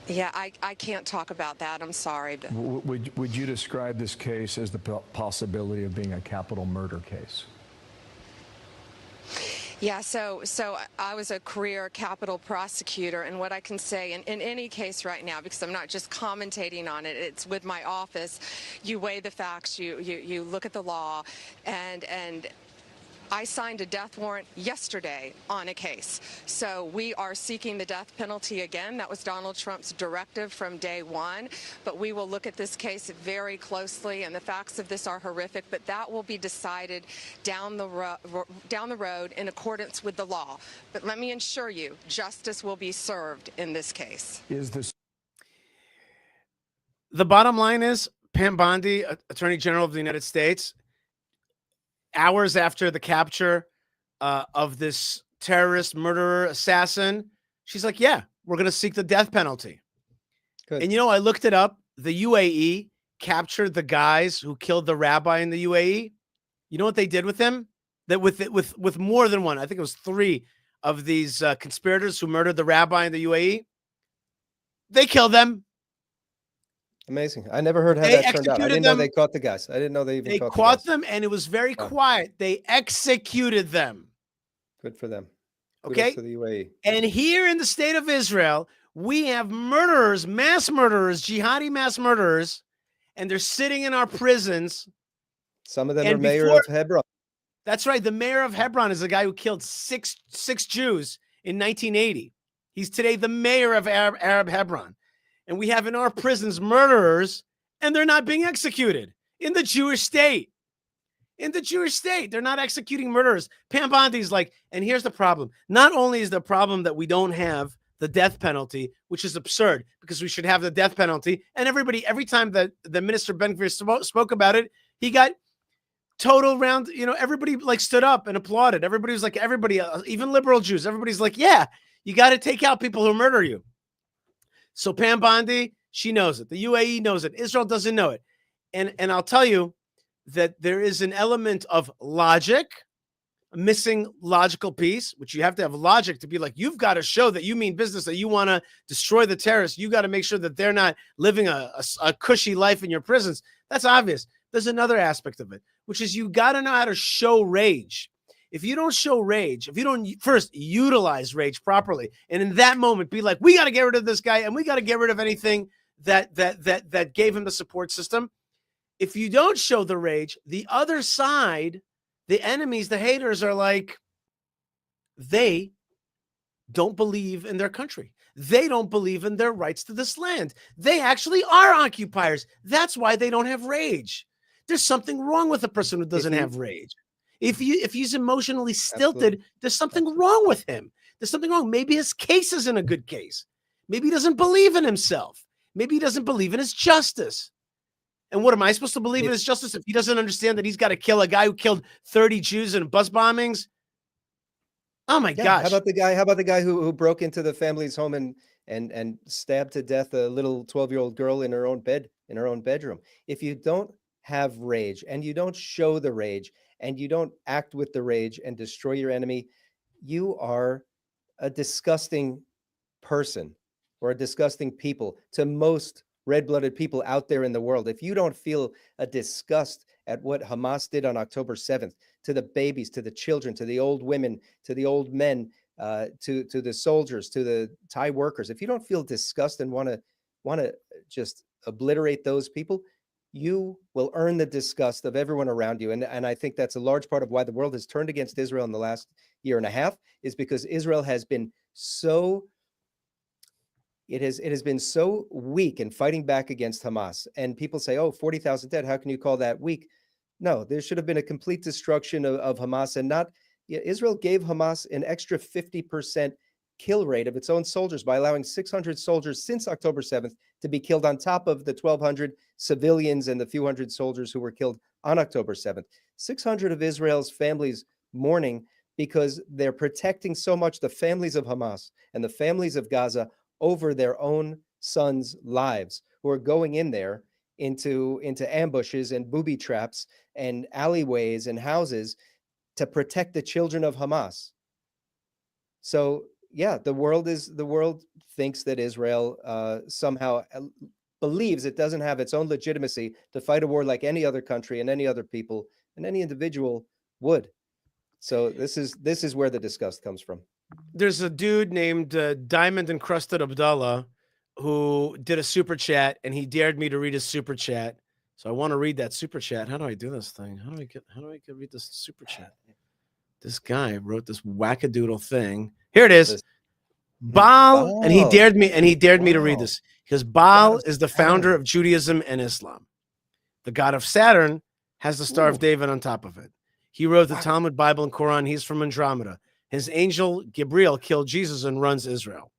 Yeah, I can't talk about that. I'm sorry. But would you describe this case as the possibility of being a capital murder case? Yeah, so I was a career capital prosecutor, and what I can say in any case right now, because I'm not just commentating on it, it's with my office, you weigh the facts, you look at the law, and I signed a death warrant yesterday on a case. So we are seeking the death penalty again. That was Donald Trump's directive from day one. But we will look at this case very closely, and the facts of this are horrific. But that will be decided down the road in accordance with the law. But let me assure you, justice will be served in this case. The bottom line is Pam Bondi, Attorney General of the United States, hours after the capture of this terrorist, murderer, assassin, she's like, yeah, we're going to seek the death penalty. Good. And, you know, I looked it up. The UAE captured the guys who killed the rabbi in the UAE. You know what they did with him? That with more than one, I think it was 3 of these conspirators who murdered the rabbi in the UAE. They killed them. Amazing. I never heard how that turned out. I didn't know they caught the guys. I didn't know they even caught them, and it was very quiet. They executed them. Good for them. Okay. For the UAE. And here in the state of Israel, we have murderers, mass murderers, jihadi mass murderers, and they're sitting in our prisons. Some of them are mayor of Hebron. That's right. The mayor of Hebron is the guy who killed six Jews in 1980. He's today the mayor of Arab Hebron. And we have in our prisons murderers, and they're not being executed in the Jewish state. in the Jewish state. They're not executing murderers. Pam Bondi's like, and here's the problem. Not only is the problem that we don't have the death penalty, which is absurd because we should have the death penalty. And every time that the minister Ben-Gvir spoke about it, he got total round, everybody like stood up and applauded. Everybody was like, even liberal Jews, everybody's like, yeah, you got to take out people who murder you. So Pam Bondi, she knows it. The UAE knows it. Israel doesn't know it. And I'll tell you that there is an element of logic, a missing logical piece, which you have to have logic to be like, you've got to show that you mean business, that you want to destroy the terrorists. You got to make sure that they're not living a cushy life in your prisons. That's obvious. There's another aspect of it, which is you got to know how to show rage. If you don't show rage, if you don't first utilize rage properly, and in that moment be like, we got to get rid of this guy and we got to get rid of anything that gave him the support system. If you don't show the rage, the other side, the enemies, the haters are like, they don't believe in their country. They don't believe in their rights to this land. They actually are occupiers. That's why they don't have rage. There's something wrong with a person who doesn't have rage. If he's emotionally stilted, there's something wrong with him. There's something wrong. Maybe his case isn't a good case. Maybe he doesn't believe in himself. Maybe he doesn't believe in his justice. And what am I supposed to believe in his justice if he doesn't understand that he's got to kill a guy who killed 30 Jews in bus bombings? Oh my gosh. How about the guy who broke into the family's home and stabbed to death a little 12-year-old girl in her own bedroom? If you don't have rage and you don't show the rage and you don't act with the rage and destroy your enemy, you are a disgusting person or a disgusting people to most red-blooded people out there in the world. If you don't feel a disgust at what Hamas did on October 7th, to the babies, to the children, to the old women, to the old men, to the soldiers, to the Thai workers, if you don't feel disgust and want to just obliterate those people, you will earn the disgust of everyone around you. And I think that's a large part of why the world has turned against Israel in the last year and a half, is because Israel has been so it has been so weak in fighting back against Hamas. And people say, oh, 40,000 dead. How can you call that weak? No, there should have been a complete destruction of Hamas, and not Israel gave Hamas an extra 50% kill rate of its own soldiers by allowing 600 soldiers since October 7th to be killed on top of the 1,200 civilians and the few hundred soldiers who were killed on October 7th. 600 of Israel's families mourning because they're protecting so much the families of Hamas and the families of Gaza over their own sons' lives, who are going in there into ambushes and booby traps and alleyways and houses to protect the children of Hamas. So yeah, the world thinks that Israel somehow believes it doesn't have its own legitimacy to fight a war like any other country and any other people and any individual would. So this is where the disgust comes from. There's a dude named Diamond Encrusted Abdullah who did a super chat, and he dared me to read his super chat. So I want to read that super chat. How do I do this thing? How do I get read this super chat? This guy wrote this wackadoodle thing. Here it is. Baal, and he dared me to read this, because Baal is the founder of Judaism and Islam. The god of Saturn has the Star of David on top of it. He wrote the Talmud, Bible, and Quran. He's from Andromeda. His angel Gabriel killed Jesus and runs Israel.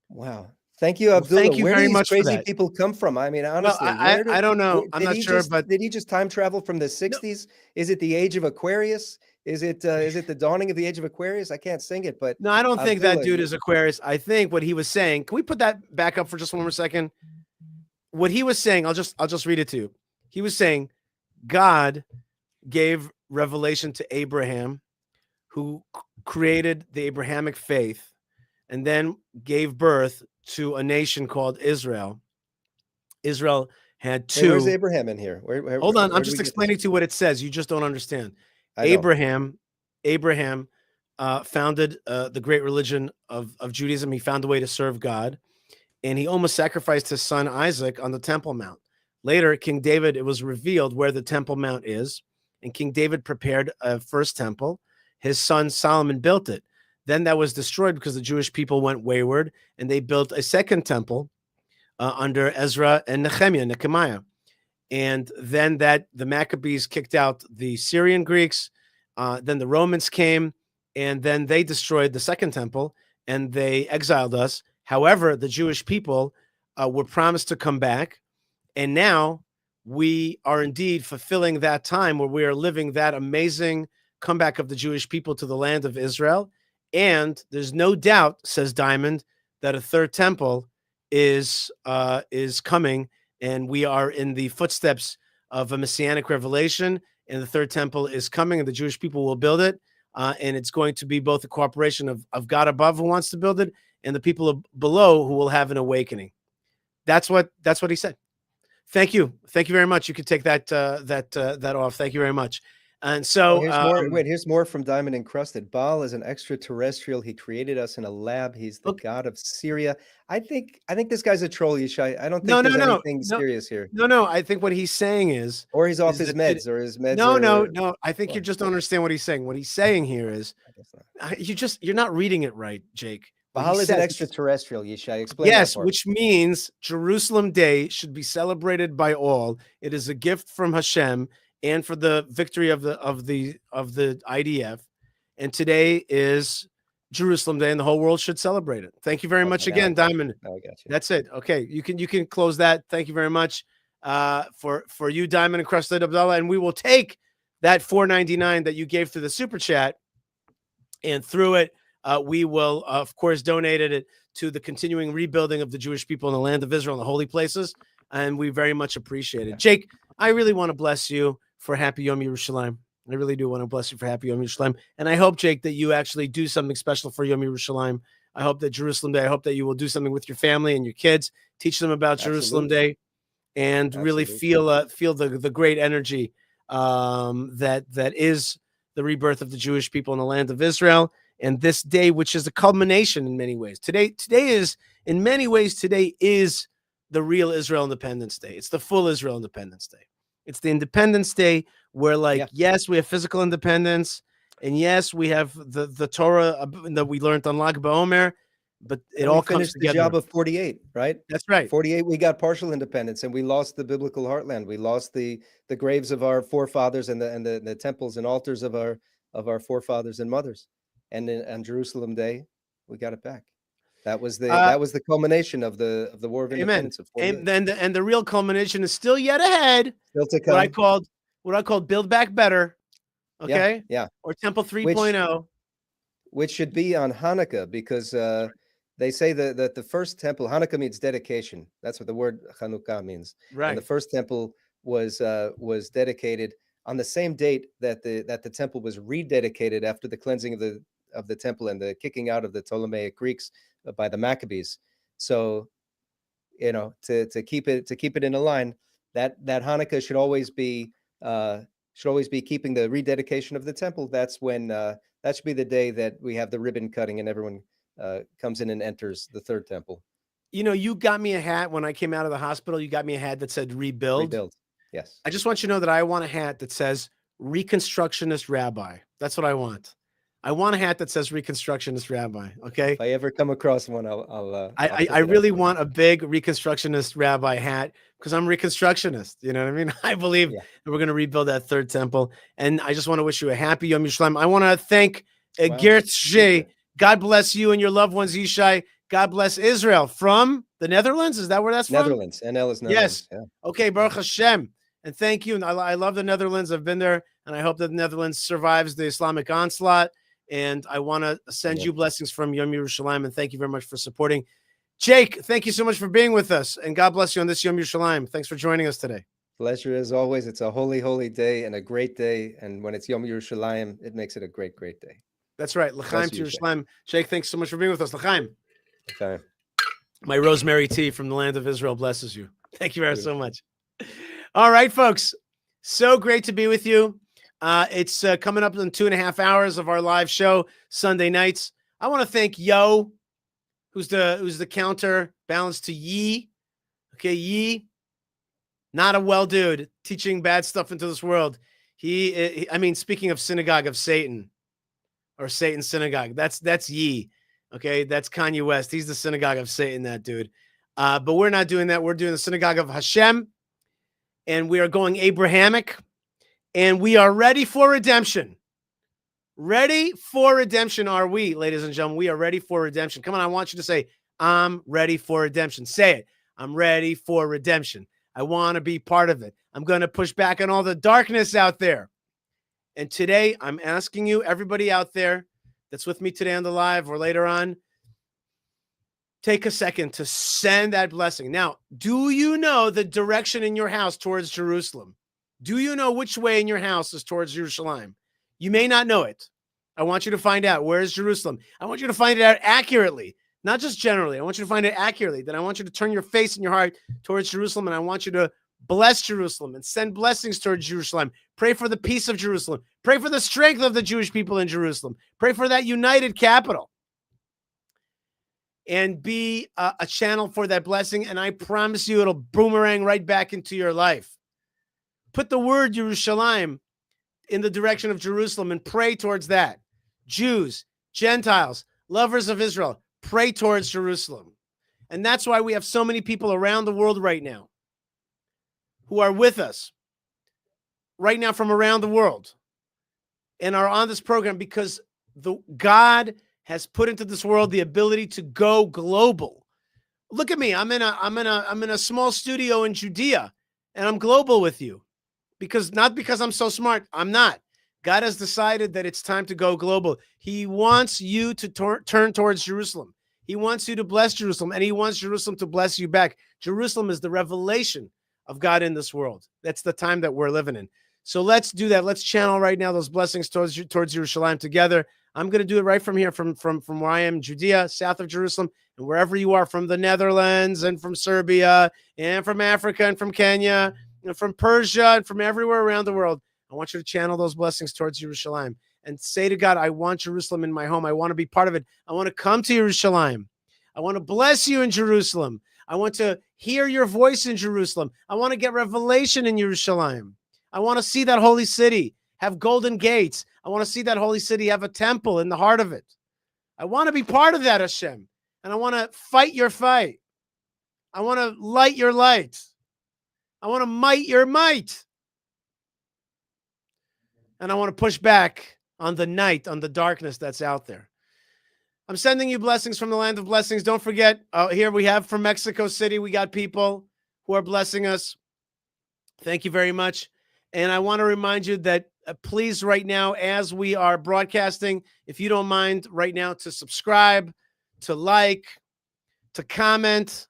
Wow. Thank you, Abdullah. Thank you where very do these much crazy people come from? I mean, honestly, well, I don't know. I'm not sure, but did he just time travel from the 60s? No. Is it the age of Aquarius? Is it the dawning of the age of Aquarius? I can't sing it, but no, I don't think that dude is Aquarius. I think what he was saying. Can we put that back up for just one more second? What he was saying, I'll just read it to you. He was saying God gave revelation to Abraham, who created the Abrahamic faith, and then gave birth to a nation called Israel. Israel had two. Hey, where's Abraham in here? Hold on, I'm just explaining to you what it says. You just don't understand. Abraham founded the great religion of Judaism. He found a way to serve God, and he almost sacrificed his son Isaac on the Temple Mount. Later, King David, it was revealed where the Temple Mount is, and King David prepared a first temple. His son Solomon built it. Then that was destroyed because the Jewish people went wayward, and they built a second temple under Ezra and Nehemiah. And then the Maccabees kicked out the Syrian Greeks. Then the Romans came, and then they destroyed the second temple, and they exiled us. However, the Jewish people were promised to come back, and now we are indeed fulfilling that time where we are living that amazing comeback of the Jewish people to the land of Israel. And there's no doubt, says Diamond, that a third temple is coming, and we are in the footsteps of a messianic revelation, and the third temple is coming, and the Jewish people will build it. And it's going to be both a cooperation of God above, who wants to build it, and the people below, who will have an awakening. That's what he said. Thank you very much. You can take that off. Thank you very much. And so here's more from Diamond Encrusted. Baal is an extraterrestrial. He created us in a lab. He's the god of Syria. I think this guy's a troll, Yishai. I don't think there's anything serious here. No. I think what he's saying is, or he's off his meds, or his meds. No. I think you just don't understand what he's saying. What he's saying here is, you're not reading it right, Jake. Baal is an extraterrestrial, Yishai. Explain. Yes, which means Jerusalem Day should be celebrated by all. It is a gift from Hashem, and for the victory of the IDF. And today is Jerusalem Day, and the whole world should celebrate it. Thank you very much again, Diamond. I got you. That's it. Okay, you can close that. Thank you very much for you, Diamond Encrusted Abdullah, and we will take that $4.99 that you gave through the super chat, and through it we will of course donate it to the continuing rebuilding of the Jewish people in the land of Israel and the holy places, and we very much appreciate it. Jake, I really want to bless you for Happy Yom Yerushalayim. I really do want to bless you for Happy Yom Yerushalayim. And I hope, Jake, that you actually do something special for Yom Yerushalayim. I hope that Jerusalem Day, I hope that you will do something with your family and your kids, teach them about Jerusalem Day, and really feel the great energy that is the rebirth of the Jewish people in the land of Israel. And this day, which is a culmination in many ways. Today is the real Israel Independence Day. It's the full Israel Independence Day. It's the Independence Day where, yes, we have physical independence, and yes, we have the Torah that we learned on Lag BaOmer, but it all comes together. The job of 48, right? That's right. 48, we got partial independence, and we lost the biblical heartland. We lost the graves of our forefathers and the temples and altars of our forefathers and mothers. And on Jerusalem Day, we got it back. That was the culmination of the War of Independence. Amen. And the real culmination is still yet ahead. Still to come. What I called Build Back Better. Okay. Yeah. Or Temple 3.0. Which should be on Hanukkah, because they say that the first temple, Hanukkah means dedication. That's what the word Chanukah means. Right. And the first temple was dedicated on the same date that the temple was rededicated after the cleansing of the temple and the kicking out of the Ptolemaic Greeks by the Maccabees. So, to keep it in a line, that Hanukkah should always be keeping the rededication of the temple. That's when that should be the day that we have the ribbon cutting and everyone comes in and enters the third temple. You got me a hat when I came out of the hospital. You got me a hat that said rebuild. Rebuild. Yes. I just want you to know that I want a hat that says Reconstructionist Rabbi. That's what I want. I want a hat that says Reconstructionist Rabbi. Okay. If I ever come across one, I'll I really want a big Reconstructionist Rabbi hat, because I'm Reconstructionist. You know what I mean? I believe that we're going to rebuild that third temple. And I just want to wish you a happy Yom Yerushalayim. I want to thank Geert Shea. God bless you and your loved ones, Yishai. God bless Israel from the Netherlands. Is that where that's from? Netherlands. NL is Netherlands. Yes. Yeah. Okay. Baruch Hashem. And thank you. And I love the Netherlands. I've been there, and I hope that the Netherlands survives the Islamic onslaught. And I want to send you blessings from Yom Yerushalayim, and thank you very much for supporting. Jake, thank you so much for being with us, and God bless you on this Yom Yerushalayim. Thanks for joining us today. Pleasure as always. It's a holy, holy day and a great day. And when it's Yom Yerushalayim, it makes it a great, great day. That's right. L'chaim to Yerushalayim. Jake, thanks so much for being with us. L'chaim. Okay. My rosemary tea from the land of Israel blesses you. Thank you very so much. All right, folks. So great to be with you. It's coming up in 2.5 hours of our live show Sunday nights. I want to thank Yo, who's the counterbalance to Yi. Okay, Yi, not a well dude, teaching bad stuff into this world. Speaking of synagogue of Satan, or Satan synagogue, that's Yi. Okay, that's Kanye West. He's the synagogue of Satan, that dude. But we're not doing that. We're doing the synagogue of Hashem. and we are going Abrahamic, and we are ready for redemption. Ready for redemption are we, ladies and gentlemen. We are ready for redemption. Come on, I want you to say, I'm ready for redemption. Say it. I'm ready for redemption. I want to be part of it. I'm going to push back on all the darkness out there. And today, I'm asking you, everybody out there that's with me today on the live or later on, take a second to send that blessing. Now, do you know the direction in your house towards Jerusalem? Do you know which way in your house is towards Jerusalem? You may not know it. I want you to find out, where is Jerusalem? I want you to find it out accurately, not just generally. I want you to find it accurately. Then I want you to turn your face and your heart towards Jerusalem, and I want you to bless Jerusalem and send blessings towards Jerusalem. Pray for the peace of Jerusalem. Pray for the strength of the Jewish people in Jerusalem. Pray for that united capital. And be a channel for that blessing, and I promise you it'll boomerang right back into your life. Put the word Yerushalayim in the direction of Jerusalem and pray towards that. Jews, Gentiles, lovers of Israel, pray towards Jerusalem. And that's why we have so many people around the world right now who are with us right now from around the world and are on this program, because God has put into this world the ability to go global. Look at me. I'm in a small studio in Judea, and I'm global with you. Not because I'm so smart. I'm not. God has decided that it's time to go global. He wants you to turn towards Jerusalem. He wants you to bless Jerusalem, and he wants Jerusalem to bless you back. Jerusalem is the revelation of God in this world. That's the time that we're living in. So let's do that. Let's channel right now those blessings towards Yerushalayim together. I'm going to do it right from here, from where I am, Judea, south of Jerusalem, and wherever you are, from the Netherlands and from Serbia and from Africa and from Kenya and from Persia and from everywhere around the world. I want you to channel those blessings towards Yerushalayim and say to God, I want Jerusalem in my home. I want to be part of it. I want to come to Yerushalayim. I want to bless you in Jerusalem. I want to hear your voice in Jerusalem. I want to get revelation in Yerushalayim. I want to see that holy city have golden gates. I want to see that holy city have a temple in the heart of it. I want to be part of that, Hashem. And I want to fight your fight. I want to light your light. I want to might your might. And I want to push back on the night, on the darkness that's out there. I'm sending you blessings from the land of blessings. Don't forget, here we have from Mexico City, we got people who are blessing us. Thank you very much. And I want to remind you that please, right now, as we are broadcasting, if you don't mind right now, to subscribe, to like, to comment,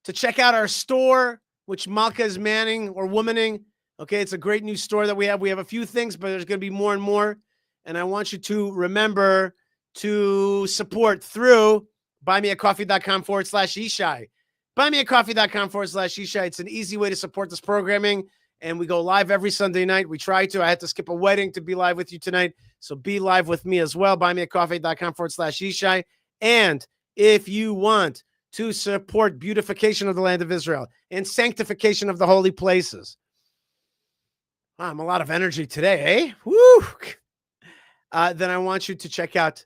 to check out our store, which Malka is manning or womaning. Okay, it's a great new store that we have. We have a few things, but there's going to be more and more. And I want you to remember to support through buymeacoffee.com/Yishai. Buymeacoffee.com/Yishai. It's an easy way to support this programming. And we go live every Sunday night. We try to. I had to skip a wedding to be live with you tonight. So be live with me as well. Buymeacoffee.com/Yishai. And if you want to support beautification of the land of Israel and sanctification of the holy places. I'm a lot of energy today, eh? Woo! Then I want you to check out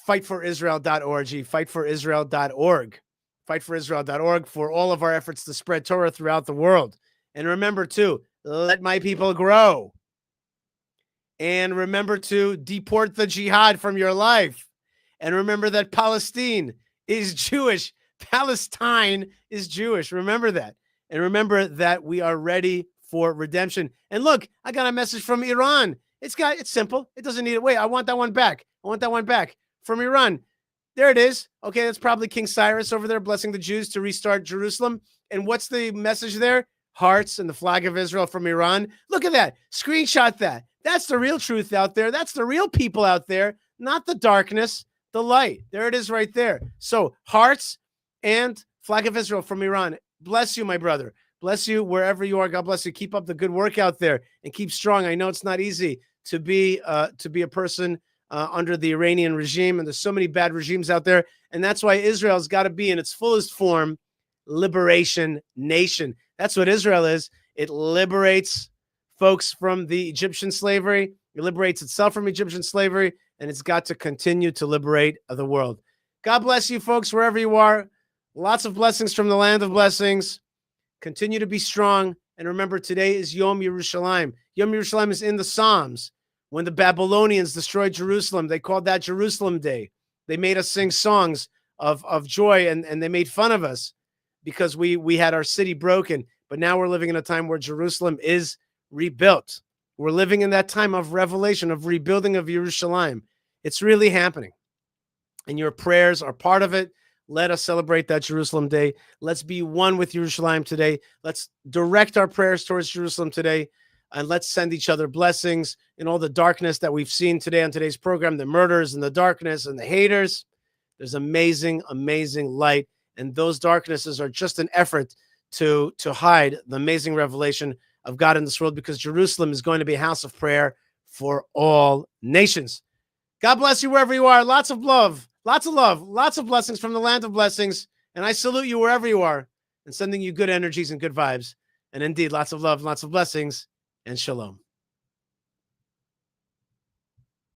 fightforisrael.org, fightforisrael.org, fightforisrael.org for all of our efforts to spread Torah throughout the world. And remember to let my people grow. And remember to deport the jihad from your life. And remember that Palestine is Jewish. Palestine is Jewish. Remember that. And remember that we are ready for redemption. And look, I got a message from Iran. It's simple. It doesn't need it. Wait, I want that one back. I want that one back from Iran. There it is. Okay, that's probably King Cyrus over there blessing the Jews to restart Jerusalem. And what's the message there? Hearts and the flag of Israel from Iran. Look at that. Screenshot that. That's the real truth out there. That's the real people out there, not the darkness, the light. There it is right there. So hearts and flag of Israel from Iran. Bless you, my brother. Bless you wherever you are. God bless you. Keep up the good work out there and keep strong. I know it's not easy to be a person under the Iranian regime, and there's so many bad regimes out there. And that's why Israel's got to be in its fullest form, liberation nation. That's what Israel is. It liberates folks from the Egyptian slavery. It liberates itself from Egyptian slavery, and it's got to continue to liberate the world. God bless you, folks, wherever you are. Lots of blessings from the land of blessings. Continue to be strong And remember, today is Yom Yerushalayim. Yom Yerushalayim is in the Psalms. When the Babylonians destroyed Jerusalem, they called that Jerusalem Day. They made us sing songs of joy, and they made fun of us because we had our city broken. But now we're living in a time where Jerusalem is rebuilt. We're living in that time of revelation, of rebuilding of Yerushalayim. It's really happening. And your prayers are part of it. Let us celebrate that Jerusalem Day. Let's be one with Yerushalayim today. Let's direct our prayers towards Jerusalem today. And let's send each other blessings in all the darkness that we've seen today on today's program, the murders and the darkness and the haters. There's amazing, amazing light. And those darknesses are just an effort to hide the amazing revelation of God in this world, because Jerusalem is going to be a house of prayer for all nations. God bless you wherever you are. Lots of love, lots of blessings from the land of blessings. And I salute you wherever you are and sending you good energies and good vibes. And indeed, lots of love, lots of blessings, and shalom.